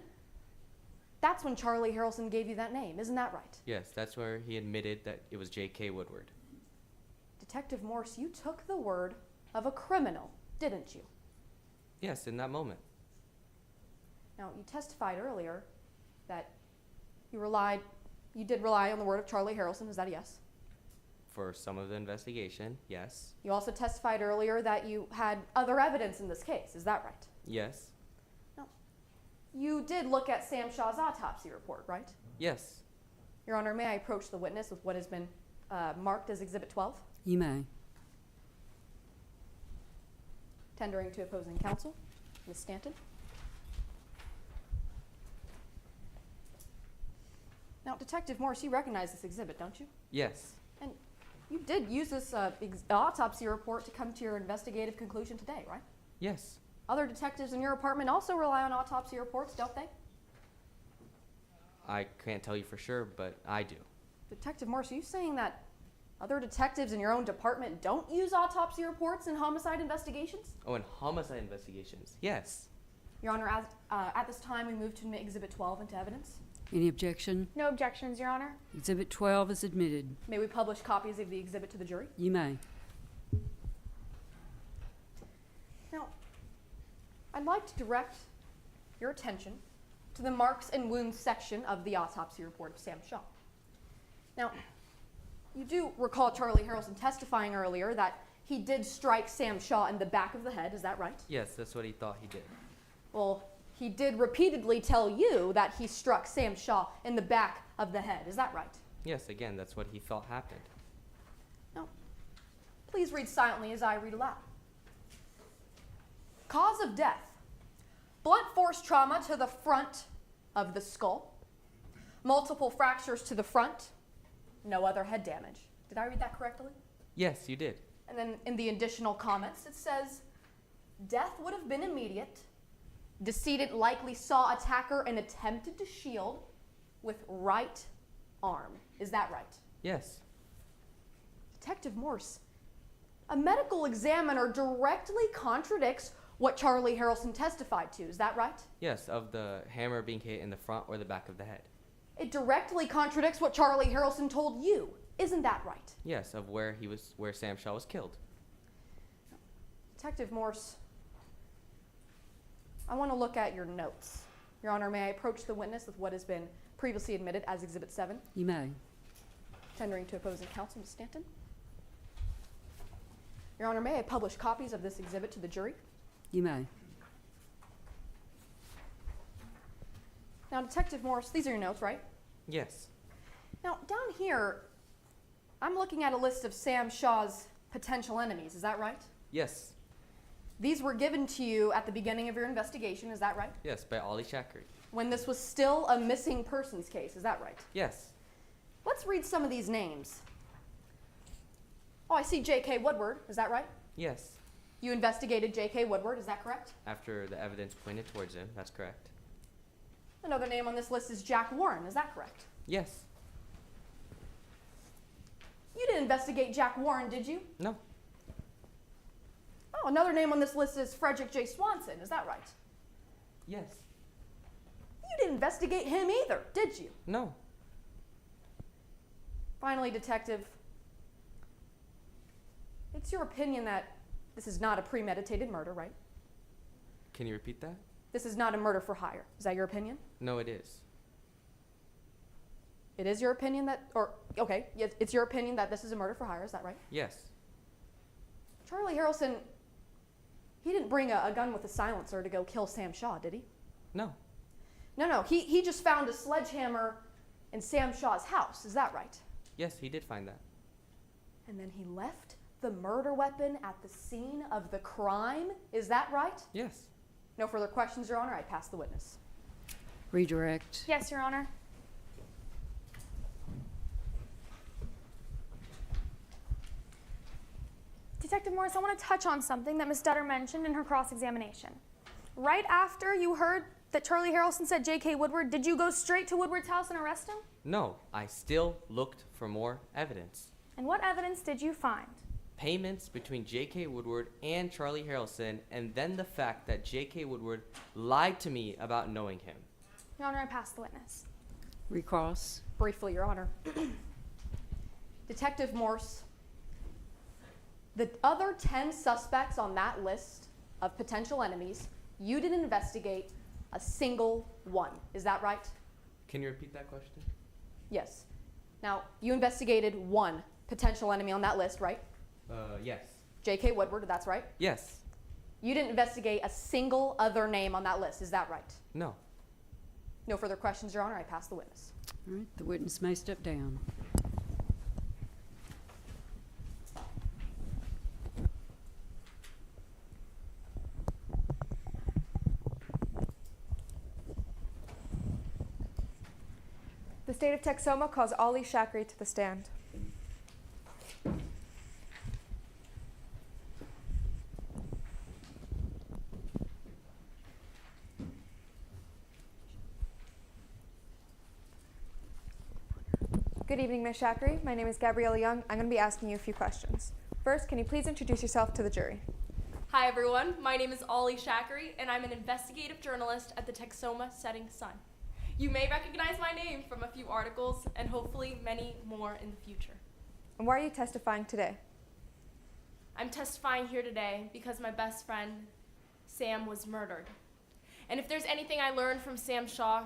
that's when Charlie Harelson gave you that name. Isn't that right? Yes, that's where he admitted that it was J.K. Woodward. Detective Morse, you took the word of a criminal, didn't you? Yes, in that moment. Now, you testified earlier that you did rely on the word of Charlie Harelson. Is that a yes? For some of the investigation, yes. You also testified earlier that you had other evidence in this case. Is that right? Yes. No. You did look at Sam Shaw's autopsy report, right? Yes. Your Honor, may I approach the witness with what has been marked as Exhibit 12? You may. Tendering to opposing counsel, Ms. Stanton. Now, Detective Morse, you recognize this exhibit, don't you? Yes. And you did use this autopsy report to come to your investigative conclusion today, right? Yes. Other detectives in your apartment also rely on autopsy reports, don't they? I can't tell you for sure, but I do. Detective Morse, are you saying that other detectives in your own department don't use autopsy reports in homicide investigations? Oh, in homicide investigations, yes. Your Honor, at this time, we move to admit Exhibit 12 into evidence. Any objection? No objections, Your Honor. Exhibit 12 is admitted. May we publish copies of the exhibit to the jury? You may. Now, I'd like to direct your attention to the marks and wounds section of the autopsy report of Sam Shaw. Now, you do recall Charlie Harelson testifying earlier that he did strike Sam Shaw in the back of the head, is that right? Yes, that's what he thought he did. Well, he did repeatedly tell you that he struck Sam Shaw in the back of the head, is that right? Yes, again, that's what he thought happened. Now, please read silently as I read aloud. Cause of death: blunt force trauma to the front of the skull, multiple fractures to the front, no other head damage. Did I read that correctly? Yes, you did. And then in the additional comments, it says, death would have been immediate, Decedent likely saw attacker and attempted to shield with right arm. Is that right? Yes. Detective Morse, a medical examiner directly contradicts what Charlie Harelson testified to. Is that right? Yes, of the hammer being hit in the front or the back of the head. It directly contradicts what Charlie Harelson told you. Isn't that right? Yes, of where Sam Shaw was killed. Detective Morse, I want to look at your notes. Your Honor, may I approach the witness with what has been previously admitted as Exhibit 7? You may. Tendering to opposing counsel, Ms. Stanton. Your Honor, may I publish copies of this exhibit to the jury? You may. Now, Detective Morse, these are your notes, right? Yes. Now, down here, I'm looking at a list of Sam Shaw's potential enemies. Is that right? Yes. These were given to you at the beginning of your investigation. Is that right? Yes, by Ollie Shakri. When this was still a missing persons case. Is that right? Yes. Let's read some of these names. Oh, I see J.K. Woodward. Is that right? Yes. You investigated J.K. Woodward. Is that correct? After the evidence pointed towards him, that's correct. Another name on this list is Jack Warren. Is that correct? Yes. You didn't investigate Jack Warren, did you? No. Oh, another name on this list is Frederick J. Swanson. Is that right? Yes. You didn't investigate him either, did you? No. Finally, Detective, it's your opinion that this is not a premeditated murder, right? Can you repeat that? This is not a murder for hire. Is that your opinion? No, it is. It is your opinion that, okay, yes, it's your opinion that this is a murder for hire. Is that right? Yes. Charlie Harelson, he didn't bring a gun with a silencer to go kill Sam Shaw, did he? No. No, he just found a sledgehammer in Sam Shaw's house. Is that right? Yes, he did find that. And then he left the murder weapon at the scene of the crime. Is that right? Yes. No further questions, Your Honor. I pass the witness. Redirect. Yes, Your Honor. Detective Morse, I want to touch on something that Ms. Dutter mentioned in her cross-examination. Right after you heard that Charlie Harelson said J.K. Woodward, did you go straight to Woodward's house and arrest him? No, I still looked for more evidence. And what evidence did you find? Payments between J.K. Woodward and Charlie Harelson, and then the fact that J.K. Woodward lied to me about knowing him. Your Honor, I pass the witness. Recross. Briefly, Your Honor. Detective Morse, the other 10 suspects on that list of potential enemies, you didn't investigate a single one. Is that right? Can you repeat that question? Yes. Now, you investigated one potential enemy on that list, right? Yes. J.K. Woodward, that's right? Yes. You didn't investigate a single other name on that list. Is that right? No. No further questions, Your Honor. I pass the witness. All right, the witness may step down. The state of Texoma calls Ollie Shakri to the stand. Good evening, Ms. Shakri. My name is Gabriella Young. I'm going to be asking you a few questions. First, can you please introduce yourself to the jury? Hi everyone, my name is Ollie Shakri and I'm an investigative journalist at the Texoma Setting Sun. You may recognize my name from a few articles and hopefully many more in the future. And why are you testifying today? I'm testifying here today because my best friend, Sam, was murdered. And if there's anything I learned from Sam Shaw,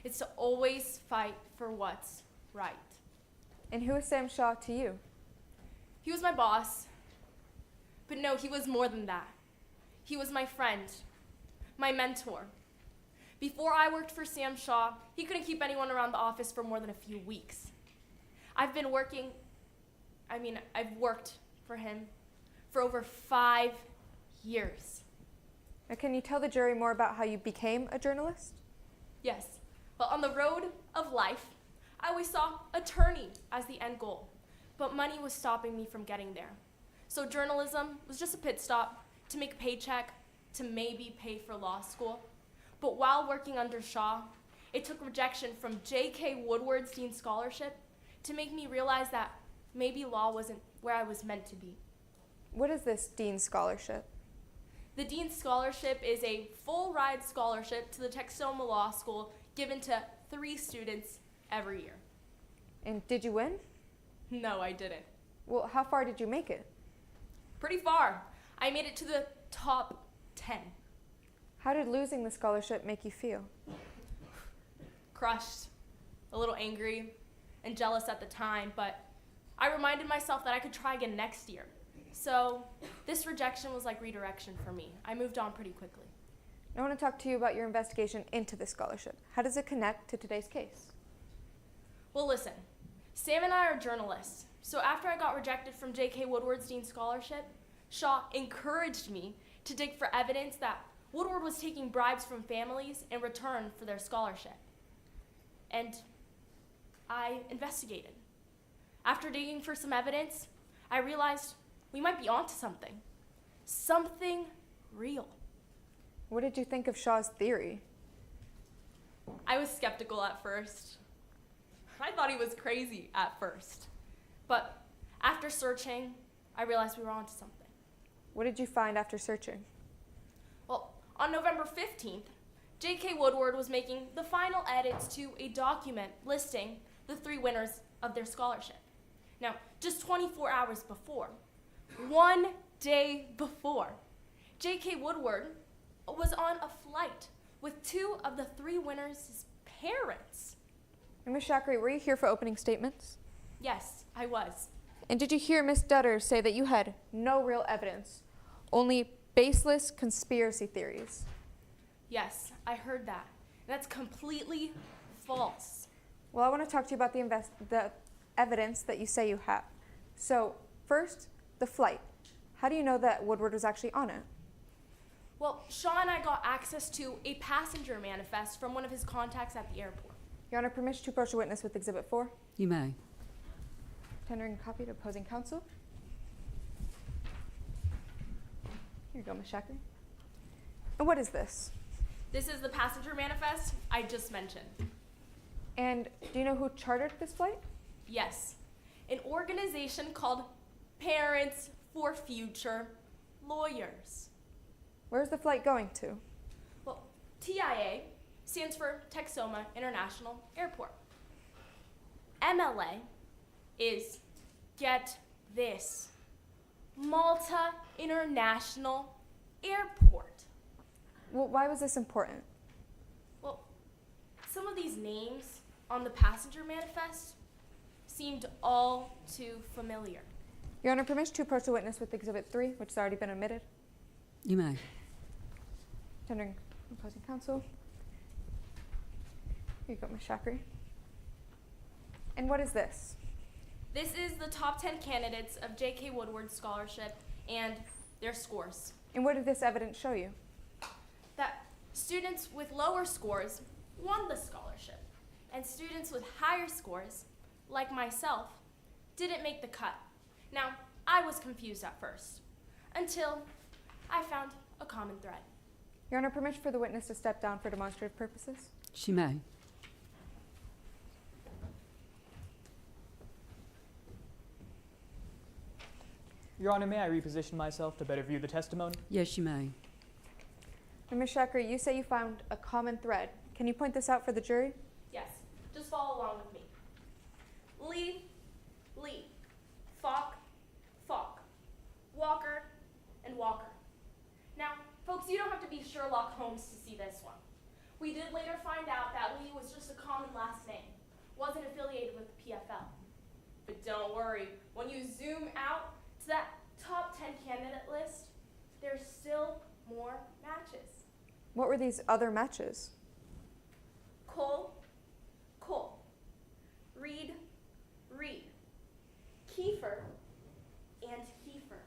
it's to always fight for what's right. And who is Sam Shaw to you? He was my boss, but no, he was more than that. He was my friend, my mentor. Before I worked for Sam Shaw, he couldn't keep anyone around the office for more than a few weeks. I've worked for him for over 5 years. Now, can you tell the jury more about how you became a journalist? Yes. Well, on the road of life, I always saw attorney as the end goal, but money was stopping me from getting there. So journalism was just a pit stop to make a paycheck, to maybe pay for law school. But while working under Shaw, it took rejection from J.K. Woodward's Dean Scholarship to make me realize that maybe law wasn't where I was meant to be. What is this Dean Scholarship? The Dean Scholarship is a full-ride scholarship to the Texoma Law School given to 3 students every year. And did you win? No, I didn't. Well, how far did you make it? Pretty far. I made it to the top 10. How did losing the scholarship make you feel? Crushed, a little angry, and jealous at the time, but I reminded myself that I could try again next year. So this rejection was like redirection for me. I moved on pretty quickly. I want to talk to you about your investigation into the scholarship. How does it connect to today's case? Well, listen, Sam and I are journalists. So after I got rejected from J.K. Woodward's Dean Scholarship, Shaw encouraged me to dig for evidence that Woodward was taking bribes from families in return for their scholarship. And I investigated. After digging for some evidence, I realized we might be onto something. Something real. What did you think of Shaw's theory? I was skeptical at first. I thought he was crazy at first. But after searching, I realized we were onto something. What did you find after searching? Well, on November 15th, J.K. Woodward was making the final edits to a document listing the 3 winners of their scholarship. Now, just 24 hours before, 1 day before, J.K. Woodward was on a flight with 2 of the 3 winners' parents. And Ms. Shakri, were you here for opening statements? Yes, I was. And did you hear Ms. Dutter say that you had no real evidence, only baseless conspiracy theories? Yes, I heard that. That's completely false. Well, I want to talk to you about the evidence that you say you have. So, first, the flight. How do you know that Woodward was actually on it? Well, Shaw and I got access to a passenger manifest from one of his contacts at the airport. Your Honor, permission to approach a witness with Exhibit 4. You may. Tendering a copy to opposing counsel. Here you go, Ms. Shakri. And what is this? This is the passenger manifest I just mentioned. And do you know who chartered this flight? Yes, an organization called Parents for Future Lawyers. Where's the flight going to? Well, TIA stands for Texoma International Airport. MLA is, get this, Malta International Airport. Well, why was this important? Well, some of these names on the passenger manifest seemed all too familiar. Your Honor, permission to approach the witness with Exhibit 3, which has already been omitted. You may. Tendering opposing counsel. Here you go, Ms. Shakri. And what is this? This is the top 10 candidates of J.K. Woodward's scholarship and their scores. And what did this evidence show you? That students with lower scores won the scholarship, and students with higher scores, like myself, didn't make the cut. Now, I was confused at first, until I found a common thread. Your Honor, permission for the witness to step down for demonstrative purposes. She may. Your Honor, may I reposition myself to better view the testimony? Yes, you may. And Ms. Shakri, you say you found a common thread. Can you point this out for the jury? Yes, just follow along with me. Lee, Falk, Walker, and Walker. Now, folks, you don't have to be Sherlock Holmes to see this one. We did later find out that Lee was just a common last name, wasn't affiliated with the PFL. But don't worry, when you zoom out to that top 10 candidate list, there's still more matches. What were these other matches? Cole, Reed, Kiefer, and Kiefer.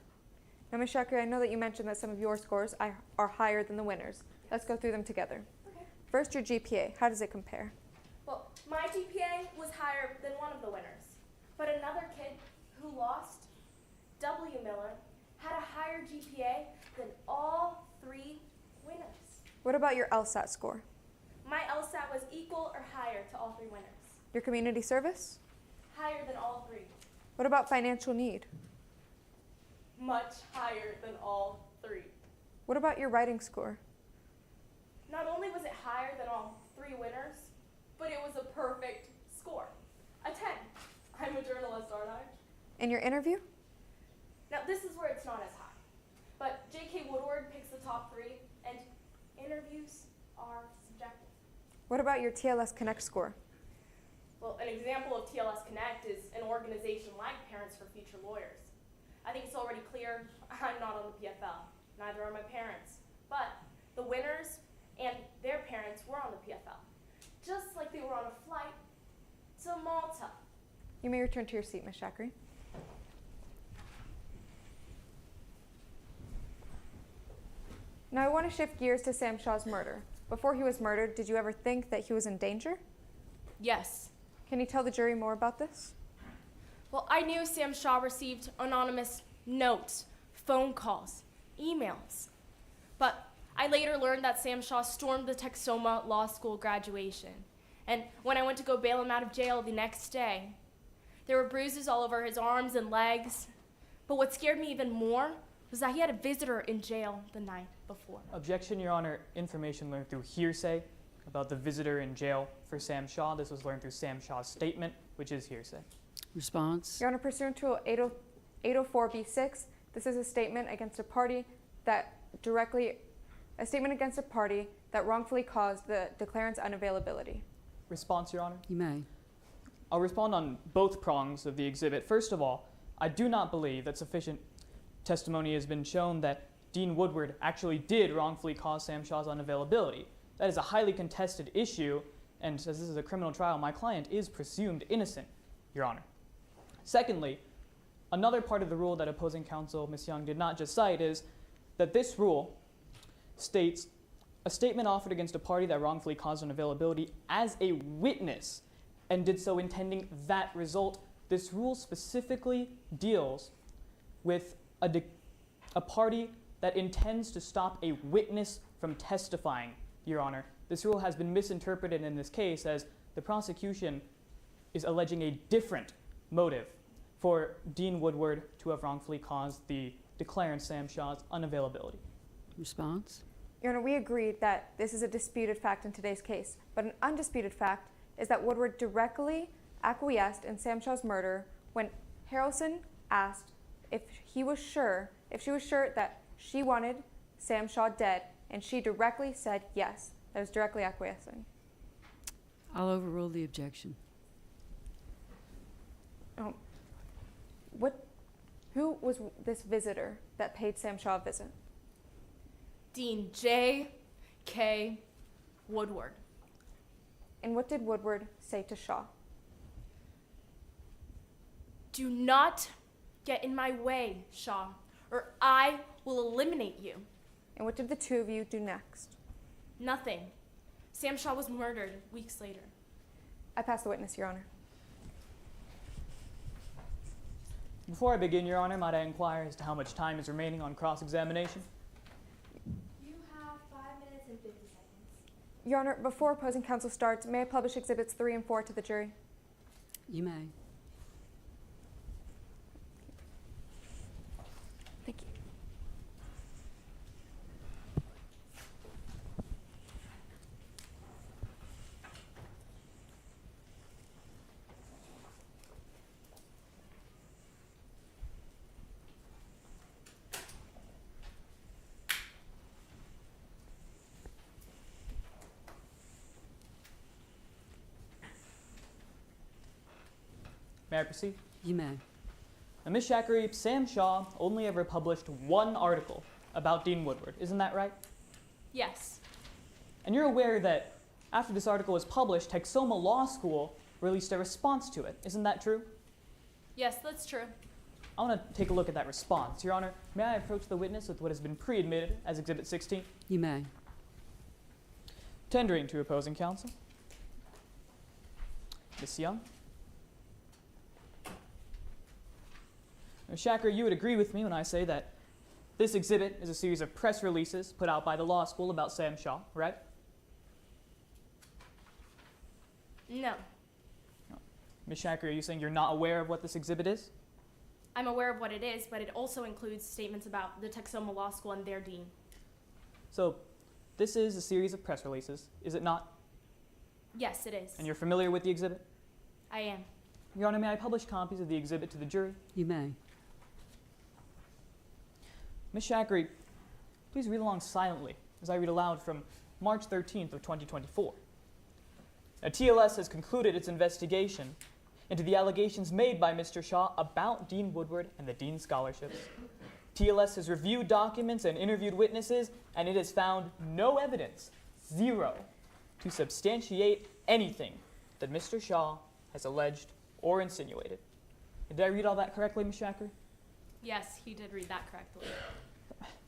Now, Ms. Shakri, I know that you mentioned that some of your scores are higher than the winners. Let's go through them together. Okay. First, your GPA. How does it compare? Well, my GPA was higher than one of the winners, but another kid who lost, W. Miller, had a higher GPA than all 3 winners. What about your LSAT score? My LSAT was equal or higher to all 3 winners. Your community service? Higher than all 3. What about financial need? Much higher than all 3. What about your writing score? Not only was it higher than all 3 winners, but it was a perfect score. A 10. I'm a journalist, aren't I? And your interview? Now, this is where it's not as high. But J.K. Woodward picks the top 3, and interviews are subjective. What about your TLS Connect score? Well, an example of TLS Connect is an organization like Parents for Future Lawyers. I think it's already clear I'm not on the PFL. Neither are my parents. But the winners and their parents were on the PFL, just like they were on a flight to Malta. You may return to your seat, Ms. Shakri. Now I want to shift gears to Sam Shaw's murder. Before he was murdered, did you ever think that he was in danger? Yes. Can you tell the jury more about this? Well, I knew Sam Shaw received anonymous notes, phone calls, emails. But I later learned that Sam Shaw stormed the Texoma Law School graduation. And when I went to go bail him out of jail the next day, there were bruises all over his arms and legs. But what scared me even more was that he had a visitor in jail the night before. Objection, Your Honor. Information learned through hearsay about the visitor in jail for Sam Shaw. This was learned through Sam Shaw's statement, which is hearsay. Response? Your Honor, pursuant to 804B6, this is a statement against a party that wrongfully caused the declarant's unavailability. Response, Your Honor. You may. I'll respond on both prongs of the exhibit. First of all, I do not believe that sufficient testimony has been shown that Dean Woodward actually did wrongfully cause Sam Shaw's unavailability. That is a highly contested issue, and as this is a criminal trial, my client is presumed innocent, Your Honor. Secondly, another part of the rule that opposing counsel, Ms. Young, did not just cite is that this rule states a statement offered against a party that wrongfully caused unavailability as a witness and did so intending that result. This rule specifically deals with a party that intends to stop a witness from testifying, Your Honor. This rule has been misinterpreted in this case as the prosecution is alleging a different motive for Dean Woodward to have wrongfully caused the declarant Sam Shaw's unavailability. Response? Your Honor, we agreed that this is a disputed fact in today's case, but an undisputed fact is that Woodward directly acquiesced in Sam Shaw's murder when Harelson asked if she was sure that she wanted Sam Shaw dead, and she directly said yes. That was directly acquiescing. I'll overrule the objection. Who was this visitor that paid Sam Shaw a visit? Dean J.K. Woodward. And what did Woodward say to Shaw? Do not get in my way, Shaw, or I will eliminate you. And what did the two of you do next? Nothing. Sam Shaw was murdered weeks later. I pass the witness, Your Honor. Before I begin, Your Honor, might I inquire as to how much time is remaining on cross-examination? You have 5 minutes and 50 seconds. Your Honor, before opposing counsel starts, may I publish Exhibits 3 and 4 to the jury? You may. Thank you. May I proceed? You may. Now, Ms. Shakri, Sam Shaw only ever published one article about Dean Woodward. Isn't that right? Yes. And you're aware that after this article was published, Texoma Law School released a response to it. Isn't that true? Yes, that's true. I want to take a look at that response. Your Honor, may I approach the witness with what has been pre-admitted as Exhibit 16? You may. Tendering to opposing counsel. Ms. Young. Now, Shakri, you would agree with me when I say that This exhibit is a series of press releases put out by the law school about Sam Shaw, right? No. Ms. Shakri, are you saying you're not aware of what this exhibit is? I'm aware of what it is, but it also includes statements about the Texoma Law School and their dean. So, this is a series of press releases, is it not? Yes, it is. And you're familiar with the exhibit? I am. Your Honor, may I publish copies of the exhibit to the jury? You may. Ms. Shakri, please read along silently as I read aloud from March 13th of 2024. Now, TLS has concluded its investigation into the allegations made by Mr. Shaw about Dean Woodward and the Dean's scholarships. TLS has reviewed documents and interviewed witnesses, and it has found no evidence, zero, to substantiate anything that Mr. Shaw has alleged or insinuated. Did I read all that correctly, Ms. Shakri? Yes, he did read that correctly.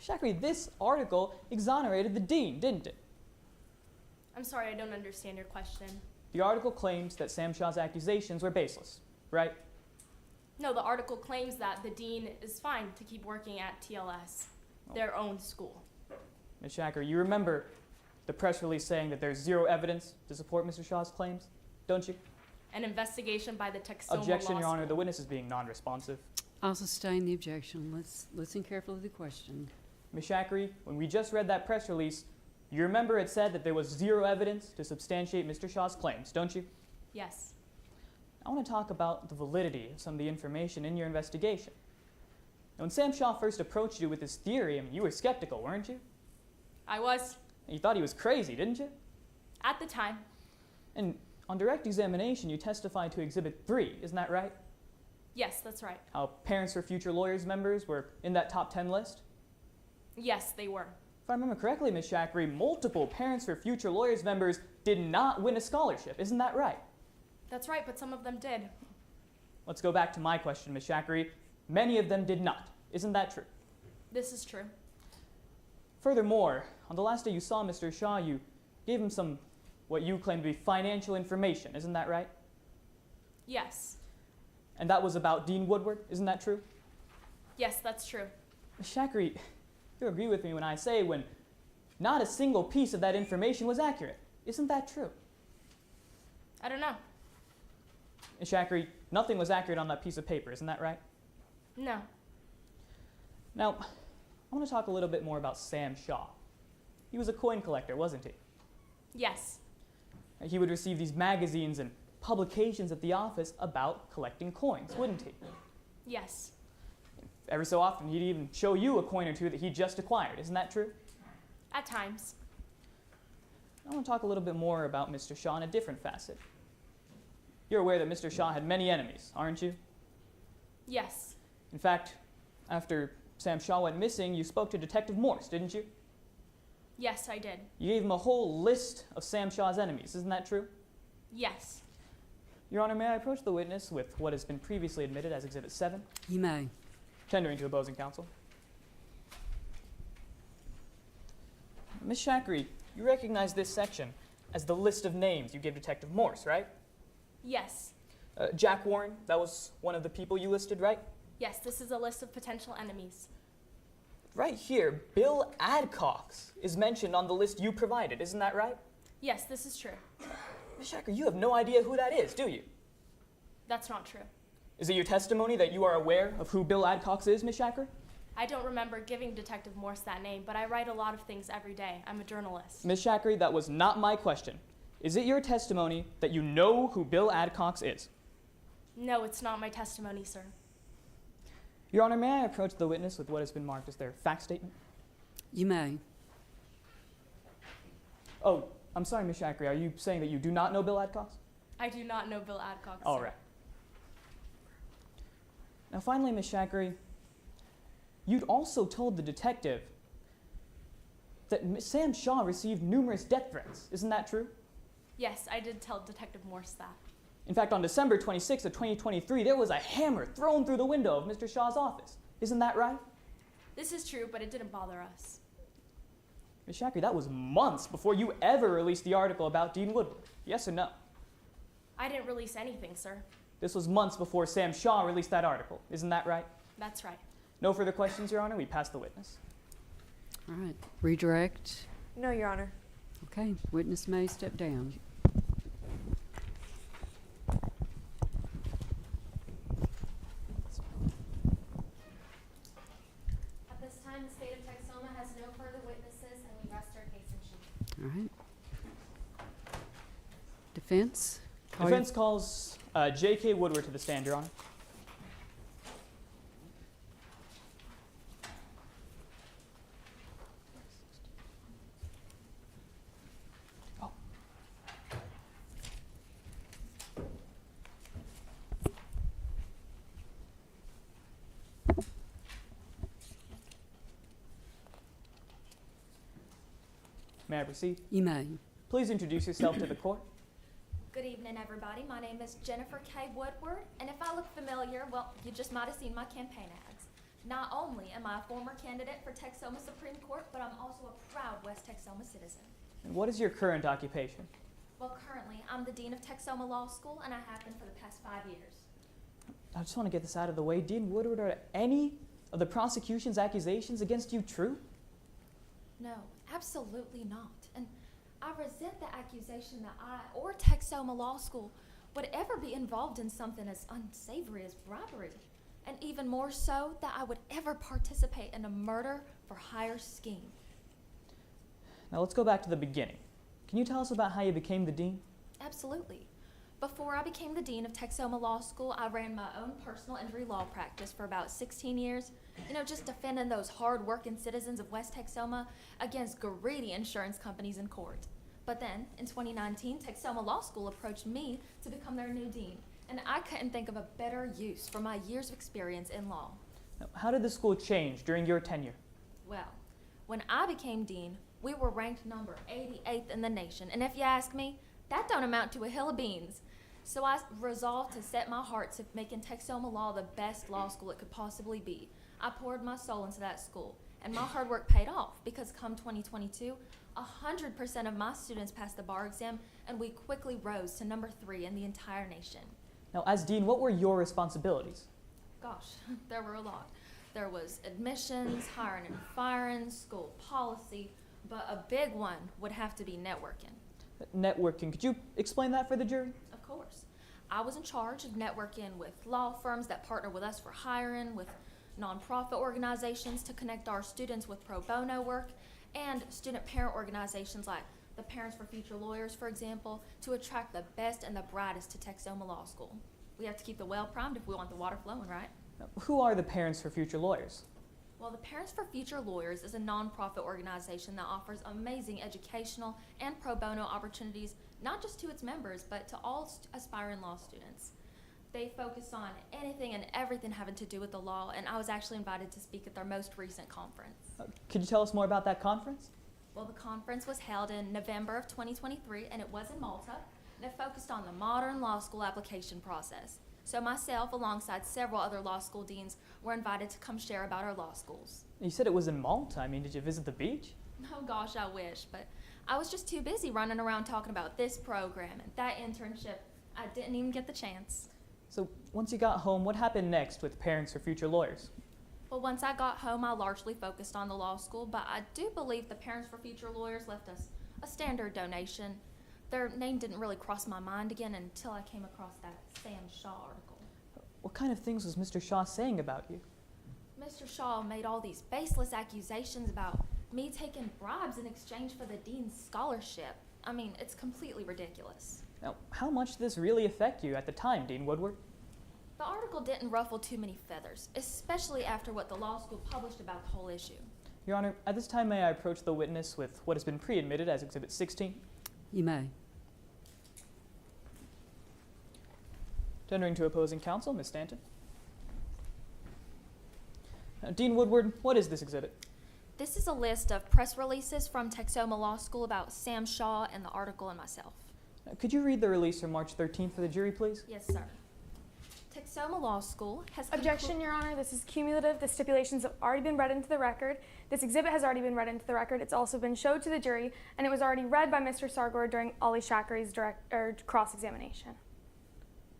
Shakri, this article exonerated the dean, didn't it? I'm sorry, I don't understand your question. The article claims that Sam Shaw's accusations were baseless, right? No, the article claims that the dean is fine to keep working at TLS, their own school. Ms. Shakri, you remember the press release saying that there's zero evidence to support Mr. Shaw's claims, don't you? An investigation by the Texoma Objection, Law Your Honor. School. The witness is being non-responsive. I'll sustain the objection. Let's listen carefully to the question. Ms. Shakri, when we just read that press release, you remember it said that there was zero evidence to substantiate Mr. Shaw's claims, don't you? Yes. I want to talk about the validity of some of the information in your investigation. Now, when Sam Shaw first approached you with this theory, you were skeptical, weren't you? I was. And you thought he was crazy, didn't you? At the time. And on direct examination, you testified to Exhibit 3, isn't that right? Yes, that's right. How Parents for Future Lawyers members were in that top 10 list? Yes, they were. If I remember correctly, Ms. Shakri, multiple Parents for Future Lawyers members did not win a scholarship, isn't that right? That's right, but some of them did. Let's go back to my question, Ms. Shakri. Many of them did not, isn't that true? This is true. Furthermore, on the last day you saw Mr. Shaw, you gave him some, what you claim to be financial information, isn't that right? Yes. And that was about Dean Woodward, isn't that true? Yes, that's true. Ms. Shakri, you agree with me when I say when not a single piece of that information was accurate. Isn't that true? I don't know. Ms. Shakri, nothing was accurate on that piece of paper, isn't that right? No. Now, I want to talk a little bit more about Sam Shaw. He was a coin collector, wasn't he? Yes. He would receive these magazines and publications at the office about collecting coins, wouldn't he? Yes. Every so often, he'd even show you a coin or two that he just acquired. Isn't that true? At times. I want to talk a little bit more about Mr. Shaw in a different facet. You're aware that Mr. Shaw had many enemies, aren't you? Yes. In fact, after Sam Shaw went missing, you spoke to Detective Morse, didn't you? Yes, I did. You gave him a whole list of Sam Shaw's enemies. Isn't that true? Yes. Your Honor, may I approach the witness with what has been previously admitted as Exhibit 7? You may. Tendering to opposing counsel. Ms. Shakri, you recognize this section as the list of names you gave Detective Morse, right? Yes. Jack Warren, that was one of the people you listed, right? Yes, this is a list of potential enemies. Right here, Bill Adcox is mentioned on the list you provided, isn't that right? Yes, this is true. Ms. Shakri, you have no idea who that is, do you? That's not true. Is it your testimony that you are aware of who Bill Adcox is, Ms. Shakri? I don't remember giving Detective Morse that name, but I write a lot of things every day. I'm a journalist. Ms. Shakri, that was not my question. Is it your testimony that you know who Bill Adcox is? No, it's not my testimony, sir. Your Honor, may I approach the witness with what has been marked as their fact statement? You may. Oh, I'm sorry, Ms. Shakri. Are you saying that you do not know Bill Adcox? I do not know Bill Adcox. All right. Now, finally, Ms. Shakri, you'd also told the detective that Sam Shaw received numerous death threats. Isn't that true? Yes, I did tell Detective Morse that. In fact, on December 26th of 2023, there was a hammer thrown through the window of Mr. Shaw's office. Isn't that right? This is true, but it didn't bother us. Ms. Shakri, that was months before you ever released the article about Dean Woodward. Yes or no? I didn't release anything, sir. This was months before Sam Shaw released that article. Isn't that right? That's right. No further questions, Your Honor. We pass the witness. All right. Redirect. No, Your Honor. Okay. Witness may step down. At this time, the state of Texoma has no further witnesses, and we rest our case in chief. All right. Defense. Defense calls J.K. Woodward to the stand, Your Honor. May I proceed? You may. Please introduce yourself to the court. Good evening, everybody. My name is Jennifer K. Woodward, and if I look familiar, well, you just might have seen my campaign ads. Not only am I a former candidate for Texoma Supreme Court, but I'm also a proud West Texoma citizen. And what is your current occupation? Well, currently, I'm the dean of Texoma Law School, and I have been for the past 5 years. I just want to get this out of the way. Dean Woodward, are any of the prosecution's accusations against you true? No, absolutely not. And I resent the accusation that I or Texoma Law School would ever be involved in something as unsavory as bribery. And even more so, that I would ever participate in a murder for hire scheme. Now let's go back to the beginning. Can you tell us about how you became the dean? Absolutely. Before I became the dean of Texoma Law School, I ran my own personal injury law practice for about 16 years. You know, just defending those hard-working citizens of West Texoma against greedy insurance companies in court. But then, in 2019, Texoma Law School approached me to become their new dean, and I couldn't think of a better use for my years of experience in law. Now, how did the school change during your tenure? Well, when I became dean, we were ranked number 88th in the nation, and if you ask me, that don't amount to a hill of beans. So I resolved to set my heart to making Texoma Law the best law school it could possibly be. I poured my soul into that school, and my hard work paid off because come 2022, 100% of my students passed the bar exam, and we quickly rose to number 3 in the entire nation. Now, as dean, what were your responsibilities? Gosh, there were a lot. There was admissions, hiring and firing, school policy, but a big one would have to be networking. Networking. Could you explain that for the jury? Of course. I was in charge of networking with law firms that partner with us for hiring, with nonprofit organizations to connect our students with pro bono work, and student parent organizations like the Parents for Future Lawyers, for example, to attract the best and the brightest to Texoma Law School. We have to keep the well primed if we want the water flowing, right? Now, who are the Parents for Future Lawyers? Well, the Parents for Future Lawyers is a nonprofit organization that offers amazing educational and pro bono opportunities, not just to its members, but to all aspiring law students. They focus on anything and everything having to do with the law, and I was actually invited to speak at their most recent conference. Could you tell us more about that conference? Well, the conference was held in November of 2023, and it was in Malta, and it focused on the modern law school application process. So myself, alongside several other law school deans, were invited to come share about our law schools. You said it was in Malta. I mean, did you visit the beach? Oh gosh, I wish, but I was just too busy running around talking about this program and that internship. I didn't even get the chance. So once you got home, what happened next with Parents for Future Lawyers? Well, once I got home, I largely focused on the law school, but I do believe the Parents for Future Lawyers left us a standard donation. Their name didn't really cross my mind again until I came across that Sam Shaw article. What kind of things was Mr. Shaw saying about you? Mr. Shaw made all these baseless accusations about me taking bribes in exchange for the dean's scholarship. I mean, it's completely ridiculous. Now, how much did this really affect you at the time, Dean Woodward? The article didn't ruffle too many feathers, especially after what the law school published about the whole issue. Your Honor, at this time may I approach the witness with what has been pre-admitted as Exhibit 16? You may. Tendering to opposing counsel, Ms. Stanton. Dean Woodward, what is this exhibit? This is a list of press releases from Texoma Law School about Sam Shaw and the article and myself. Could you read the release from March 13th for the jury, please? Yes, sir. Texoma Law School has... Objection, Your Honor. This is cumulative. The stipulations have already been read into the record. This exhibit has already been read into the record. It's also been showed to the jury, and it was already read by Mr. Sargor during Ali Shakri's cross-examination.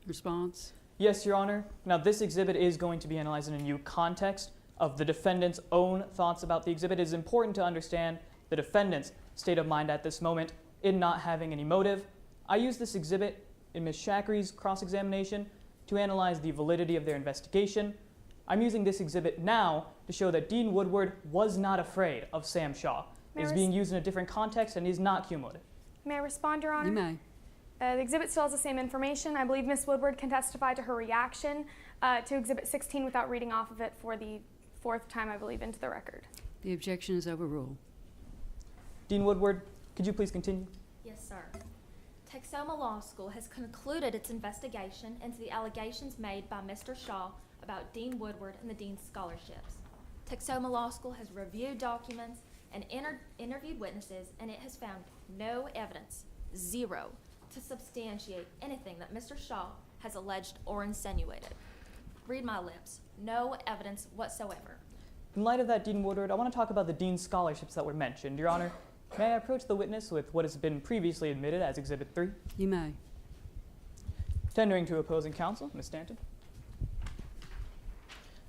Response? Yes, Your Honor. Now, this exhibit is going to be analyzed in a new context. of the defendant's own thoughts about the exhibit, it is important to understand the defendant's state of mind at this moment in not having any motive. I used this exhibit in Ms. Shakri's cross-examination to analyze the validity of their investigation. I'm using this exhibit now to show that Dean Woodward was not afraid of Sam Shaw. It is being used in a different context and is not cumulative. May I respond, Your Honor? You may. The exhibit still has the same information. I believe Ms. Woodward can testify to her reaction to Exhibit 16 without reading off of it for the 4th time, I believe, into the record. The objection is overruled. Dean Woodward, could you please continue? Yes, sir. Texoma Law School has concluded its investigation into the allegations made by Mr. Shaw about Dean Woodward and the Dean's scholarships. Texoma Law School has reviewed documents and interviewed witnesses, and it has found no evidence, zero, to substantiate anything that Mr. Shaw has alleged or insinuated. Read my lips. No evidence whatsoever. In light of that, Dean Woodward, I want to talk about the Dean's scholarships that were mentioned. Your Honor, may I approach the witness with what has been previously admitted as Exhibit 3? You may. Tendering to opposing counsel, Ms. Stanton.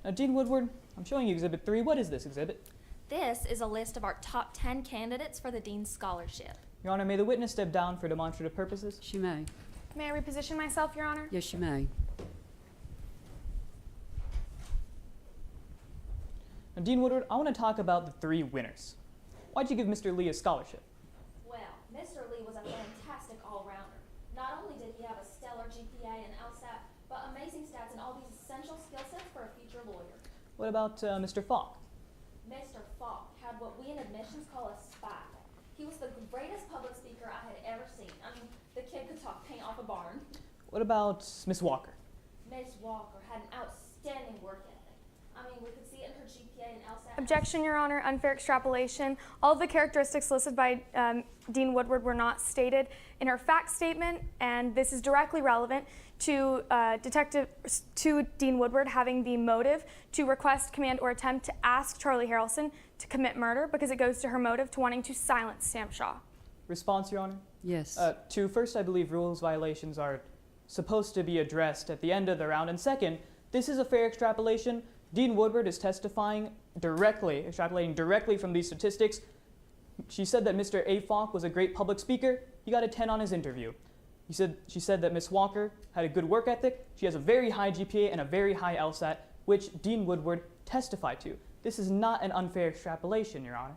Now, Dean Woodward, I'm showing you Exhibit 3. What is this exhibit? This is a list of our top 10 candidates for the Dean's Scholarship. Your Honor, may the witness step down for demonstrative purposes? She may. May I reposition myself, Your Honor? Yes, you may. Now, Dean Woodward, I want to talk about the 3 winners. Why'd you give Mr. Lee a scholarship? Well, Mr. Lee was a fantastic all-rounder. Not only did he have a stellar GPA and LSAT, but amazing stats and all these essential skill sets for a future lawyer. What about Mr. Falk? Mr. Falk had what we in admissions call a spike. He was the greatest public speaker I had ever seen. I mean, the kid could talk paint off a barn. What about Miss Walker? Miss Walker had an outstanding work ethic. I mean, we could see it in her GPA and LSAT. Objection, Your Honor. Unfair extrapolation. All of the characteristics listed by Dean Woodward were not stated in her fact statement, and this is directly relevant to Dean Woodward having the motive to request, command, or attempt to ask Charlie Harelson to commit murder because it goes to her motive to wanting to silence Sam Shaw. Response, Your Honor? Yes. First, I believe rules violations are supposed to be addressed at the end of the round. And second, this is a fair extrapolation. Dean Woodward is testifying directly, extrapolating directly from these statistics. She said that Mr. A. Falk was a great public speaker. He got a 10 on his interview. She said that Miss Walker had a good work ethic. She has a very high GPA and a very high LSAT, which Dean Woodward testified to. This is not an unfair extrapolation, Your Honor.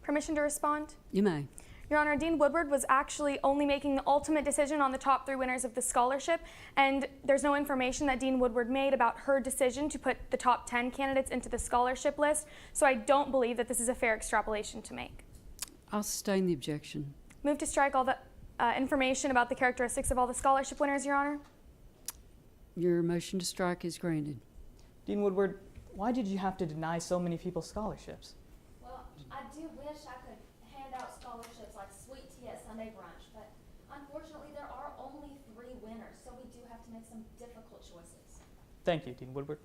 Permission to respond? You may. Your Honor, Dean Woodward was actually only making the ultimate decision on the top 3 winners of the scholarship, and there's no information that Dean Woodward made about her decision to put the top 10 candidates into the scholarship list, so I don't believe that this is a fair extrapolation to make. I'll sustain the objection. Move to strike all the information about the characteristics of all the scholarship winners, Your Honor. Your motion to strike is granted. Dean Woodward, why did you have to deny so many people scholarships? Well, I do wish I could hand out scholarships like sweet tea at Sunday brunch, but unfortunately there are only 3 winners, so we do have to make some difficult choices. Thank you, Dean Woodward.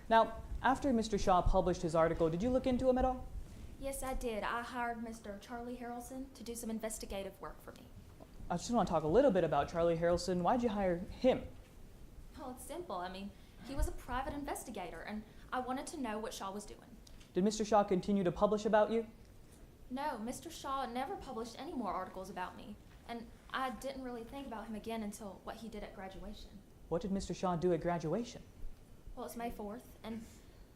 Now, after Mr. Shaw published his article, did you look into him at all? Yes, I did. I hired Mr. Charlie Harelson to do some investigative work for me. I just want to talk a little bit about Charlie Harelson. Why'd you hire him? Well, it's simple. I mean, he was a private investigator, and I wanted to know what Shaw was doing. Did Mr. Shaw continue to publish about you? No, Mr. Shaw never published any more articles about me, and I didn't really think about him again until what he did at graduation. What did Mr. Shaw do at graduation? Well, it's May 4th, and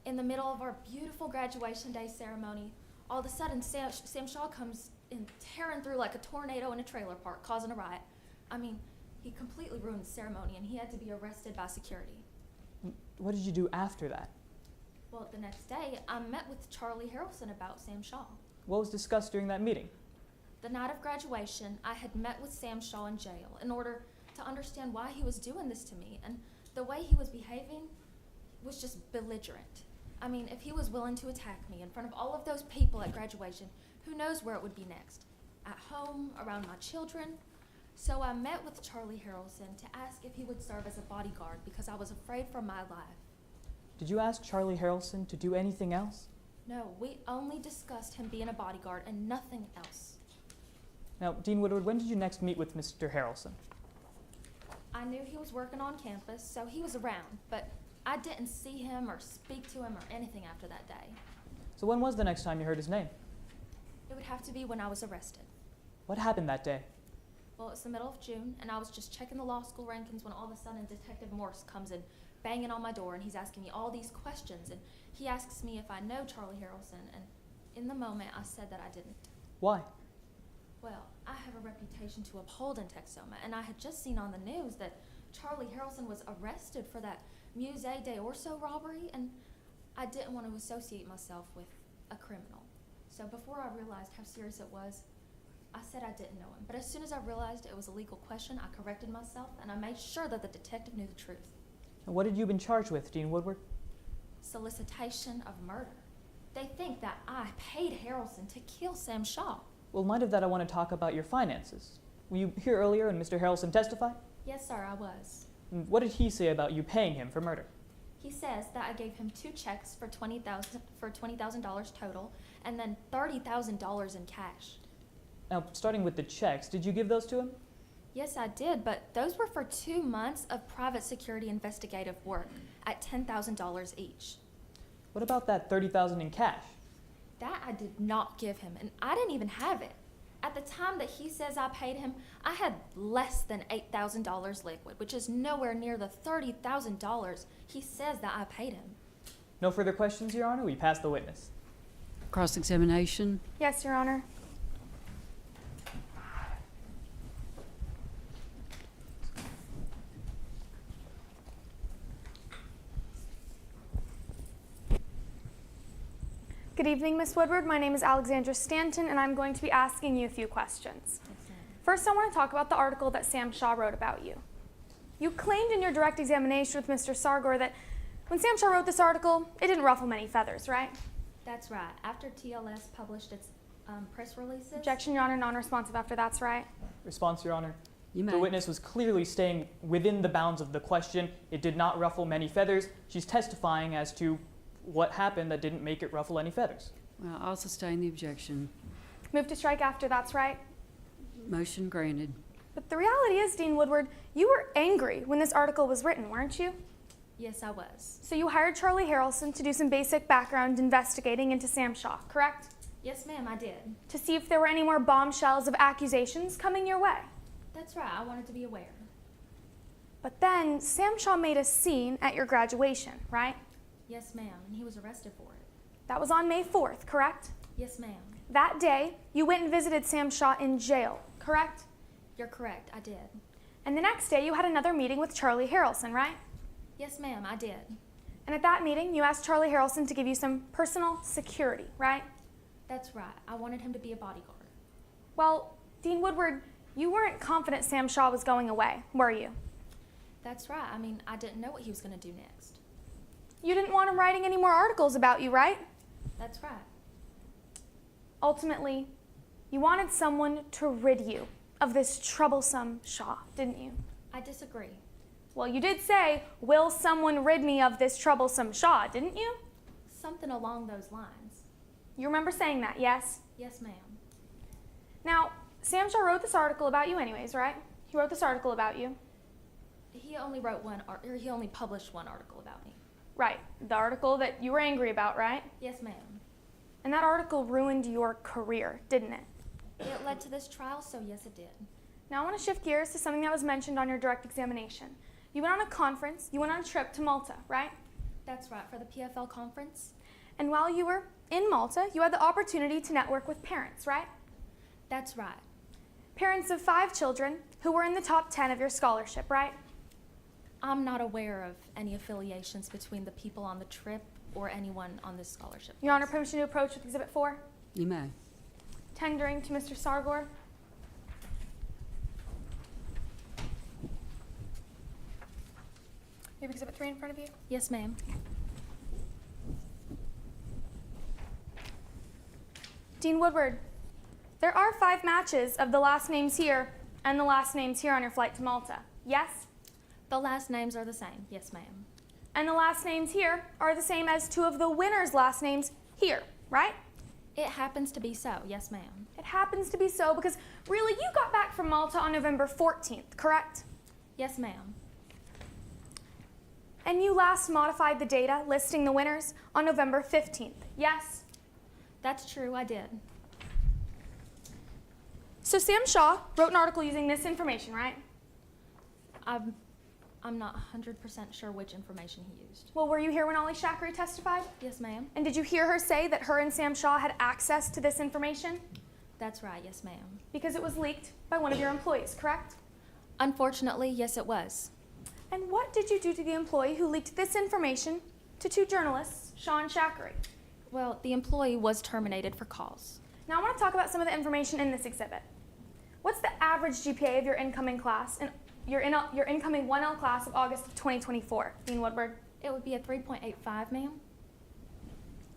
in the middle of our beautiful graduation day ceremony, all of a sudden Sam Shaw comes in tearing through like a tornado in a trailer park, causing a riot. I mean, he completely ruined the ceremony, and he had to be arrested by security. What did you do after that? Well, the next day, I met with Charlie Harelson about Sam Shaw. What was discussed during that meeting? The night of graduation, I had met with Sam Shaw in jail in order to understand why he was doing this to me, and the way he was behaving was just belligerent. I mean, if he was willing to attack me in front of all of those people at graduation, who knows where it would be next? At home, around my children? So I met with Charlie Harelson to ask if he would serve as a bodyguard because I was afraid for my life. Did you ask Charlie Harelson to do anything else? No, we only discussed him being a bodyguard and nothing else. Now, Dean Woodward, when did you next meet with Mr. Harelson? I knew he was working on campus, so he was around, but I didn't see him or speak to him or anything after that day. So when was the next time you heard his name? It would have to be when I was arrested. What happened that day? Well, it's the middle of June, and I was just checking the law school rankings when all of a sudden Detective Morse comes in, banging on my door, and he's asking me all these questions, and he asks me if I know Charlie Harelson, and in the moment I said that I didn't. Why? Well, I have a reputation to uphold in Texoma, and I had just seen on the news that Charlie Harelson was arrested for that Musée d'Orso robbery, and I didn't want to associate myself with a criminal. So before I realized how serious it was, I said I didn't know him. But as soon as I realized it was a legal question, I corrected myself, and I made sure that the detective knew the truth. And what had you been charged with, Dean Woodward? Solicitation of murder. They think that I paid Harelson to kill Sam Shaw. Well, in light of that, I want to talk about your finances. Were you here earlier when Mr. Harelson testified? Yes, sir, I was. And what did he say about you paying him for murder? He says that I gave him 2 checks for $20,000 total, and then $30,000 in cash. Now, starting with the checks, did you give those to him? Yes, I did, but those were for 2 months of private security investigative work at $10,000 each. What about that $30,000 in cash? That I did not give him, and I didn't even have it. At the time that he says I paid him, I had less than $8,000 liquid, which is nowhere near the $30,000 he says that I paid him. No further questions, Your Honor? We pass the witness. Cross-examination. Yes, Your Honor. Good evening, Ms. Woodward. My name is Alexandra Stanton, and I'm going to be asking you a few questions. First, I want to talk about the article that Sam Shaw wrote about you. You claimed in your direct examination with Mr. Sargor that when Sam Shaw wrote this article, it didn't ruffle many feathers, right? That's right. After TLS published its press releases. Objection, Your Honor, non-responsive after that's right. Response, Your Honor. You may. The witness was clearly staying within the bounds of the question. It did not ruffle many feathers. She's testifying as to what happened that didn't make it ruffle any feathers. Well, I'll sustain the objection. Move to strike after that's right. Motion granted. But the reality is, Dean Woodward, you were angry when this article was written, weren't you? Yes, I was. So you hired Charlie Harelson to do some basic background investigating into Sam Shaw, correct? Yes, ma'am, I did. To see if there were any more bombshells of accusations coming your way. That's right. I wanted to be aware. But then Sam Shaw made a scene at your graduation, right? Yes, ma'am, and he was arrested for it. That was on May 4th, correct? Yes, ma'am. That day, you went and visited Sam Shaw in jail, correct? You're correct, I did. And the next day, you had another meeting with Charlie Harelson, right? Yes, ma'am, I did. And at that meeting, you asked Charlie Harelson to give you some personal security, right? That's right. I wanted him to be a bodyguard. Well, Dean Woodward, you weren't confident Sam Shaw was going away, were you? That's right. I mean, I didn't know what he was going to do next. You didn't want him writing any more articles about you, right? That's right. Ultimately, you wanted someone to rid you of this troublesome Shaw, didn't you? I disagree. Well, you did say, will someone rid me of this troublesome Shaw, didn't you? Something along those lines. You remember saying that, yes? Yes, ma'am. Now, Sam Shaw wrote this article about you anyways, right? He wrote this article about you. He only published one article about me. Right, the article that you were angry about, right? Yes, ma'am. And that article ruined your career, didn't it? It led to this trial, so yes, it did. Now I want to shift gears to something that was mentioned on your direct examination. You went on a conference, you went on a trip to Malta, right? That's right, for the PFL conference. And while you were in Malta, you had the opportunity to network with parents, right? That's right. Parents of 5 children who were in the top 10 of your scholarship, right? I'm not aware of any affiliations between the people on the trip or anyone on this scholarship. Your Honor, permission to approach with Exhibit 4? You may. Tendering to Mr. Sargor. You have Exhibit 3 in front of you? Yes, ma'am. Dean Woodward, there are 5 matches of the last names here and the last names here on your flight to Malta, yes? The last names are the same, yes, ma'am. And the last names here are the same as 2 of the winners' last names here, right? It happens to be so, yes, ma'am. It happens to be so because really you got back from Malta on November 14th, correct? Yes, ma'am. And you last modified the data listing the winners on November 15th, yes? That's true, I did. So Sam Shaw wrote an article using this information, right? I'm not 100% sure which information he used. Well, were you here when Ollie Shakri testified? Yes, ma'am. And did you hear her say that her and Sam Shaw had access to this information? That's right, yes, ma'am. Because it was leaked by one of your employees, correct? Unfortunately, yes, it was. And what did you do to the employee who leaked this information to two journalists, Shaw and Shakri? Well, the employee was terminated for cause. Now I want to talk about some of the information in this exhibit. What's the average GPA of your incoming class, and your incoming 1L class of August of 2024, Dean Woodward? It would be a 3.85, ma'am.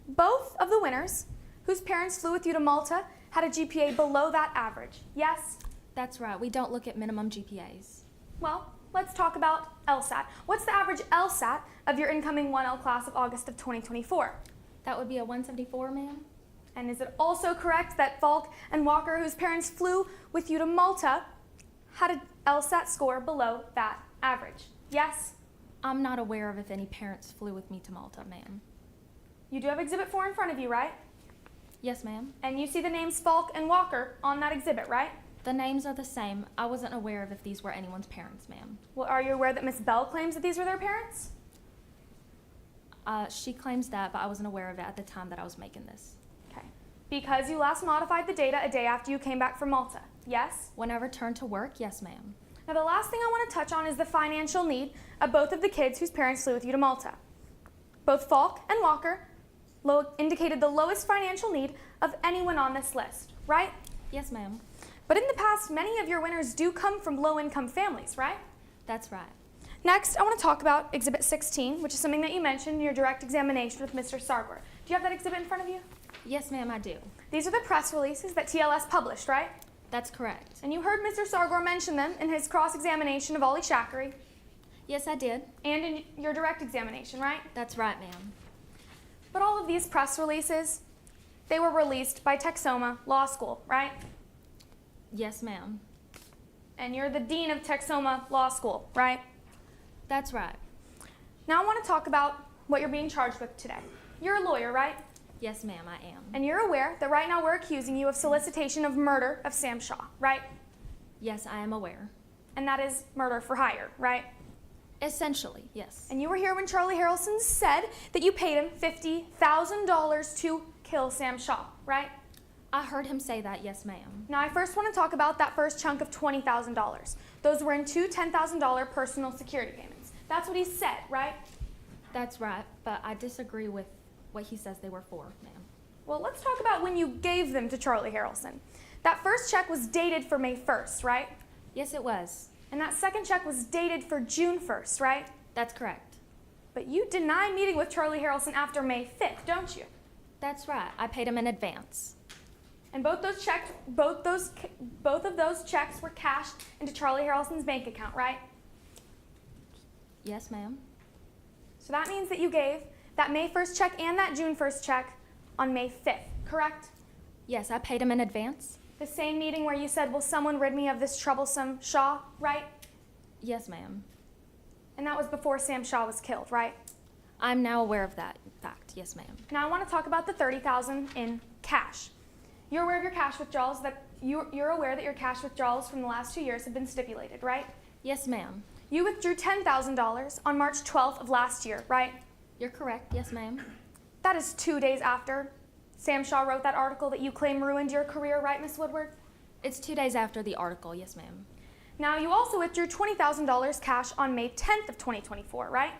Both of the winners, whose parents flew with you to Malta, had a GPA below that average, yes? That's right, we don't look at minimum GPAs. Well, let's talk about LSAT. What's the average LSAT of your incoming 1L class of August of 2024? That would be a 174, ma'am. And is it also correct that Falk and Walker, whose parents flew with you to Malta, had an LSAT score below that average? Yes? I'm not aware of if any parents flew with me to Malta, ma'am. You do have Exhibit 4 in front of you, right? Yes, ma'am. And you see the names Falk and Walker on that exhibit, right? The names are the same. I wasn't aware of if these were anyone's parents, ma'am. Well, are you aware that Miss Bell claims that these were their parents? She claims that, but I wasn't aware of it at the time that I was making this. Okay. Because you last modified the data a day after you came back from Malta, yes? When I returned to work, yes, ma'am. Now, the last thing I want to touch on is the financial need of both of the kids whose parents flew with you to Malta. Both Falk and Walker indicated the lowest financial need of anyone on this list, right? Yes, ma'am. But in the past, many of your winners do come from low-income families, right? That's right. Next, I want to talk about Exhibit 16, which is something that you mentioned in your direct examination with Mr. Sargor. Do you have that exhibit in front of you? Yes, ma'am, I do. These are the press releases that TLS published, right? That's correct. And you heard Mr. Sargor mention them in his cross-examination of Ollie Shakri. Yes, I did. And in your direct examination, right? That's right, ma'am. But all of these press releases, they were released by Texoma Law School, right? Yes, ma'am. And you're the dean of Texoma Law School, right? That's right. Now I want to talk about what you're being charged with today. You're a lawyer, right? Yes, ma'am, I am. And you're aware that right now we're accusing you of solicitation of murder of Sam Shaw, right? Yes, I am aware. And that is murder for hire, right? Essentially, yes. And you were here when Charlie Harelson said that you paid him $50,000 to kill Sam Shaw, right? I heard him say that, yes, ma'am. Now, I first want to talk about that first chunk of $20,000. Those were in two $10,000 personal security payments. That's what he said, right? That's right, but I disagree with what he says they were for, ma'am. Well, let's talk about when you gave them to Charlie Harelson. That first check was dated for May 1st, right? Yes, it was. And that second check was dated for June 1st, right? That's correct. But you deny meeting with Charlie Harelson after May 5th, don't you? That's right. I paid him in advance. And both of those checks were cashed into Charlie Harelson's bank account, right? Yes, ma'am. So that means that you gave that May 1st check and that June 1st check on May 5th, correct? Yes, I paid him in advance. The same meeting where you said, will someone rid me of this troublesome Shaw, right? Yes, ma'am. And that was before Sam Shaw was killed, right? I'm now aware of that fact. Yes, ma'am. Now I want to talk about the $30,000 in cash. You're aware of your cash withdrawals, you're aware that your cash withdrawals from the last 2 years have been stipulated, right? Yes, ma'am. You withdrew $10,000 on March 12th of last year, right? You're correct. Yes, ma'am. That is 2 days after Sam Shaw wrote that article that you claim ruined your career, right, Miss Woodward? It's 2 days after the article. Yes, ma'am. Now, you also withdrew $20,000 cash on May 10th of 2024, right?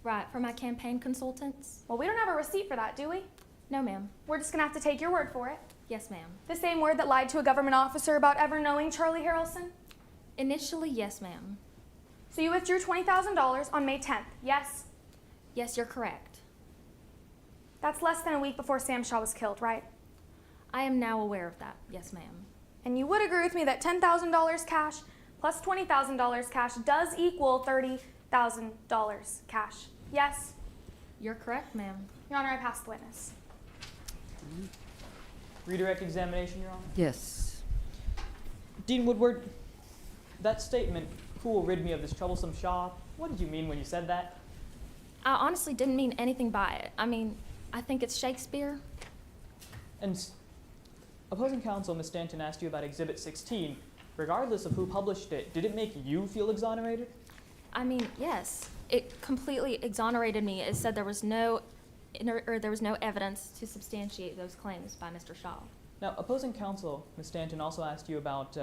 Right, for my campaign consultants. Well, we don't have a receipt for that, do we? No, ma'am. We're just gonna have to take your word for it. Yes, ma'am. The same word that lied to a government officer about ever knowing Charlie Harelson? Initially, yes, ma'am. So you withdrew $20,000 on May 10th, yes? Yes, you're correct. That's less than a week before Sam Shaw was killed, right? I am now aware of that. Yes, ma'am. And you would agree with me that $10,000 cash plus $20,000 cash does equal $30,000 cash, yes? You're correct, ma'am. Your Honor, I pass the witness. redirect examination, Your Honor? Yes. Dean Woodward, that statement, "Who will rid me of this troublesome Shaw," what did you mean when you said that? I honestly didn't mean anything by it. I mean, I think it's Shakespeare. And opposing counsel, Ms. Stanton, asked you about Exhibit 16. Regardless of who published it, did it make you feel exonerated? I mean, yes. It completely exonerated me. It said there was no evidence to substantiate those claims by Mr. Shaw. Now, opposing counsel, Ms. Stanton, also asked you about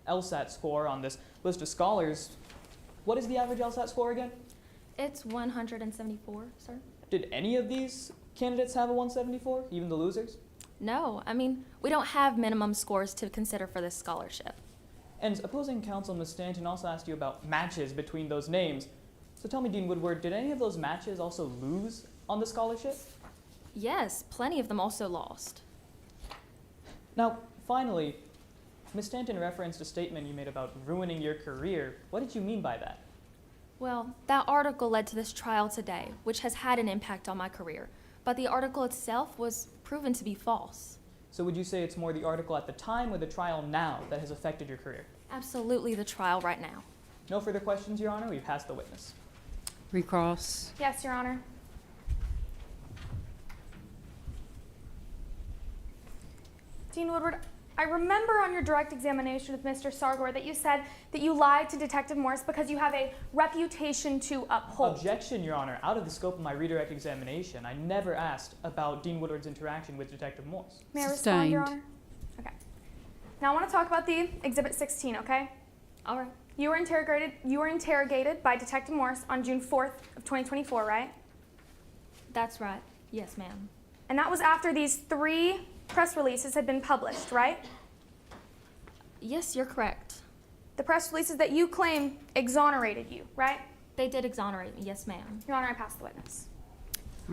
LSAT score on this list of scholars. What is the average LSAT score again? It's 174, sir. Did any of these candidates have a 174, even the losers? No, I mean, we don't have minimum scores to consider for this scholarship. And opposing counsel, Ms. Stanton, also asked you about matches between those names. So tell me, Dean Woodward, did any of those matches also lose on the scholarship? Yes, plenty of them also lost. Now, finally, Ms. Stanton referenced a statement you made about ruining your career. What did you mean by that? Well, that article led to this trial today, which has had an impact on my career. But the article itself was proven to be false. So would you say it's more the article at the time or the trial now that has affected your career? Absolutely the trial right now. No further questions, Your Honor. We've passed the witness. Recross. Yes, Your Honor. Dean Woodward, I remember on your direct examination with Mr. Sargor that you said that you lied to Detective Morse because you have a reputation to uphold. Objection, Your Honor. Out of the scope of my redirect examination, I never asked about Dean Woodward's interaction with Detective Morse. May I respond, Your Honor? Okay. Now I want to talk about the Exhibit 16, okay? All right. You were interrogated by Detective Morse on June 4th of 2024, right? That's right. Yes, ma'am. And that was after these 3 press releases had been published, right? Yes, you're correct. The press releases that you claim exonerated you, right? They did exonerate me, yes, ma'am. Your Honor, I pass the witness.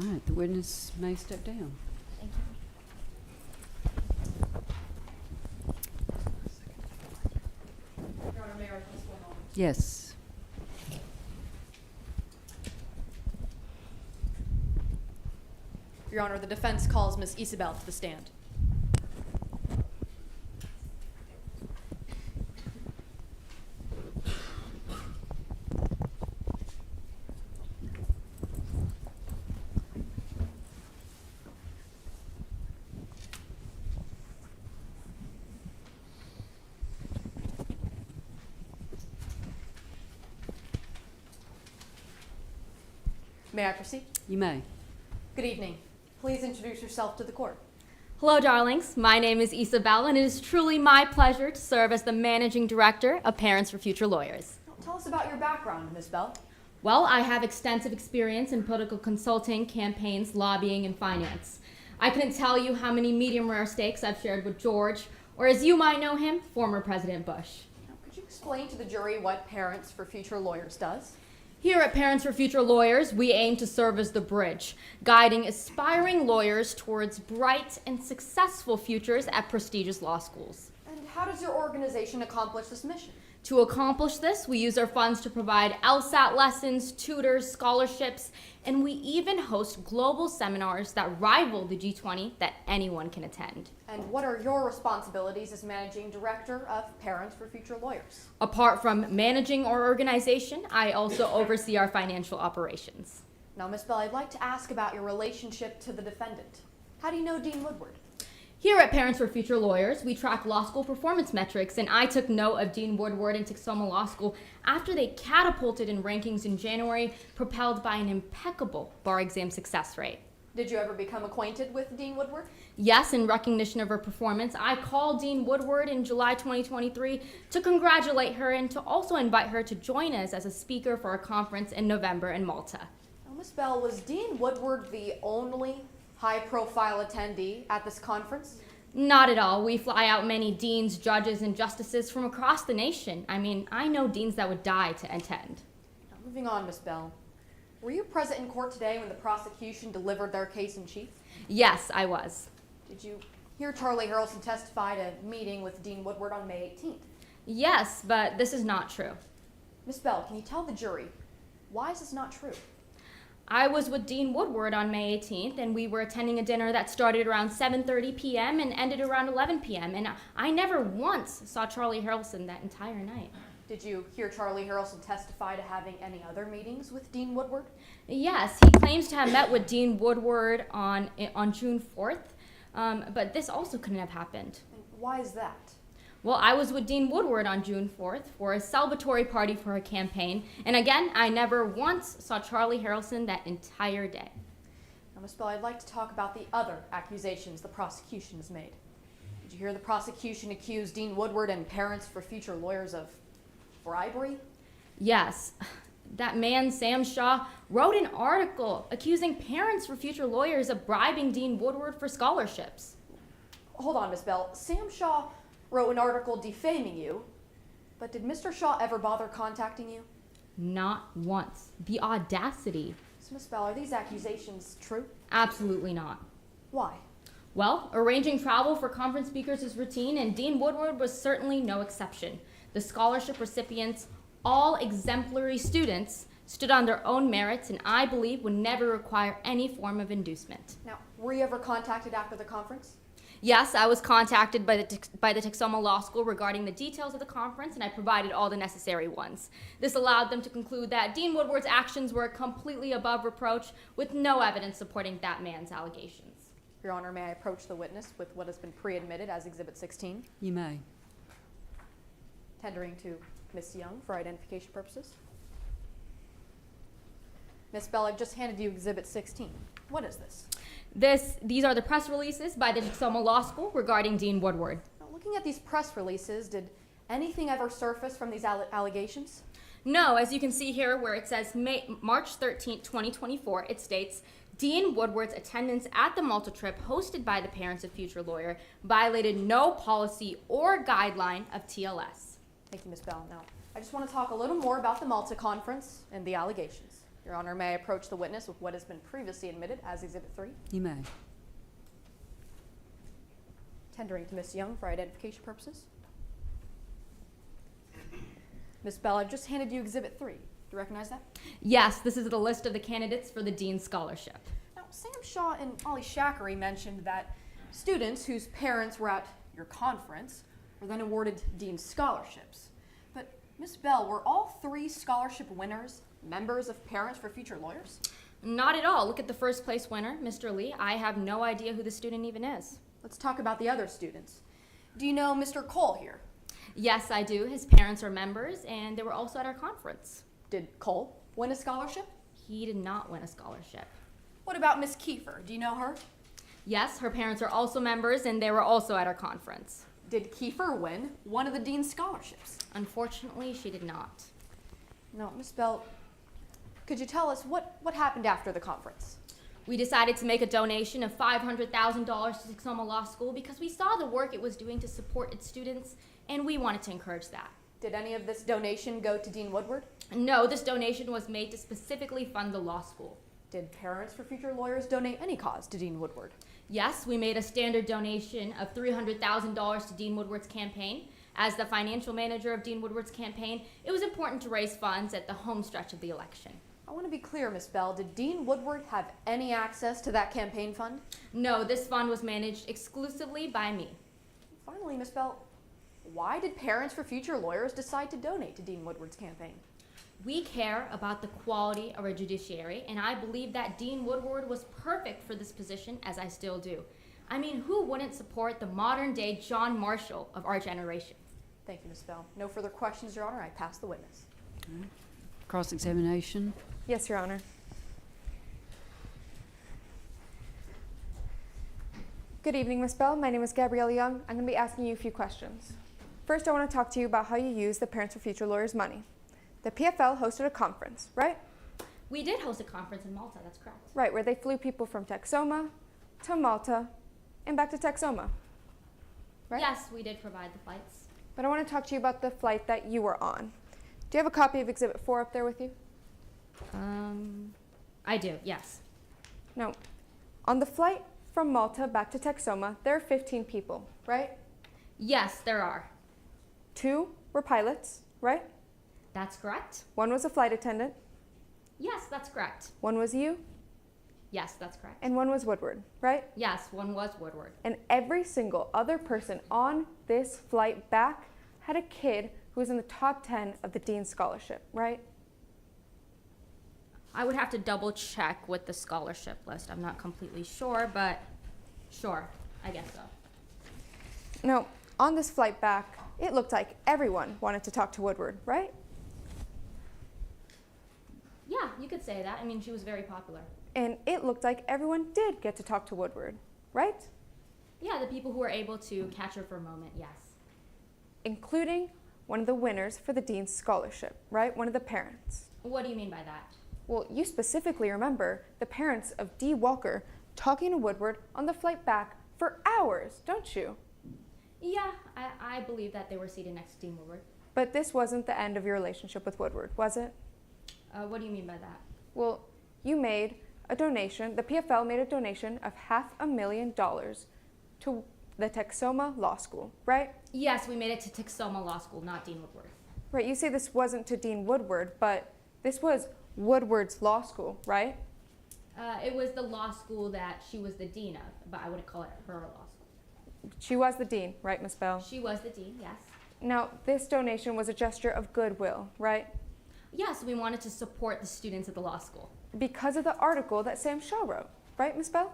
All right, the witness may step down. Thank you. Your Honor, may I request 1 moment? Yes. Your Honor, the defense calls Ms. Isabel to the stand. May I proceed? You may. Good evening. Please introduce yourself to the court. Hello, darlings. My name is Isabel, and it is truly my pleasure to serve as the Managing Director of Parents for Future Lawyers. Tell us about your background, Ms. Bell. Well, I have extensive experience in political consulting, campaigns, lobbying, and finance. I couldn't tell you how many medium rare steaks I've shared with George, or as you might know him, former President Bush. Now, could you explain to the jury what Parents for Future Lawyers does? Here at Parents for Future Lawyers, we aim to serve as the bridge, guiding aspiring lawyers towards bright and successful futures at prestigious law schools. And how does your organization accomplish this mission? To accomplish this, we use our funds to provide LSAT lessons, tutors, scholarships, and we even host global seminars that rival the G20 that anyone can attend. And what are your responsibilities as Managing Director of Parents for Future Lawyers? Apart from managing our organization, I also oversee our financial operations. Now, Ms. Bell, I'd like to ask about your relationship to the defendant. How do you know Dean Woodward? Here at Parents for Future Lawyers, we track law school performance metrics, and I took note of Dean Woodward and Texoma Law School after they catapulted in rankings in January, propelled by an impeccable bar exam success rate. Did you ever become acquainted with Dean Woodward? Yes, in recognition of her performance, I called Dean Woodward in July 2023 to congratulate her and to also invite her to join us as a speaker for a conference in November in Malta. Now, Ms. Bell, was Dean Woodward the only high-profile attendee at this conference? Not at all. We fly out many deans, judges, and justices from across the nation. I mean, I know deans that would die to attend. Now, moving on, Ms. Bell. Were you present in court today when the prosecution delivered their case in chief? Yes, I was. Did you hear Charlie Harelson testify at a meeting with Dean Woodward on May 18th? Yes, but this is not true. Ms. Bell, can you tell the jury, why is this not true? I was with Dean Woodward on May 18th, and we were attending a dinner that started around 7:30 p.m. and ended around 11 p.m., and I never once saw Charlie Harelson that entire night. Did you hear Charlie Harelson testify to having any other meetings with Dean Woodward? Yes, he claims to have met with Dean Woodward on June 4th, but this also couldn't have happened. And why is that? Well, I was with Dean Woodward on June 4th for a celebratory party for her campaign, and again, I never once saw Charlie Harelson that entire day. Now, Ms. Bell, I'd like to talk about the other accusations the prosecution has made. Did you hear the prosecution accuse Dean Woodward and parents for future lawyers of bribery? Yes. That man, Sam Shaw, wrote an article accusing parents for future lawyers of bribing Dean Woodward for scholarships. Hold on, Ms. Bell. Sam Shaw wrote an article defaming you, but did Mr. Shaw ever bother contacting you? Not once. The audacity. So, Ms. Bell, are these accusations true? Absolutely not. Why? Well, arranging travel for conference speakers is routine, and Dean Woodward was certainly no exception. The scholarship recipients, all exemplary students, stood on their own merits and I believe would never require any form of inducement. Now, were you ever contacted after the conference? Yes, I was contacted by the Texoma Law School regarding the details of the conference, and I provided all the necessary ones. This allowed them to conclude that Dean Woodward's actions were completely above reproach, with no evidence supporting that man's allegations. Your Honor, may I approach the witness with what has been pre-admitted as Exhibit 16? You may. Tendering to Ms. Young for identification purposes. Ms. Bell, I've just handed you Exhibit 16. What is this? These are the press releases by the Texoma Law School regarding Dean Woodward. Now, looking at these press releases, did anything ever surface from these allegations? No, as you can see here where it says March 13, 2024, it states, Dean Woodward's attendance at the Malta trip hosted by the parents of future lawyer violated no policy or guideline of TLS. Thank you, Ms. Bell. Now, I just want to talk a little more about the Malta conference and the allegations. Your Honor, may I approach the witness with what has been previously admitted as Exhibit 3? You may. Tendering to Ms. Young for identification purposes. Ms. Bell, I've just handed you Exhibit 3. Do you recognize that? Yes, this is the list of the candidates for the Dean Scholarship. Now, Sam Shaw and Ollie Shakri mentioned that students whose parents were at your conference were then awarded Dean scholarships. But, Ms. Bell, were all 3 scholarship winners members of Parents for Future Lawyers? Not at all. Look at the first place winner, Mr. Lee. I have no idea who the student even is. Let's talk about the other students. Do you know Mr. Cole here? Yes, I do. His parents are members, and they were also at our conference. Did Cole win a scholarship? He did not win a scholarship. What about Miss Kiefer? Do you know her? Yes, her parents are also members, and they were also at our conference. Did Kiefer win one of the Dean's scholarships? Unfortunately, she did not. No, Miss Bell, could you tell us what happened after the conference? We decided to make a donation of $500,000 to Texoma Law School because we saw the work it was doing to support its students, and we wanted to encourage that. Did any of this donation go to Dean Woodward? No, this donation was made to specifically fund the law school. Did Parents for Future Lawyers donate any cause to Dean Woodward? Yes, we made a standard donation of $300,000 to Dean Woodward's campaign. As the financial manager of Dean Woodward's campaign, it was important to raise funds at the home stretch of the election. I want to be clear, Ms. Bell. Did Dean Woodward have any access to that campaign fund? No, this fund was managed exclusively by me. Finally, Ms. Bell, why did Parents for Future Lawyers decide to donate to Dean Woodward's campaign? We care about the quality of our judiciary, and I believe that Dean Woodward was perfect for this position, as I still do. I mean, who wouldn't support the modern-day John Marshall of our generation? Thank you, Ms. Bell. No further questions, Your Honor. I pass the witness. Cross-examination. Yes, Your Honor. Good evening, Ms. Bell. My name is Gabrielle Young. I'm going to be asking you a few questions. First, I want to talk to you about how you use the Parents for Future Lawyers money. The PFL hosted a conference, right? We did host a conference in Malta, that's correct. Right, where they flew people from Texoma to Malta and back to Texoma, right? Yes, we did provide the flights. But I want to talk to you about the flight that you were on. Do you have a copy of Exhibit 4 up there with you? I do, yes. No. On the flight from Malta back to Texoma, there are 15 people, right? Yes, there are. 2 were pilots, right? That's correct. 1 was a flight attendant. Yes, that's correct. One was you, Yes, that's correct. and one was Woodward, right? Yes, one was Woodward. And every single other person on this flight back had a kid who was in the top 10 of the Dean's Scholarship, right? I would have to double check with the scholarship list. I'm not completely sure, but sure, I guess so. Now, on this flight back, it looked like everyone wanted to talk to Woodward, right? Yeah, you could say that. I mean, she was very popular. And it looked like everyone did get to talk to Woodward, right? Yeah, the people who were able to catch her for a moment, yes. Including one of the winners for the Dean's Scholarship, right? One of the parents. What do you mean by that? Well, you specifically remember the parents of Dee Walker talking to Woodward on the flight back for hours, don't you? Yeah, I believe that they were seated next to Dean Woodward. But this wasn't the end of your relationship with Woodward, was it? What do you mean by that? Well, you made a donation, the PFL made a donation of $500,000 to the Texoma Law School, right? Yes, we made it to Texoma Law School, not Dean Woodward. Right, you say this wasn't to Dean Woodward, but this was Woodward's law school, right? It was the law school that she was the dean of, but I wouldn't call it her law school. She was the dean, right, Miss Bell? She was the dean, yes. Now, this donation was a gesture of goodwill, right? Yes, we wanted to support the students at the law school. Because of the article that Sam Shaw wrote, right, Miss Bell?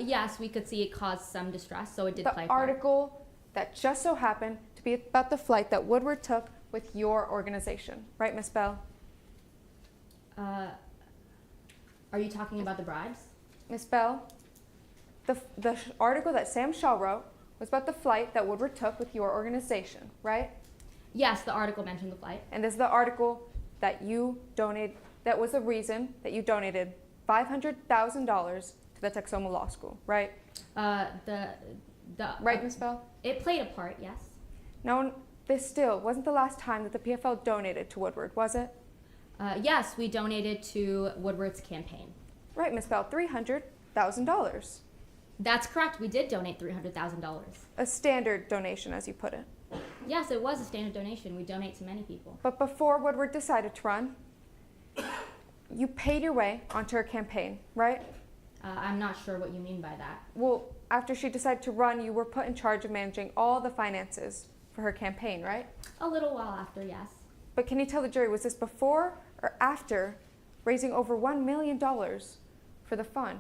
Yes, we could see it caused some distress, so it did The play a part. article that just so happened to be about the flight that Woodward took with your organization, right, Miss Bell? Are you talking about the bribes? Miss Bell, the article that Sam Shaw wrote was about the flight that Woodward took with your organization, right? Yes, the article mentioned the flight. And this is the article that you donated, that was the reason that you donated $500,000 to the Texoma Law School, right? Right, Miss Bell? It played a part, yes. No, this still wasn't the last time that the PFL donated to Woodward, was it? Yes, we donated to Woodward's campaign. Right, Miss Bell, $300,000. That's correct. We did donate $300,000. A standard donation, as you put it. Yes, it was a standard donation. We donate to many people. But before Woodward decided to run, you paid your way onto her campaign, right? I'm not sure what you mean by that. Well, after she decided to run, you were put in charge of managing all the finances for her campaign, right? A little while after, yes. But can you tell the jury, was this before or after raising over $1 million for the fund?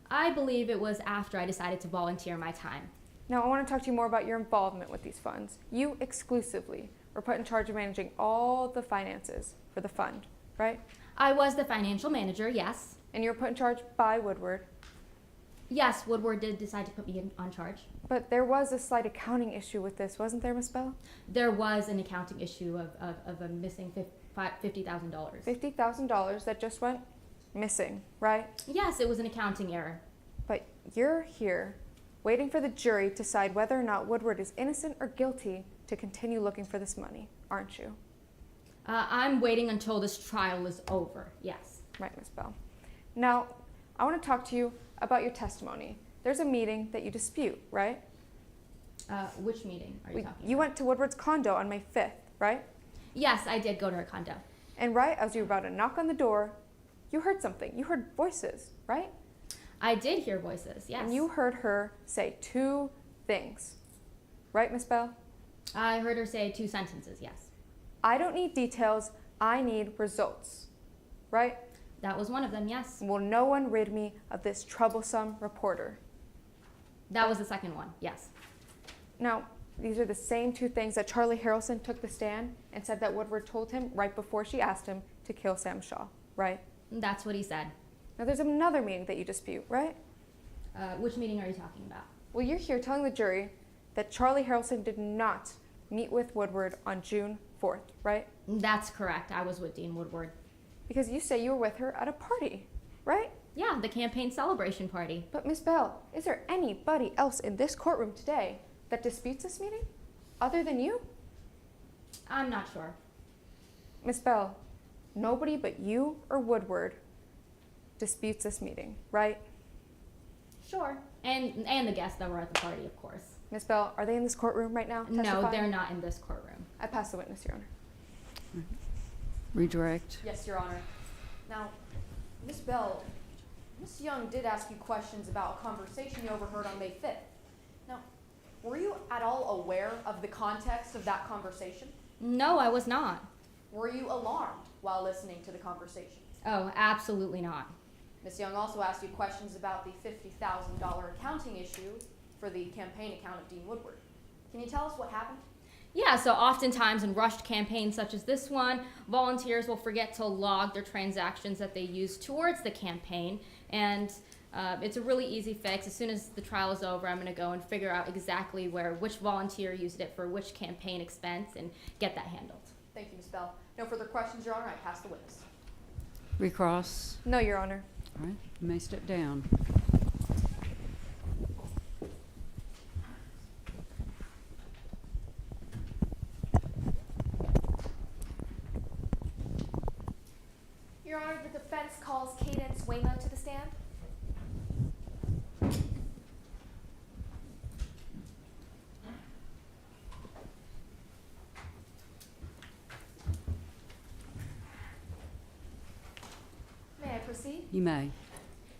I believe it was after I decided to volunteer my time. Now, I want to talk to you more about your involvement with these funds. You exclusively were put in charge of managing all the finances for the fund, right? I was the financial manager, yes. And you were put in charge by Woodward. Yes, Woodward did decide to put me on charge. But there was a slight accounting issue with this, wasn't there, Miss Bell? There was an accounting issue of a missing $50,000. $50,000 that just went missing, right? Yes, it was an accounting error. But you're here waiting for the jury to decide whether or not Woodward is innocent or guilty to continue looking for this money, aren't you? I'm waiting until this trial is over, yes. Right, Miss Bell. Now, I want to talk to you about your testimony. There's a meeting that you dispute, right? Which meeting are you talking You went to Woodward's condo on May 5th, right? Yes, I did go to her condo. And right as you were about to knock on the door, you heard something. You heard voices, right? I did hear voices, yes. And you heard her say two things. Right, Miss Bell? I heard her say two sentences, yes. I don't need details. I need results. Right? That was one of them, yes. Will no one rid me of this troublesome reporter? That was the second one, yes. Now, these are the same two things that Charlie Harelson took the stand and said that Woodward told him right before she asked him to kill Sam Shaw, right? That's what he said. Now, there's another meeting that you dispute, right? Which meeting are you talking about? Well, you're here telling the jury that Charlie Harelson did not meet with Woodward on June 4th, right? That's correct. I was with Dean Woodward. Because you say you were with her at a party, right? Yeah, the campaign celebration party. But Miss Bell, is there anybody else in this courtroom today that disputes this meeting other than you? I'm not sure. Miss Bell, nobody but you or Woodward disputes this meeting, right? Sure. And the guests that were at the party, of course. Miss Bell, are they in this courtroom right now? No, testifying? they're not in this courtroom. I pass the witness, Your Honor. Redirect. Yes, Your Honor. Now, Miss Bell, Miss Young did ask you questions about a conversation you overheard on May 5th. Now, were you at all aware of the context of that conversation? No, I was not. Were you alarmed while listening to the conversation? Oh, absolutely not. Miss Young also asked you questions about the $50,000 accounting issue for the campaign account of Dean Woodward. Can you tell us what happened? Yeah, so oftentimes in rushed campaigns such as this one, volunteers will forget to log their transactions that they use towards the campaign, and it's a really easy fix. As soon as the trial is over, I'm going to go and figure out exactly which volunteer used it for which campaign expense and get that handled. Thank you, Miss Bell. No further questions, Your Honor. I pass the witness. Recross. No, Your Honor. All right, you may step down. Your Honor, the defense calls Cadence Whimo to the stand. May I proceed? You may.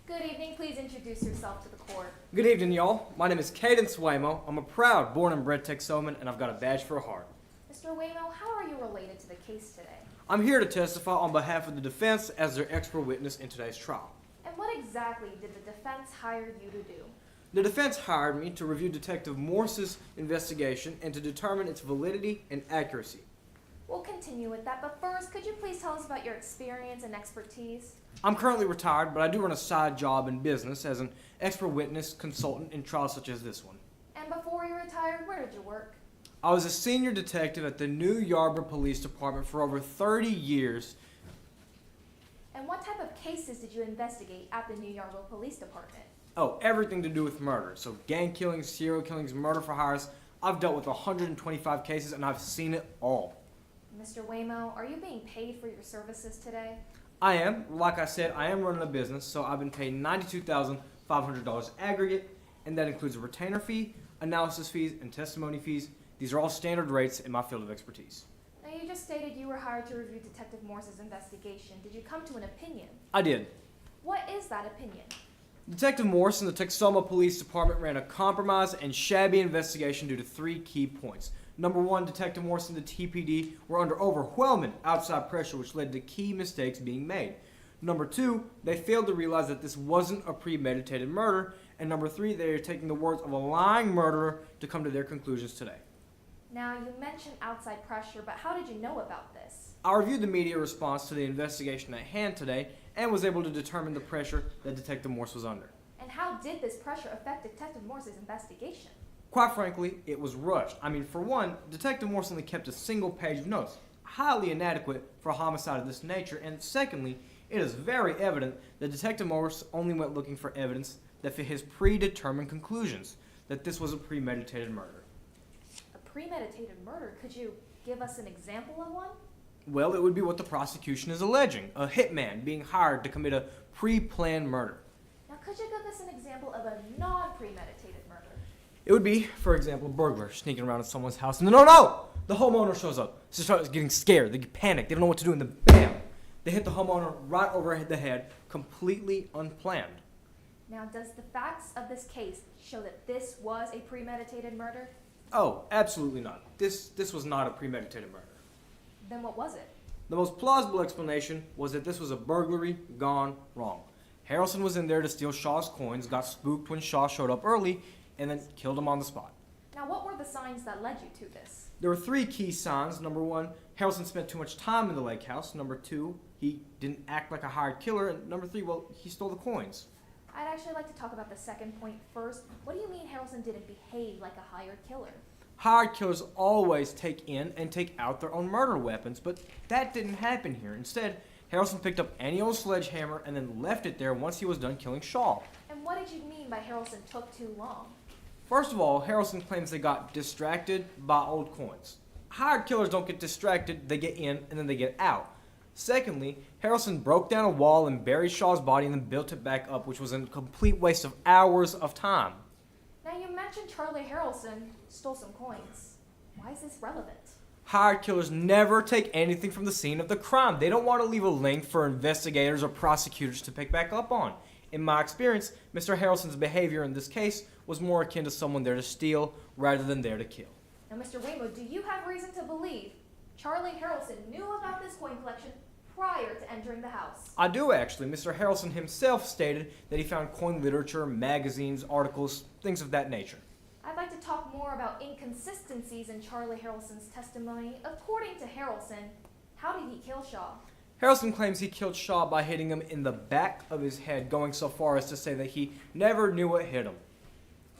Good evening. Please introduce yourself to the court. Good evening, y'all. My name is Cadence Whimo. I'm a proud born and bred Texoman, and I've got a badge for a heart. Mr. Whimo, how are you related to the case today? I'm here to testify on behalf of the defense as their expert witness in today's trial. And what exactly did the defense hire you to do? The defense hired me to review Detective Morse's investigation and to determine its validity and accuracy. We'll continue with that, but first, could you please tell us about your experience and expertise? I'm currently retired, but I do run a side job in business as an expert witness consultant in trials such as this one. And before you retired, where did you work? I was a senior detective at the New Yarborough Police Department for over 30 years. And what type of cases did you investigate at the New Yarborough Police Department? Oh, everything to do with murder. So gang killings, serial killings, murder for hires. I've dealt with 125 cases and I've seen it all. Mr. Whimo, are you being paid for your services today? I am. Like I said, I am running a business, so I've been paid $92,500 aggregate, and that includes a retainer fee, analysis fees, and testimony fees. These are all standard rates in my field of expertise. Now, you just stated you were hired to review Detective Morse's investigation. Did you come to an opinion? I did. What is that opinion? Detective Morse and the Texoma Police Department ran a compromised and shabby investigation due to 3 key points. Number 1, Detective Morse and the TPD were under overwhelming outside pressure, which led to key mistakes being made. Number 2, they failed to realize that this wasn't a premeditated murder. And number 3, they are taking the words of a lying murderer to come to their conclusions today. Now, you mentioned outside pressure, but how did you know about this? I reviewed the media response to the investigation at hand today and was able to determine the pressure that Detective Morse was under. And how did this pressure affect Detective Morse's investigation? Quite frankly, it was rushed. I mean, for one, Detective Morse only kept a single page of notes, highly inadequate for a homicide of this nature. And secondly, it is very evident that Detective Morse only went looking for evidence that fit his predetermined conclusions, that this was a premeditated murder. A premeditated murder? Could you give us an example of one? Well, it would be what the prosecution is alleging, a hitman being hired to commit a pre-planned murder. Now, could you give us an example of a non-premeditated murder? It would be, for example, a burglar sneaking around in someone's house, and then, no! The homeowner shows up. So they start getting scared. They get panicked. They don't know what to do, and then bam! They hit the homeowner right over the head, completely unplanned. Now, does the facts of this case show that this was a premeditated murder? Oh, absolutely not. This was not a premeditated murder. Then what was it? The most plausible explanation was that this was a burglary gone wrong. Harelson was in there to steal Shaw's coins, got spooked when Shaw showed up early, and then killed him on the spot. Now, what were the signs that led you to this? There were 3 key signs. Number 1, Harelson spent too much time in the lake house. Number 2, he didn't act like a hired killer. And number 3, well, he stole the coins. I'd actually like to talk about the second point first. What do you mean Harelson didn't behave like a hired killer? Hired killers always take in and take out their own murder weapons, but that didn't happen here. Instead, Harelson picked up any old sledgehammer and then left it there once he was done killing Shaw. And what did you mean by Harelson took too long? First of all, Harelson claims they got distracted by old coins. Hired killers don't get distracted, they get in and then they get out. Secondly, Harelson broke down a wall and buried Shaw's body and then built it back up, which was a complete waste of hours of time. Now, you mentioned Charlie Harelson stole some coins. Why is this relevant? Hired killers never take anything from the scene of the crime. They don't want to leave a link for investigators or prosecutors to pick back up on. In my experience, Mr. Harelson's behavior in this case was more akin to someone there to steal rather than there to kill. Now, Mr. Whimo, do you have reason to believe Charlie Harelson knew about this coin collection prior to entering the house? I do actually. Mr. Harelson himself stated that he found coin literature, magazines, articles, things of that nature. I'd like to talk more about inconsistencies in Charlie Harelson's testimony. According to Harelson, how did he kill Shaw? Harelson claims he killed Shaw by hitting him in the back of his head, going so far as to say that he never knew what hit him.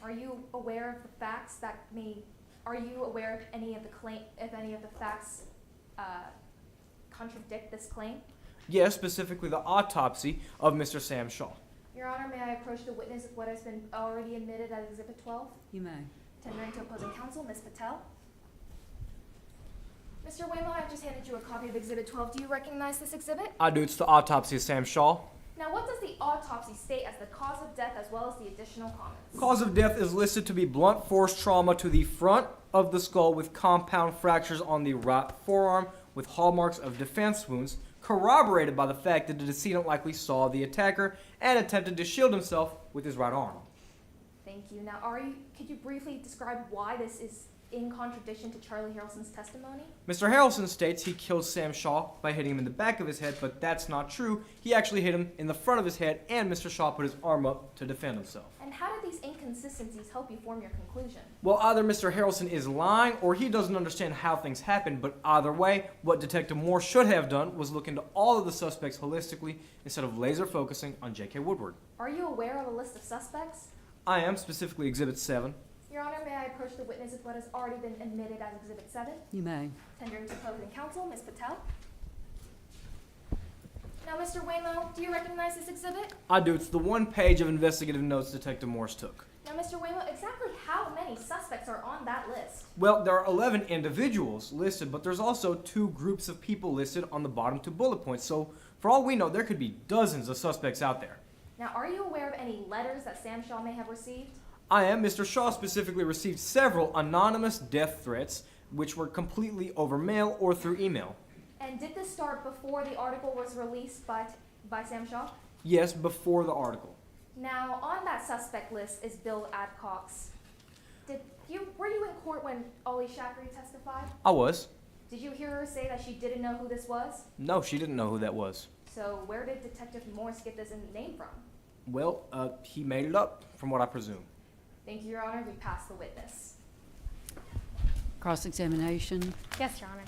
Are you aware of the facts that may? Are you aware of any of the facts contradict this claim? Yes, specifically the autopsy of Mr. Sam Shaw. Your Honor, may I approach the witness with what has been already admitted as Exhibit 12? You may. Tendering to opposing counsel, Ms. Patel. Mr. Whimo, I've just handed you a copy of Exhibit 12. Do you recognize this exhibit? I do. It's the autopsy of Sam Shaw. Now, what does the autopsy state as the cause of death as well as the additional comments? Cause of death is listed to be blunt force trauma to the front of the skull with compound fractures on the right forearm with hallmarks of defense wounds, corroborated by the fact that the decedent likely saw the attacker and attempted to shield himself with his right arm. Thank you. Now, could you briefly describe why this is in contradiction to Charlie Harelson's testimony? Mr. Harelson states he killed Sam Shaw by hitting him in the back of his head, but that's not true. He actually hit him in the front of his head, and Mr. Shaw put his arm up to defend himself. And how did these inconsistencies help you form your conclusion? Well, either Mr. Harelson is lying or he doesn't understand how things happen, but either way, what Detective Morse should have done was look into all of the suspects holistically instead of laser focusing on J.K. Woodward. Are you aware of a list of suspects? I am, specifically Exhibit 7. Your Honor, may I approach the witness with what has already been admitted as Exhibit 7? You may. Tendering to opposing counsel, Ms. Patel. Now, Mr. Whimo, do you recognize this exhibit? I do. It's the one page of investigative notes Detective Morse took. Now, Mr. Whimo, exactly how many suspects are on that list? Well, there are 11 individuals listed, but there's also 2 groups of people listed on the bottom 2 bullet points. So, for all we know, there could be dozens of suspects out there. Now, are you aware of any letters that Sam Shaw may have received? I am. Mr. Shaw specifically received several anonymous death threats, which were completely over mail or through email. And did this start before the article was released by Sam Shaw? Yes, before the article. Now, on that suspect list is Bill Adcox. Were you in court when Ollie Shakri testified? I was. Did you hear her say that she didn't know who this was? No, she didn't know who that was. So where did Detective Morse get this name from? Well, he made it up, from what I presume. Thank you, Your Honor. We pass the witness. Cross-examination. Yes, Your Honor.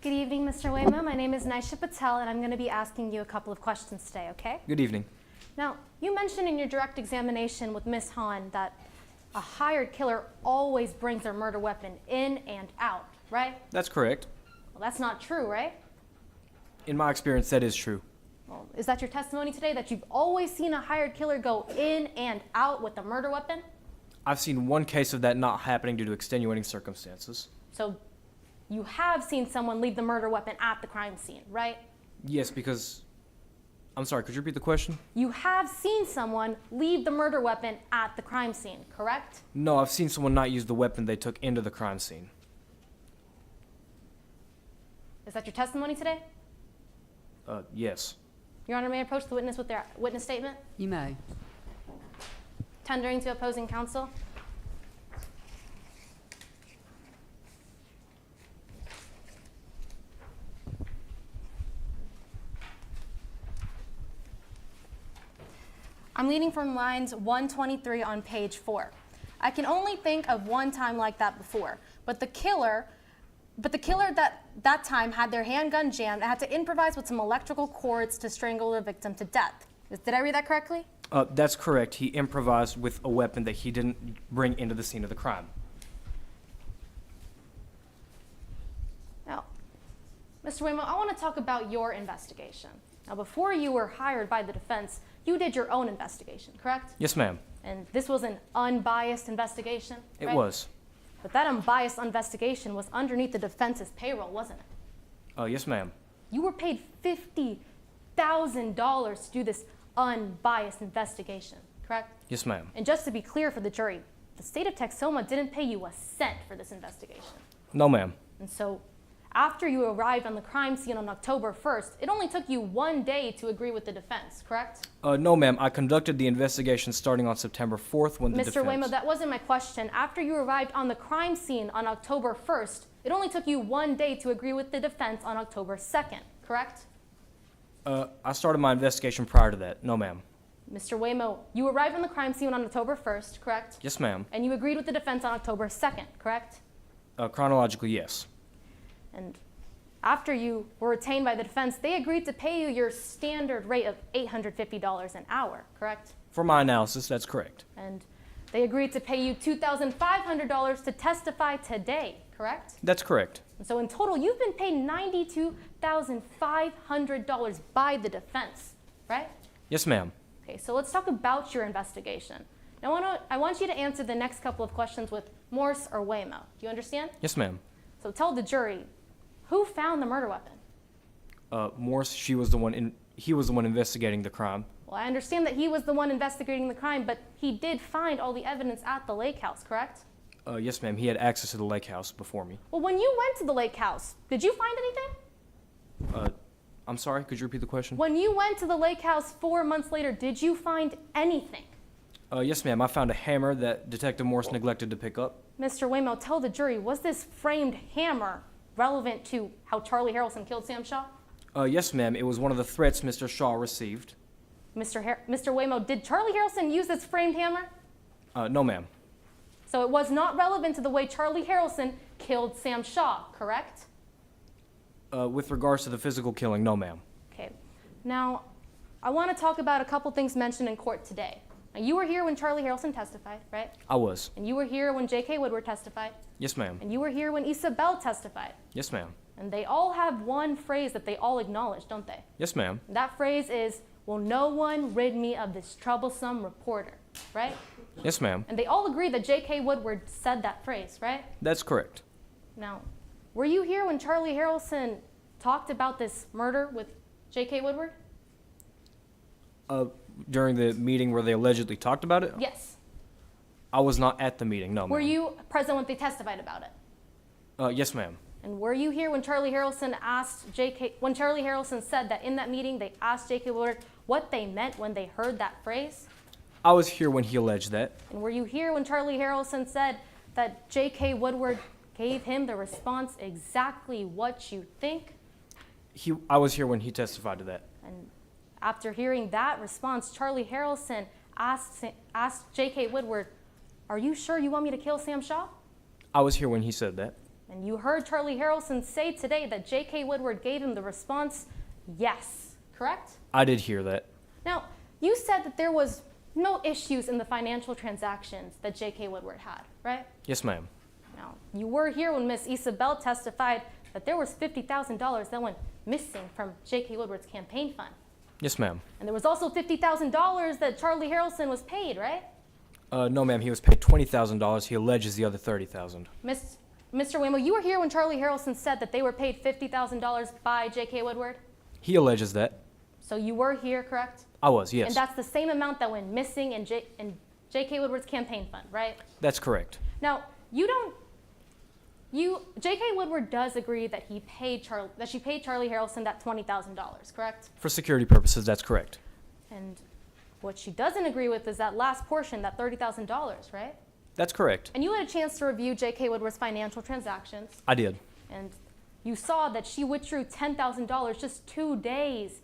Good evening, Mr. Whimo. My name is Naisha Patel, and I'm going to be asking you a couple of questions today, okay? Good evening. Now, you mentioned in your direct examination with Ms. Hahn that a hired killer always brings their murder weapon in and out, right? That's correct. Well, that's not true, right? In my experience, that is true. Well, is that your testimony today, that you've always seen a hired killer go in and out with a murder weapon? I've seen one case of that not happening due to extenuating circumstances. So you have seen someone leave the murder weapon at the crime scene, right? Yes, because... I'm sorry, could you repeat the question? You have seen someone leave the murder weapon at the crime scene, correct? No, I've seen someone not use the weapon they took into the crime scene. Is that your testimony today? Yes. Your Honor, may I approach the witness with their witness statement? You may. Tendering to opposing counsel. I'm leading from lines 123 on page 4. I can only think of one time like that before, but the killer that time had their handgun jammed and had to improvise with some electrical cords to strangle the victim to death. Did I read that correctly? That's correct. He improvised with a weapon that he didn't bring into the scene of the crime. Now, Mr. Whimo, I want to talk about your investigation. Now, before you were hired by the defense, you did your own investigation, correct? Yes, ma'am. And this was an unbiased investigation, It right? was. But that unbiased investigation was underneath the defense's payroll, wasn't it? Yes, ma'am. You were paid $50,000 to do this unbiased investigation, correct? Yes, ma'am. And just to be clear for the jury, the state of Texoma didn't pay you a cent for this investigation. No, ma'am. And so after you arrived on the crime scene on October 1st, it only took you 1 day to agree with the defense, correct? No, ma'am. I conducted the investigation starting on September 4th when the Mr. defense... Whimo, that wasn't my question. After you arrived on the crime scene on October 1st, it only took you 1 day to agree with the defense on October 2nd, correct? I started my investigation prior to that. No, ma'am. Mr. Whimo, you arrived on the crime scene on October 1st, correct? Yes, ma'am. And you agreed with the defense on October 2nd, correct? Chronologically, yes. And after you were retained by the defense, they agreed to pay you your standard rate of $850 an hour, correct? For my analysis, that's correct. And they agreed to pay you $2,500 to testify today, correct? That's correct. And so in total, you've been paid $92,500 by the defense, right? Yes, ma'am. Okay, so let's talk about your investigation. Now, I want you to answer the next couple of questions with Morse or Whimo. Do you understand? Yes, ma'am. So tell the jury, who found the murder weapon? Morse, he was the one investigating the crime. Well, I understand that he was the one investigating the crime, but he did find all the evidence at the lake house, correct? Yes, ma'am. He had access to the lake house before me. Well, when you went to the lake house, did you find anything? I'm sorry, could you repeat the question? When you went to the lake house 4 months later, did you find anything? Yes, ma'am. I found a hammer that Detective Morse neglected to pick up. Mr. Whimo, tell the jury, was this framed hammer relevant to how Charlie Harelson killed Sam Shaw? Yes, ma'am. It was one of the threats Mr. Shaw received. Mr. Whimo, did Charlie Harelson use this framed hammer? No, ma'am. So it was not relevant to the way Charlie Harelson killed Sam Shaw, correct? With regards to the physical killing, no, ma'am. Okay. Now, I want to talk about a couple things mentioned in court today. Now, you were here when Charlie Harelson testified, right? I was. And you were here when J.K. Woodward testified. Yes, ma'am. And you were here when Isabel testified. Yes, ma'am. And they all have one phrase that they all acknowledge, don't they? Yes, ma'am. And that phrase is, will no one rid me of this troublesome reporter, right? Yes, ma'am. And they all agree that J.K. Woodward said that phrase, right? That's correct. Now, were you here when Charlie Harelson talked about this murder with J.K. Woodward? During the meeting where they allegedly talked about it? Yes. I was not at the meeting, no, ma'am. Were you present when they testified about it? Yes, ma'am. And were you here when Charlie Harelson when Charlie Harelson said that in that meeting they asked J.K. Woodward what they meant when they heard that phrase? I was here when he alleged that. And were you here when Charlie Harelson said that J.K. Woodward gave him the response exactly what you think? I was here when he testified to that. And after hearing that response, Charlie Harelson asked J.K. Woodward, are you sure you want me to kill Sam Shaw? I was here when he said that. And you heard Charlie Harelson say today that J.K. Woodward gave him the response, yes, correct? I did hear that. Now, you said that there was no issues in the financial transactions that J.K. Woodward had, right? Yes, ma'am. Now, you were here when Miss Isabel testified that there was $50,000 that went missing from J.K. Woodward's campaign fund. Yes, ma'am. And there was also $50,000 that Charlie Harelson was paid, right? No, ma'am. He was paid $20,000. He alleges the other $30,000. Mr. Whimo, you were here when Charlie Harelson said that they were paid $50,000 by J.K. Woodward? He alleges that. So you were here, correct? I was, yes. And that's the same amount that went missing in J.K. Woodward's campaign fund, right? That's correct. Now, J.K. Woodward does agree that she paid Charlie Harelson that $20,000, correct? For security purposes, that's correct. And what she doesn't agree with is that last portion, that $30,000, right? That's correct. And you had a chance to review J.K. Woodward's financial transactions. I did. And you saw that she withdrew $10,000 just 2 days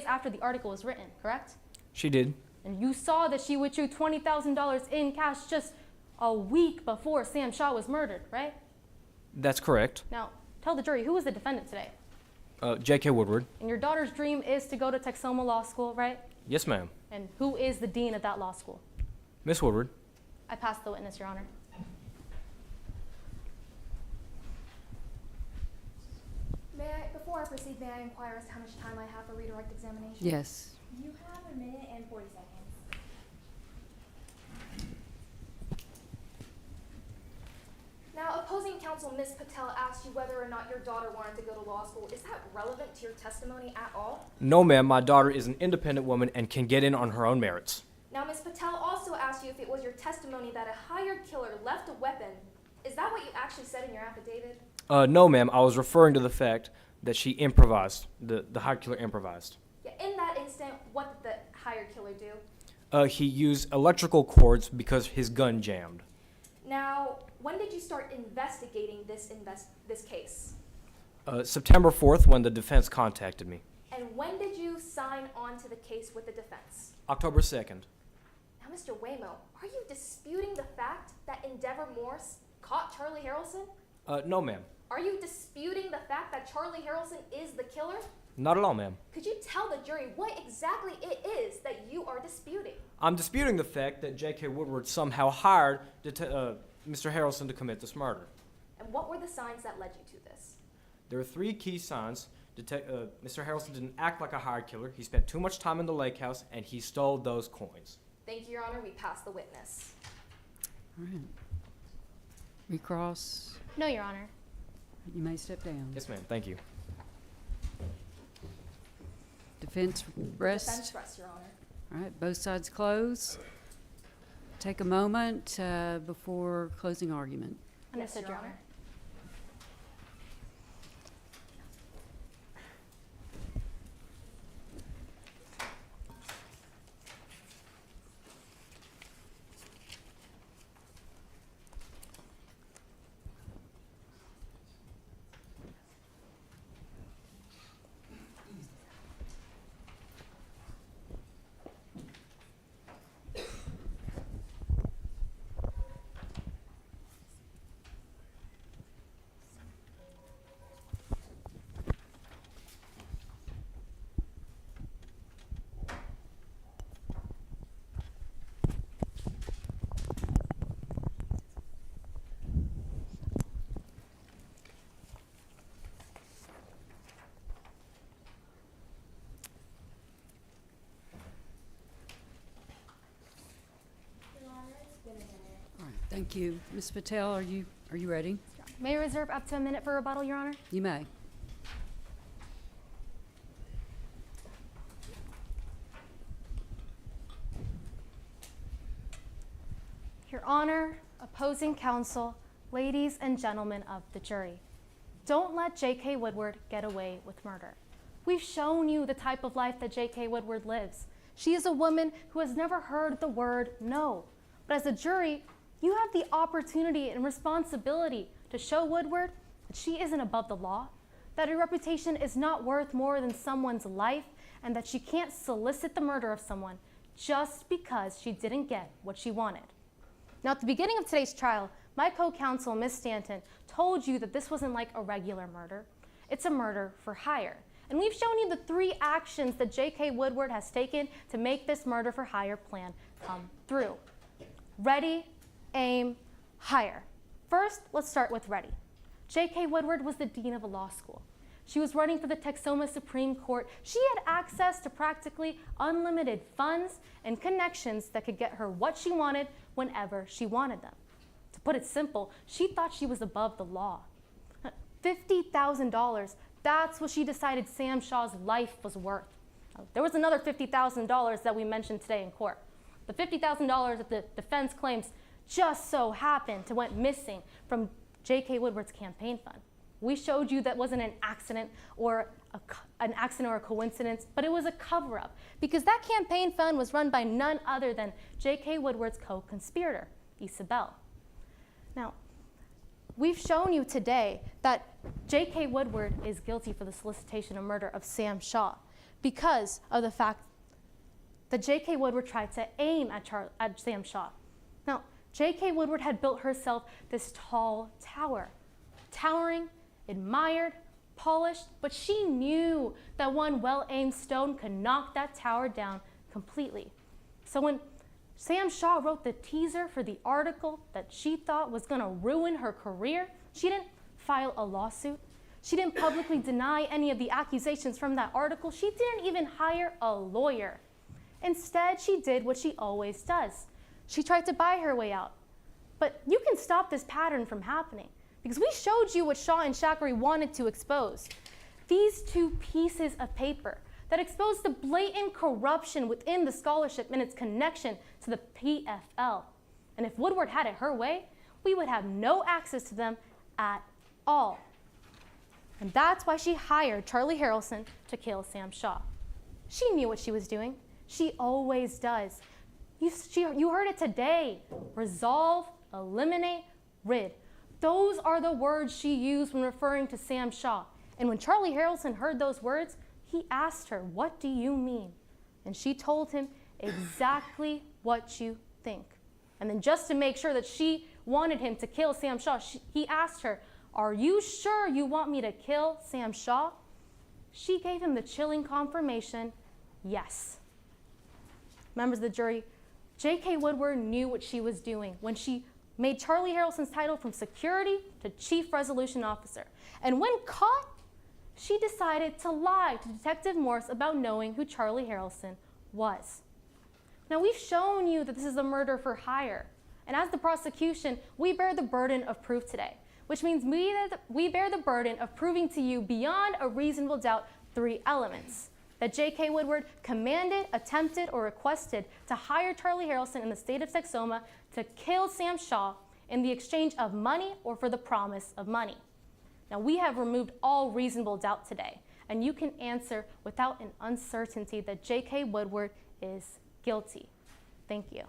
after the article was written, correct? She did. And you saw that she withdrew $20,000 in cash just a week before Sam Shaw was murdered, right? That's correct. Now, tell the jury, who was the defendant today? J.K. Woodward. And your daughter's dream is to go to Texoma Law School, right? Yes, ma'am. And who is the dean of that law school? Miss Woodward. I pass the witness, Your Honor. Before I proceed, may I inquire as to how much time I have for redirect examination? Yes. You have 1 minute and 40 seconds. Now, opposing counsel counsel, Ms. Patel, asked you whether or not your daughter wanted to go to law school. Is that relevant to your testimony at all? No, ma'am, my daughter is an independent woman and can get in on her own merits. Now, Ms. Patel also asked you if it was your testimony that a hired killer left a weapon. Is that what you actually said in your affidavit? No, ma'am, I was referring to the fact that she improvised, the hired killer improvised. Yeah, in that instant, what did the hired killer do? He used electrical cords because his gun jammed. Now, when did you start investigating this case? September 4th, when the defense contacted me. And when did you sign on to the case with the defense? October 2nd. Now, Mr. Whimo, are you disputing the fact that Endeavor Morse caught Charlie Harelson? No, ma'am. Are you disputing the fact that Charlie Harelson is the killer? Not at all, ma'am. Could you tell the jury what exactly it is that you are disputing? I'm disputing the fact that J.K. Woodward somehow hired Mr. Harelson to commit this murder. And what were the signs that led you to this? There are 3 key signs. Mr. Harelson didn't act like a hired killer. He spent too much time in the lake house, and he stole those coins. Thank you, Your Honor. We pass the witness. All right. Recross. No, Your Honor. You may step down. Yes, ma'am. Thank you. Defense rest. Defense rest, Your Honor. All right, both sides close. Take a moment before closing argument. Understood, Your Honor. All right, thank you. Ms. Patel, are you ready? May I reserve up to a minute for rebuttal, Your Honor? You may. Your Honor, opposing counsel, ladies and gentlemen of the jury, don't let J.K. Woodward get away with murder. We've shown you the type of life that J.K. Woodward lives. She is a woman who has never heard the word no. But as a jury, you have the opportunity and responsibility to show Woodward that she isn't above the law, that her reputation is not worth more than someone's life, and that she can't solicit the murder of someone just because she didn't get what she wanted. Now, at the beginning of today's trial, my co-counsel, Ms. Stanton, told you that this wasn't like a regular murder. It's a murder for hire. And we've shown you the 3 actions that J.K. Woodward has taken to make this murder for hire plan come through. Ready, aim, hire. First, let's start with ready. J.K. Woodward was the dean of a law school. She was running for the Texoma Supreme Court. She had access to practically unlimited funds and connections that could get her what she wanted whenever she wanted them. To put it simple, she thought she was above the law. $50,000, that's what she decided Sam Shaw's life was worth. There was another $50,000 that we mentioned today in court. The $50,000 that the defense claims just so happened to went missing from J.K. Woodward's campaign fund. We showed you that wasn't an accident or a coincidence, but it was a cover-up because that campaign fund was run by none other than J.K. Woodward's co-conspirator, Isabel. Now, we've shown you today that J.K. Woodward is guilty for the solicitation of murder of Sam Shaw because of the fact that J.K. Woodward tried to aim at Sam Shaw. Now, J.K. Woodward had built herself this tall tower, towering, admired, polished, but she knew that one well-aimed stone could knock that tower down completely. So when Sam Shaw wrote the teaser for the article that she thought was going to ruin her career, she didn't file a lawsuit. She didn't publicly deny any of the accusations from that article. She didn't even hire a lawyer. Instead, she did what she always does. She tried to buy her way out. But you can stop this pattern from happening because we showed you what Shaw and Shakri wanted to expose. These two pieces of paper that exposed the blatant corruption within the scholarship and its connection to the PFL. And if Woodward had it her way, we would have no access to them at all. And that's why she hired Charlie Harelson to kill Sam Shaw. She knew what she was doing. She always does. You heard it today. Resolve, eliminate, rid. Those are the words she used when referring to Sam Shaw. And when Charlie Harelson heard those words, he asked her, "What do you mean?" And she told him exactly what you think. And then just to make sure that she wanted him to kill Sam Shaw, he asked her, "Are you sure you want me to kill Sam Shaw?" She gave him the chilling confirmation, yes. Members of the jury, J.K. Woodward knew what she was doing when she made Charlie Harelson's title from security to chief resolution officer. And when caught, she decided to lie to Detective Morse about knowing who Charlie Harelson was. Now, we've shown you that this is a murder for hire. And as the prosecution, we bear the burden of proof today, which means we bear the burden of proving to you beyond a reasonable doubt 3 elements: that J.K. Woodward commanded, attempted, or requested to hire Charlie Harelson in the state of Texoma to kill Sam Shaw in the exchange of money or for the promise of money. Now, we have removed all reasonable doubt today, and you can answer without an uncertainty that J.K. Woodward is guilty. Thank you.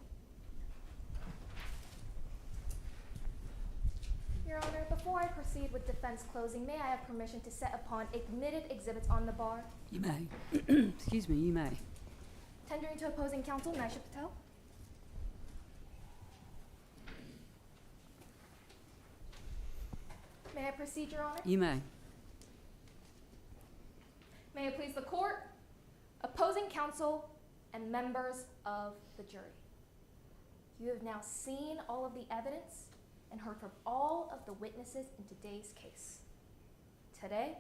Your Honor, before I proceed with defense closing, may I have permission to set upon admitted exhibits on the bar? You may. Excuse me, you may. Tendering to opposing counsel, Nisha Patel. May I proceed, Your Honor? You may. May it please the court, opposing counsel, and members of the jury. You have now seen all of the evidence and heard from all of the witnesses in today's case. Today,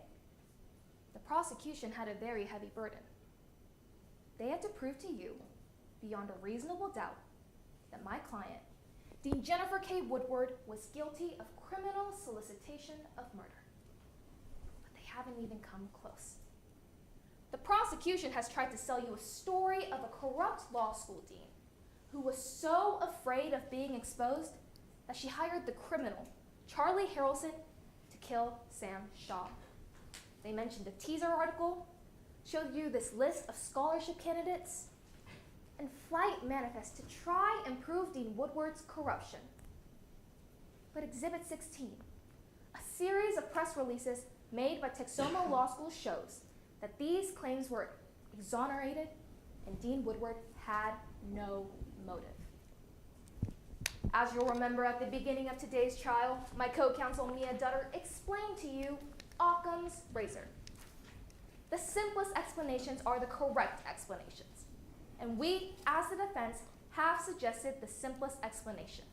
the prosecution had a very heavy burden. They had to prove to you, beyond a reasonable doubt, that my client, Dean Jennifer K. Woodward, was guilty of criminal solicitation of murder. But they haven't even come close. The prosecution has tried to sell you a story of a corrupt law school dean who was so afraid of being exposed that she hired the criminal, Charlie Harelson, to kill Sam Shaw. They mentioned a teaser article, showed you this list of scholarship candidates, and flight manifest to try and prove Dean Woodward's corruption. But Exhibit 16, a series of press releases made by Texoma Law School, shows that these claims were exonerated and Dean Woodward had no motive. As you'll remember at the beginning of today's trial, my co-counsel Mia Dutter explained to you Occam's razor. The simplest explanations are the correct explanations. And we, as the defense, have suggested the simplest explanation.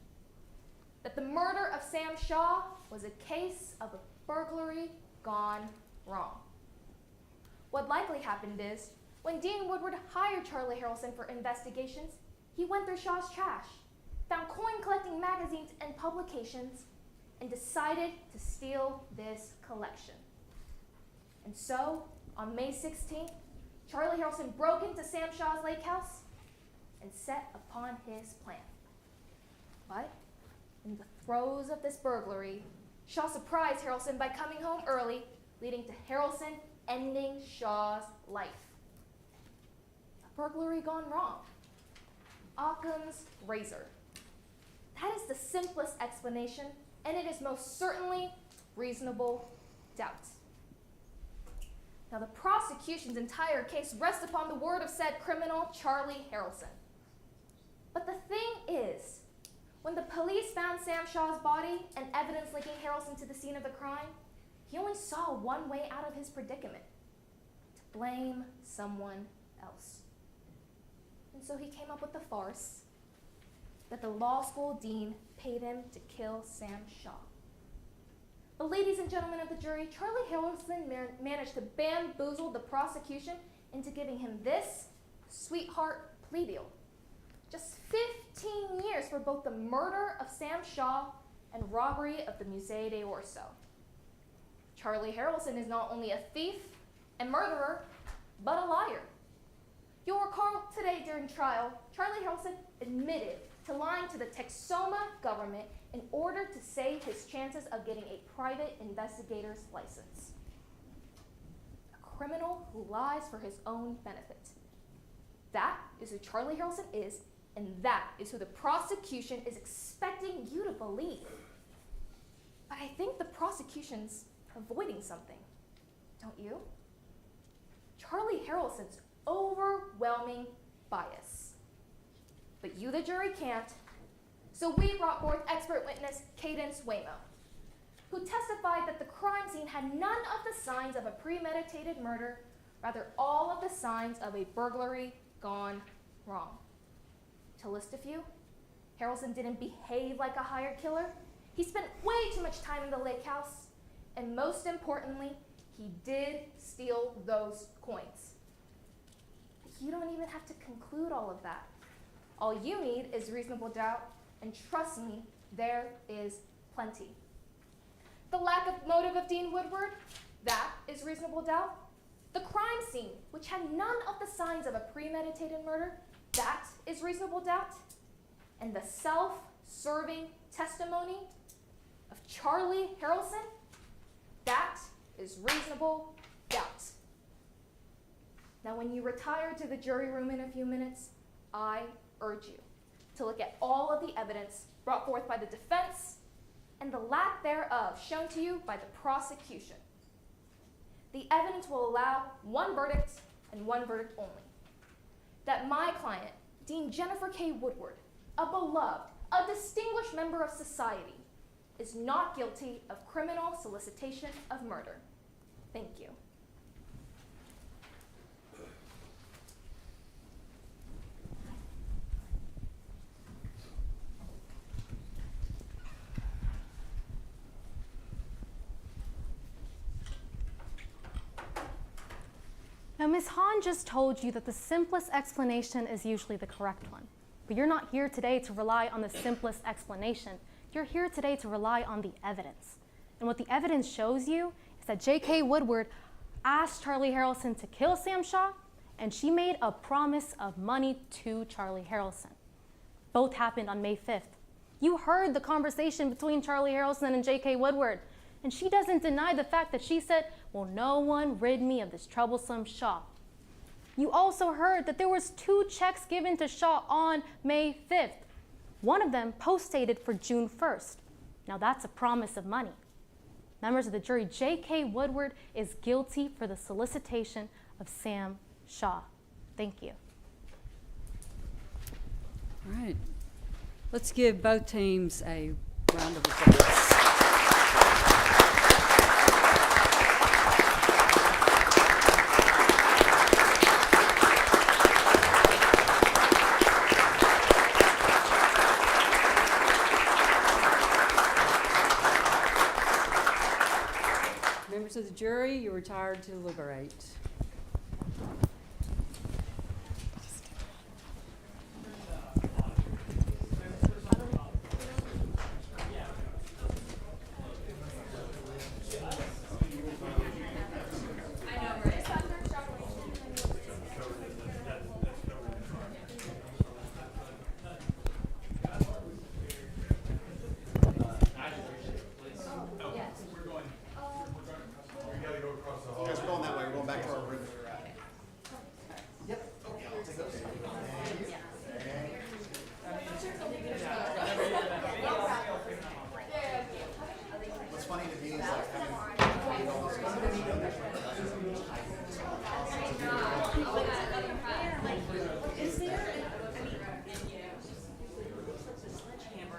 That the murder of Sam Shaw was a case of a burglary gone wrong. What likely happened is, when Dean Woodward hired Charlie Harelson for investigations, he went through Shaw's trash, found coin-collecting magazines and publications, and decided to steal this collection. And so, on May 16th, Charlie Harelson broke into Sam Shaw's lake house and set upon his plan. But, in the throes of this burglary, Shaw surprised Harelson by coming home early, leading to Harelson ending Shaw's life. A burglary gone wrong. Occam's razor. That is the simplest explanation, and it is most certainly reasonable doubt. Now, the prosecution's entire case rests upon the word of said criminal, Charlie Harelson. But the thing is, when the police found Sam Shaw's body and evidence linking Harelson to the scene of the crime, he only saw one way out of his predicament: to blame someone else. And so he came up with the farce that the law school dean paid him to kill Sam Shaw. But ladies and gentlemen of the jury, Charlie Harelson managed to bamboozle the prosecution into giving him this sweetheart plea deal. Just 15 years for both the murder of Sam Shaw and robbery of the Musée d'Orso. Charlie Harelson is not only a thief and murderer, but a liar. You'll recall today during trial, Charlie Harelson admitted to lying to the Texoma government in order to save his chances of getting a private investigator's license. A criminal who lies for his own benefit. That is who Charlie Harelson is, and that is who the prosecution is expecting you to believe. But I think the prosecution's avoiding something, don't you? Charlie Harelson's overwhelming bias. But you, the jury, can't. So we brought forth expert witness Cadence Whimo, who testified that the crime scene had none of the signs of a premeditated murder, rather all of the signs of a burglary gone wrong. To list a few, Harelson didn't behave like a hired killer. He spent way too much time in the lake house. And most importantly, he did steal those coins. But you don't even have to conclude all of that. All you need is reasonable doubt, and trust me, there is plenty. The lack of motive of Dean Woodward, that is reasonable doubt. The crime scene, which had none of the signs of a premeditated murder, that is reasonable doubt. And the self-serving testimony of Charlie Harelson, that is reasonable doubt. Now, when you retire to the jury room in a few minutes, I urge you to look at all of the evidence brought forth by the defense and the lack thereof shown to you by the prosecution. The evidence will allow one verdict and one verdict only. That my client, Dean Jennifer K. Woodward, a beloved, a distinguished member of society, is not guilty of criminal solicitation of murder. Thank you. Now, Ms. Hahn just told you that the simplest explanation is usually the correct one. But you're not here today to rely on the simplest explanation. You're here today to rely on the evidence. And what the evidence shows you is that J.K. Woodward asked Charlie Harelson to kill Sam Shaw, and she made a promise of money to Charlie Harelson. Both happened on May 5th. You heard the conversation between Charlie Harelson and J.K. Woodward, and she doesn't deny the fact that she said, "Will no one rid me of this troublesome Shaw?" You also heard that there was 2 checks given to Shaw on May 5th. One of them post-dated for June 1st. Now that's a promise of money. Members of the jury, J.K. Woodward is guilty for the solicitation of Sam Shaw. Thank you. All right. Let's give both teams a round of applause. Members of the jury, you're retired to deliberate.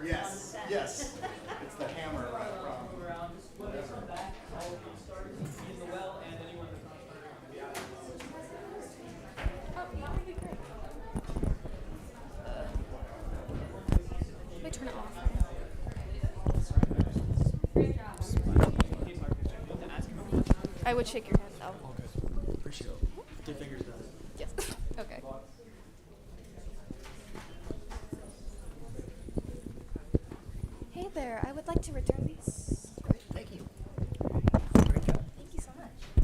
Yes, yes. It's the hammer from. Let me turn it off. I would shake your hand though. All good. Appreciate it. 2 fingers down. Yes. Okay. Hey there. I would would like to return these. Thank you. Great job. Thank you so much.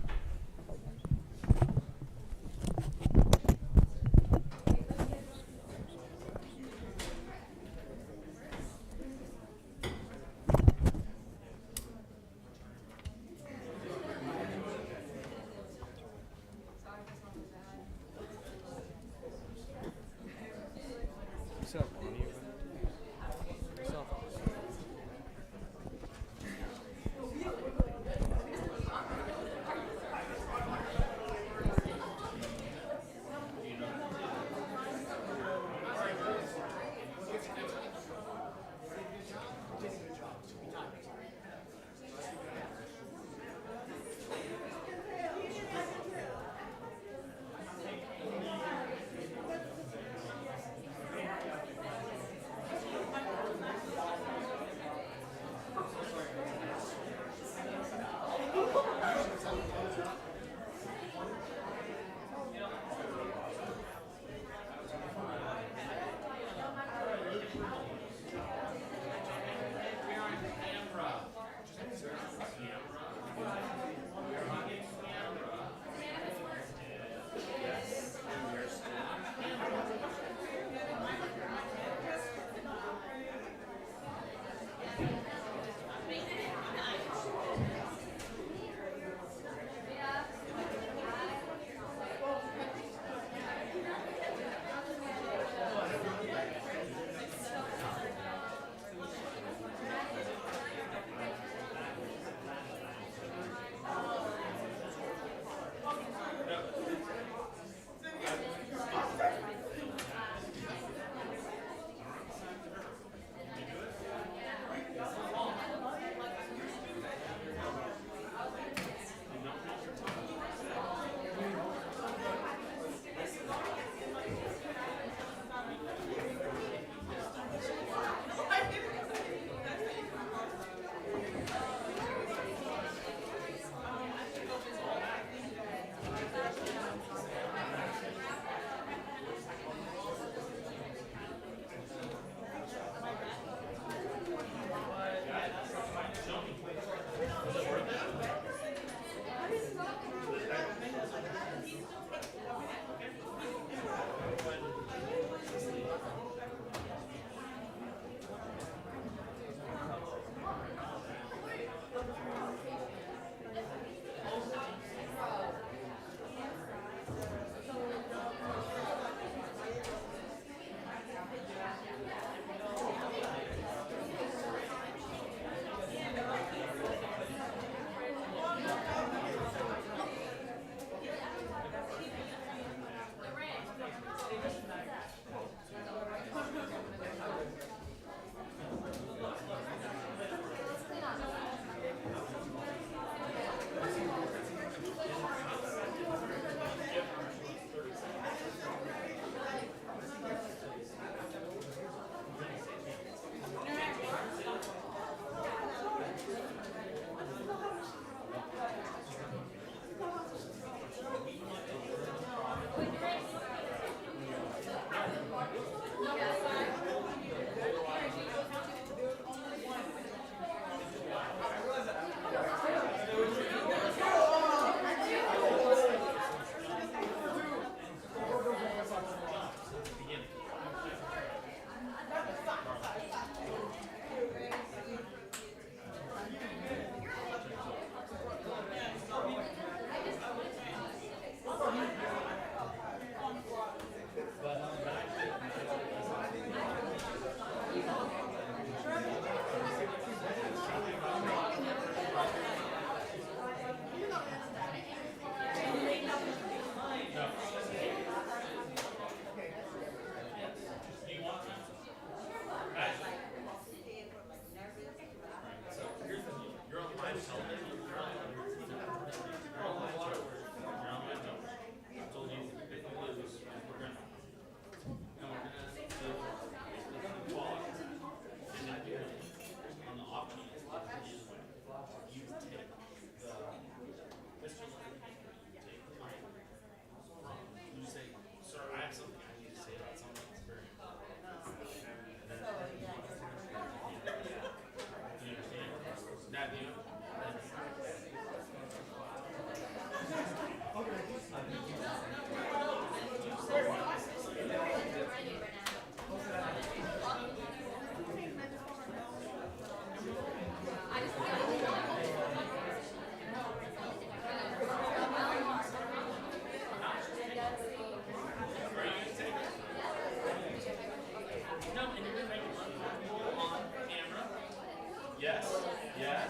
Yes. Yes.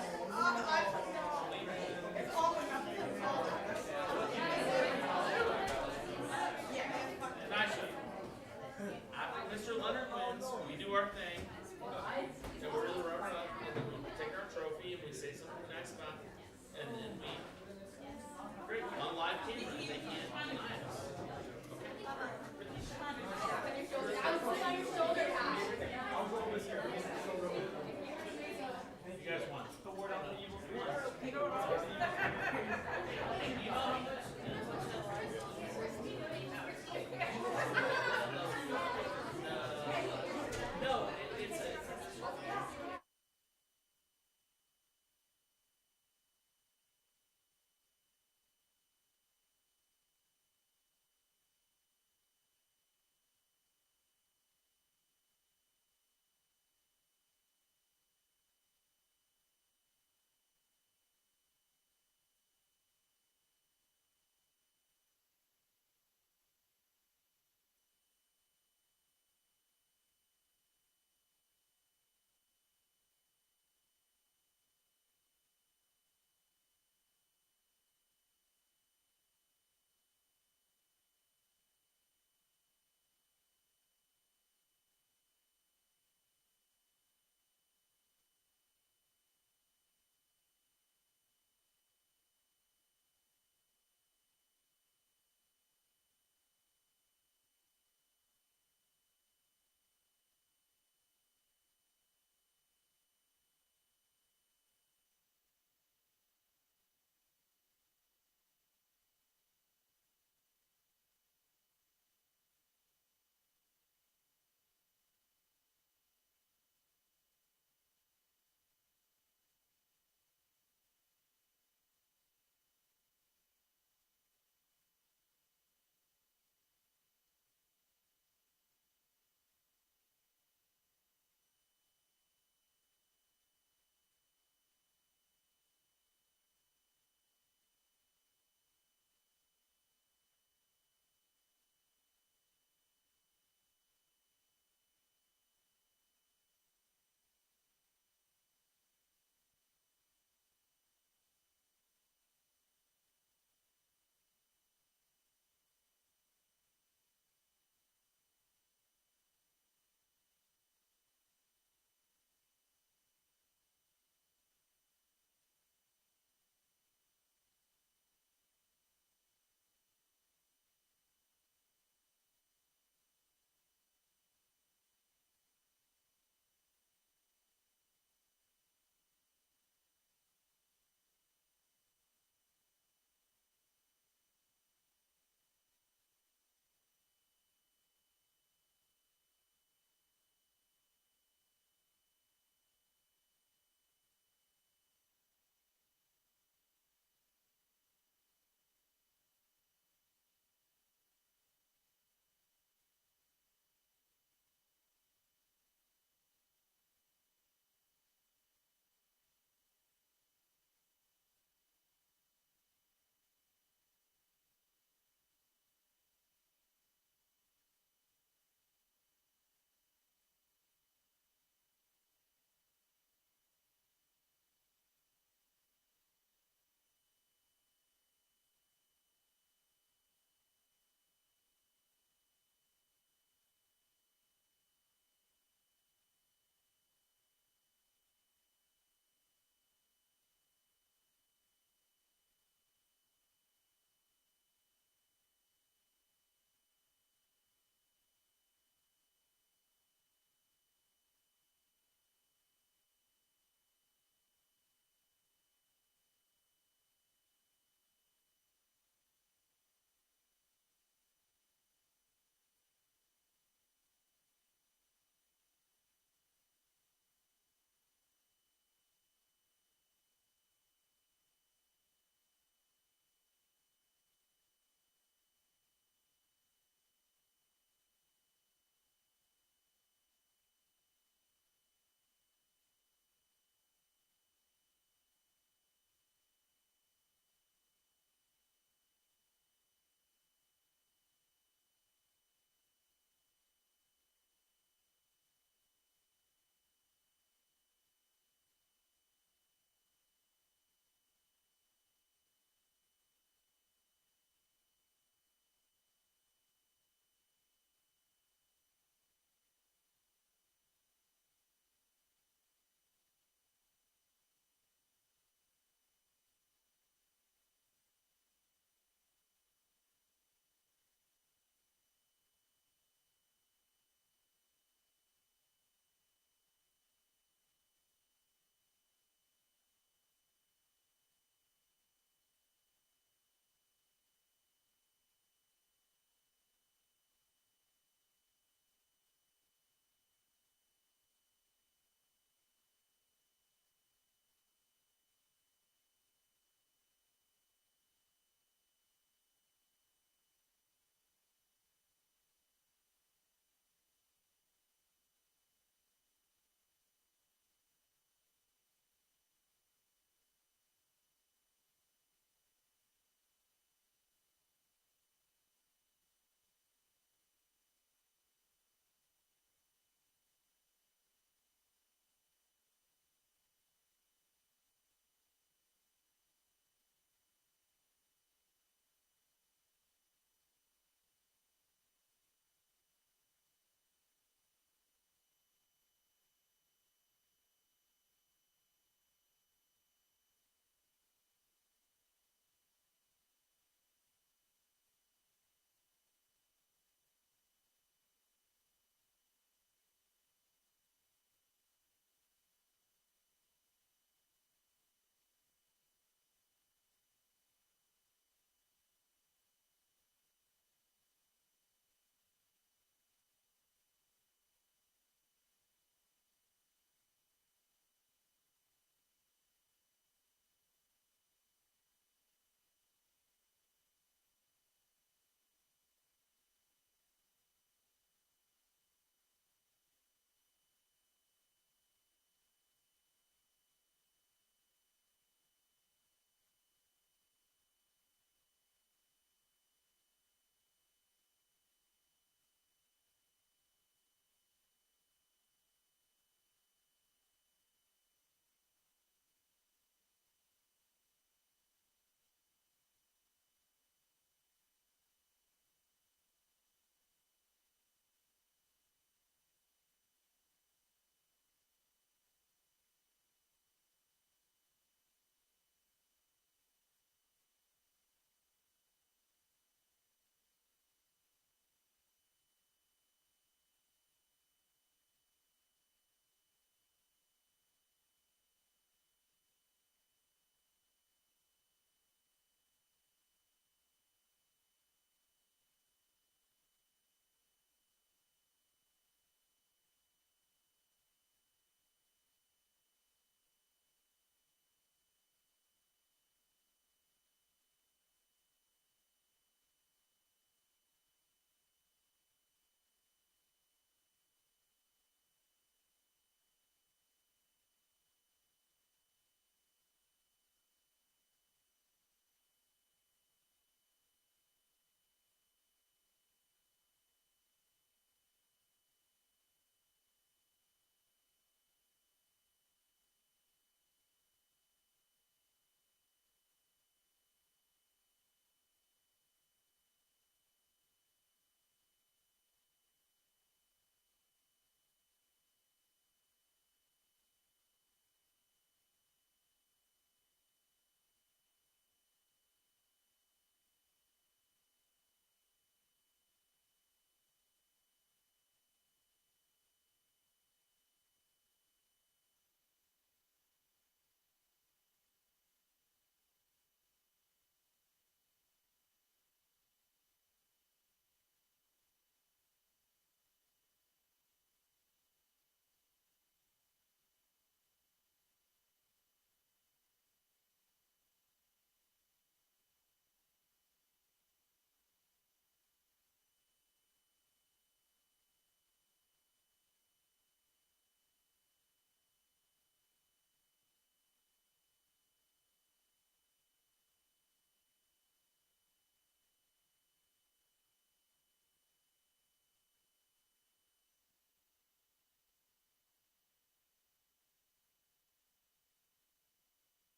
After Mr. Leonard wins, we do our thing. And we're really running up, and then we take our trophy and we say something nice about it. And then we great on live camera. They can't deny us. You guys won. The word on the evil one.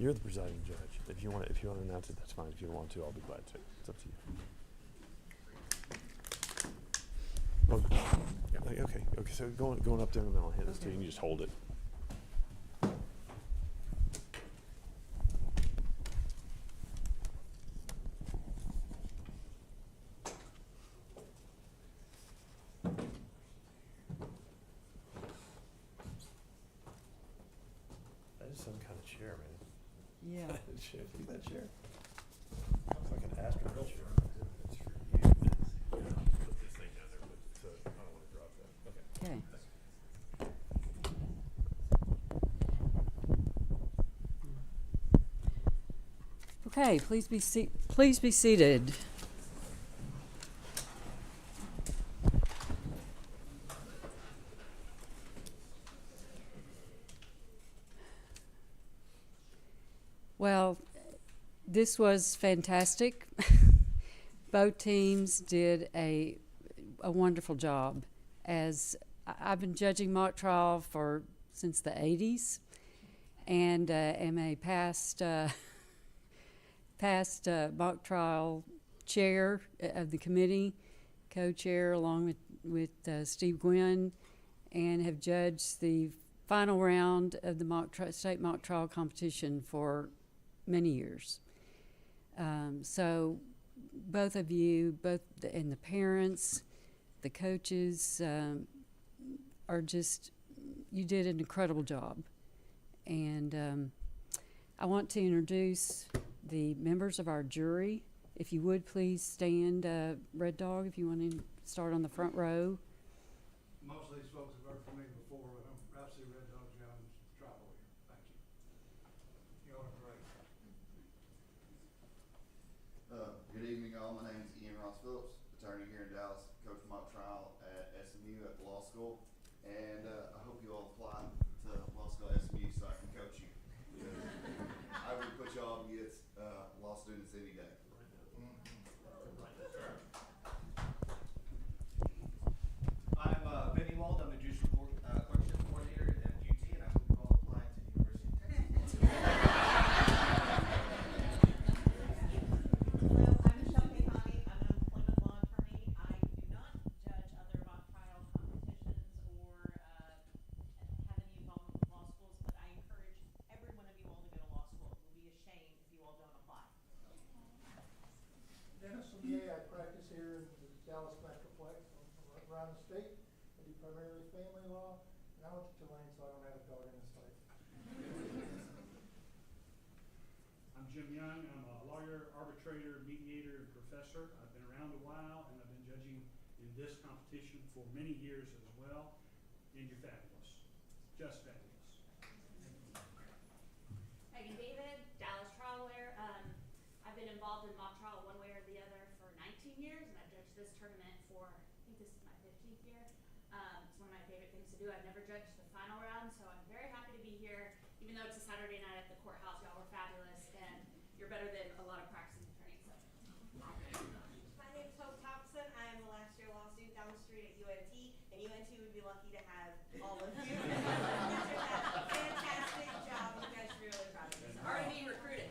You're the presiding judge. If you want to announce it, that's fine. If you don't want to, I'll be glad to. It's up to you. Okay. So going up there, and then I'll hand this to you. You can just hold it. That is some kind of chair, man. Yeah. See that chair? Looks like an astronaut chair. It's for you. Put this thing down there, so I don't want to drop that. Okay. Okay, please be seated. Well, this was fantastic. Both teams did a wonderful job. As I've been judging mock trial since the 80s, and am a past mock trial chair of the committee, co-chair along with Steve Gwynn, and have judged the final round of the state mock trial competition for many years. So both of you, and the parents, the coaches, you did an incredible job. And I want to introduce the members of our jury. If you would please stand, Red Dog, if you want to start on the front row. Most of these folks have heard from me before, but I'm Ralphie Red Dog Jones, trial lawyer. Thank you. You're great. Good evening, all. My name is Ian Ross Phillips, attorney here in Dallas, coach mock trial at SMU at the law school, and I hope you all apply to law school at SMU so I can coach you. I would put you all against law students any day. I'm Vinny Wald. I'm the judicial clerkship coordinator at UT, and I hope you all apply to the University of Texas. Hello, I'm Michelle Kahani. I'm an employment law attorney. I do not judge other mock trial competitions or have any involvement with law schools, but I encourage every one of you all to go to law school. It will be a shame if you all don't apply. Dennis Lee, I practice here in the Dallas Metroplex around the state. I do primarily family law, and I went to Tulane, so I don't have a dog in this fight. I'm Jim Young. I'm a lawyer, arbitrator, mediator, and professor. I've been around a while, and I've been judging in this competition for many years as well. And you're fabulous. Just fabulous. Megan David, Dallas trial lawyer. I've been involved in mock trial one way or the other for 19 years, and I've judged this tournament for, I think this is my 15th year. It's one of my favorite things to do. I've never judged the final round, so I'm very happy to be here. Even though it's a Saturday night at the courthouse, y'all were fabulous, and you're better than a lot of practicing attorneys. So. My name is Hope Thompson. I am a last year law student down the street at UNT, and UNT would be lucky to have all of you. You did a fantastic job. You guys are really proud of me. Already being recruited.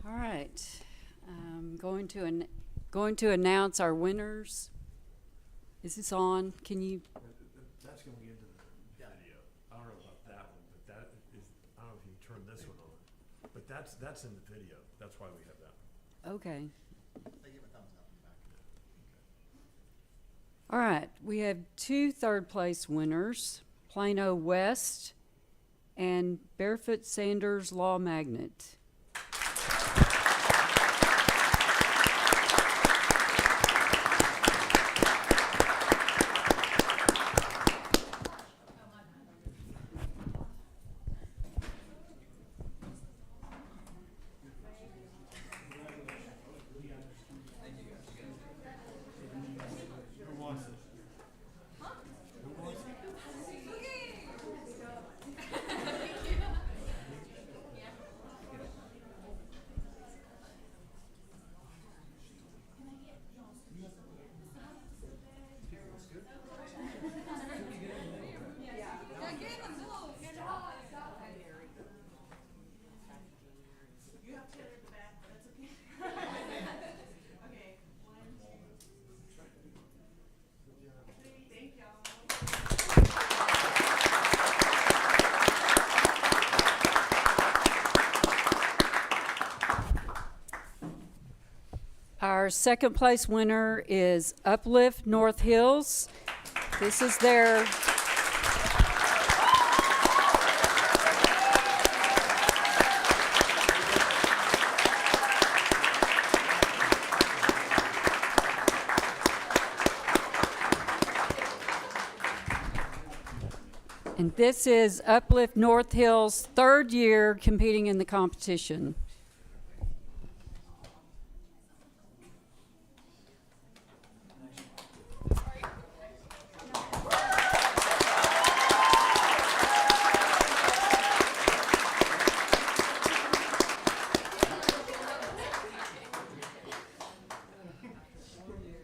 All right, going to announce our winners. Is this on? Can you? That's going into the video. I don't know about that one, but that is. I don't know if you can turn this one on, but that's in the video. That's why we have that one. Okay. They give a thumbs up in the back. All right, we have 2 third-place winners, Plano West and Barefoot Sanders Law Magnet. second place winner is Uplift North Hills. This is their and this is Uplift North Hills' third year competing in the competition.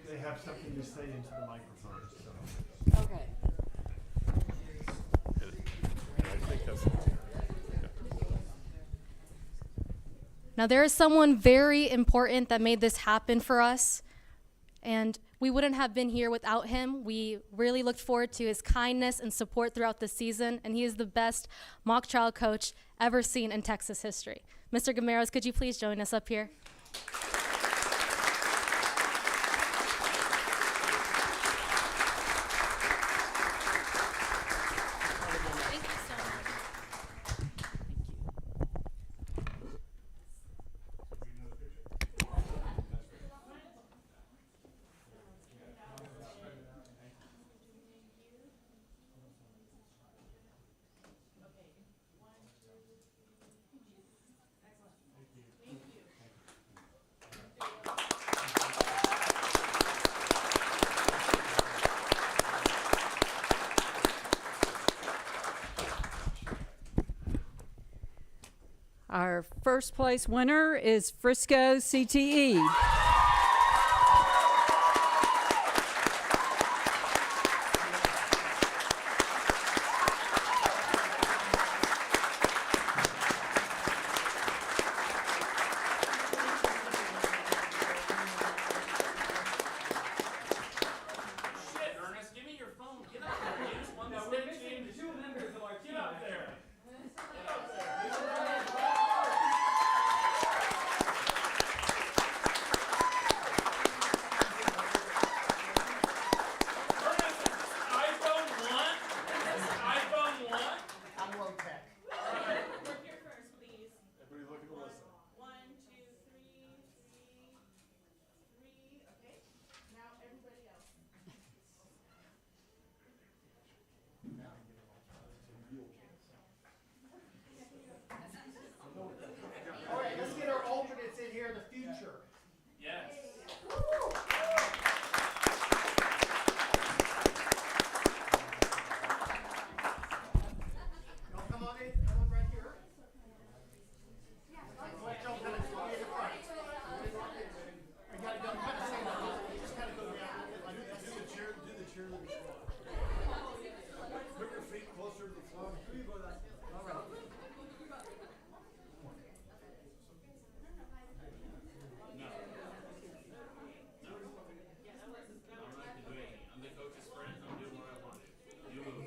They have something to say into the microphone, so. Okay. I think that's. Now, there is someone very important that made this happen for us, and we wouldn't have been here without him. We really looked forward to his kindness and support throughout the season, and he is the best mock trial coach ever seen in Texas history. Mr. Gameros, could you please join us up here? Our first place winner is Frisco CTE. Shit, Ernest, give me your phone. Get up there. You just won the state team. Two members of our team. Get up there. Get up there. Ernest, is this iPhone 1? Is this iPhone 1? I'm low tech. Work here first, please. Everybody look at Melissa. 1, 2, 3, 3, 3. Okay. Now everybody else. All right, let's get our alternates in here in the future. Yes. Y'all come on in, come on right here. Wait, y'all kind of go in the front. You gotta go, kind of stand up. You just gotta go down. Like this. Do the cheerleader squat. Put your feet closer to the floor. All right. I'm the coach's friend. I'm doing what I want to. You move.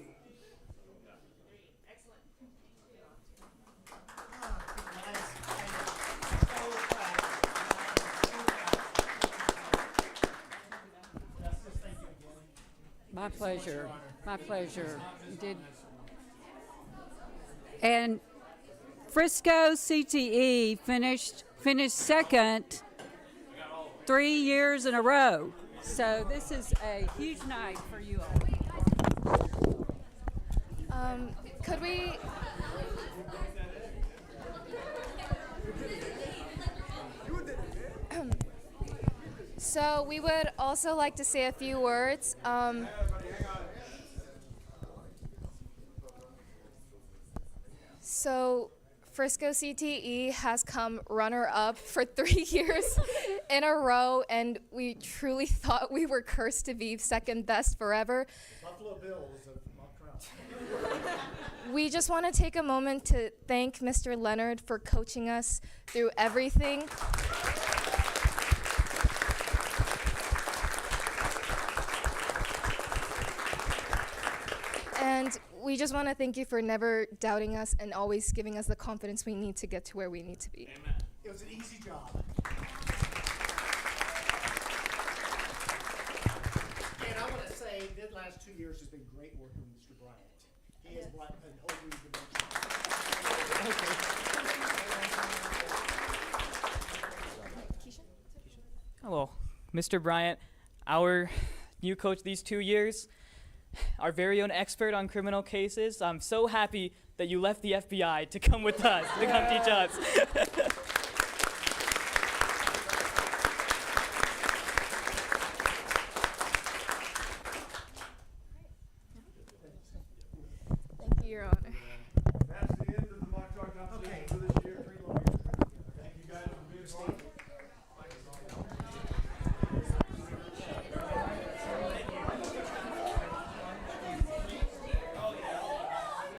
Excellent. My pleasure. My pleasure. You did. And Frisco CTE finished second 3 years in a row. So this is a huge night for you all. Could we? So we would also like to say a few words. So Frisco CTE has come runner-up for 3 years in a row, and we truly thought we were cursed to be second best forever. Buffalo Bills of mock trial. We just want to take a moment to thank Mr. Leonard for coaching us through everything. And we just want to thank you for never doubting us and always giving us the confidence we need to get to where we need to be. Amen. It was an easy job. last 2 years has been great working with Mr. Bryant. He has brought a whole new dimension. Hello, Mr. Bryant, our new coach these 2 years, our very own expert on criminal cases. I'm so happy that you left the FBI to come with us, to come teach us.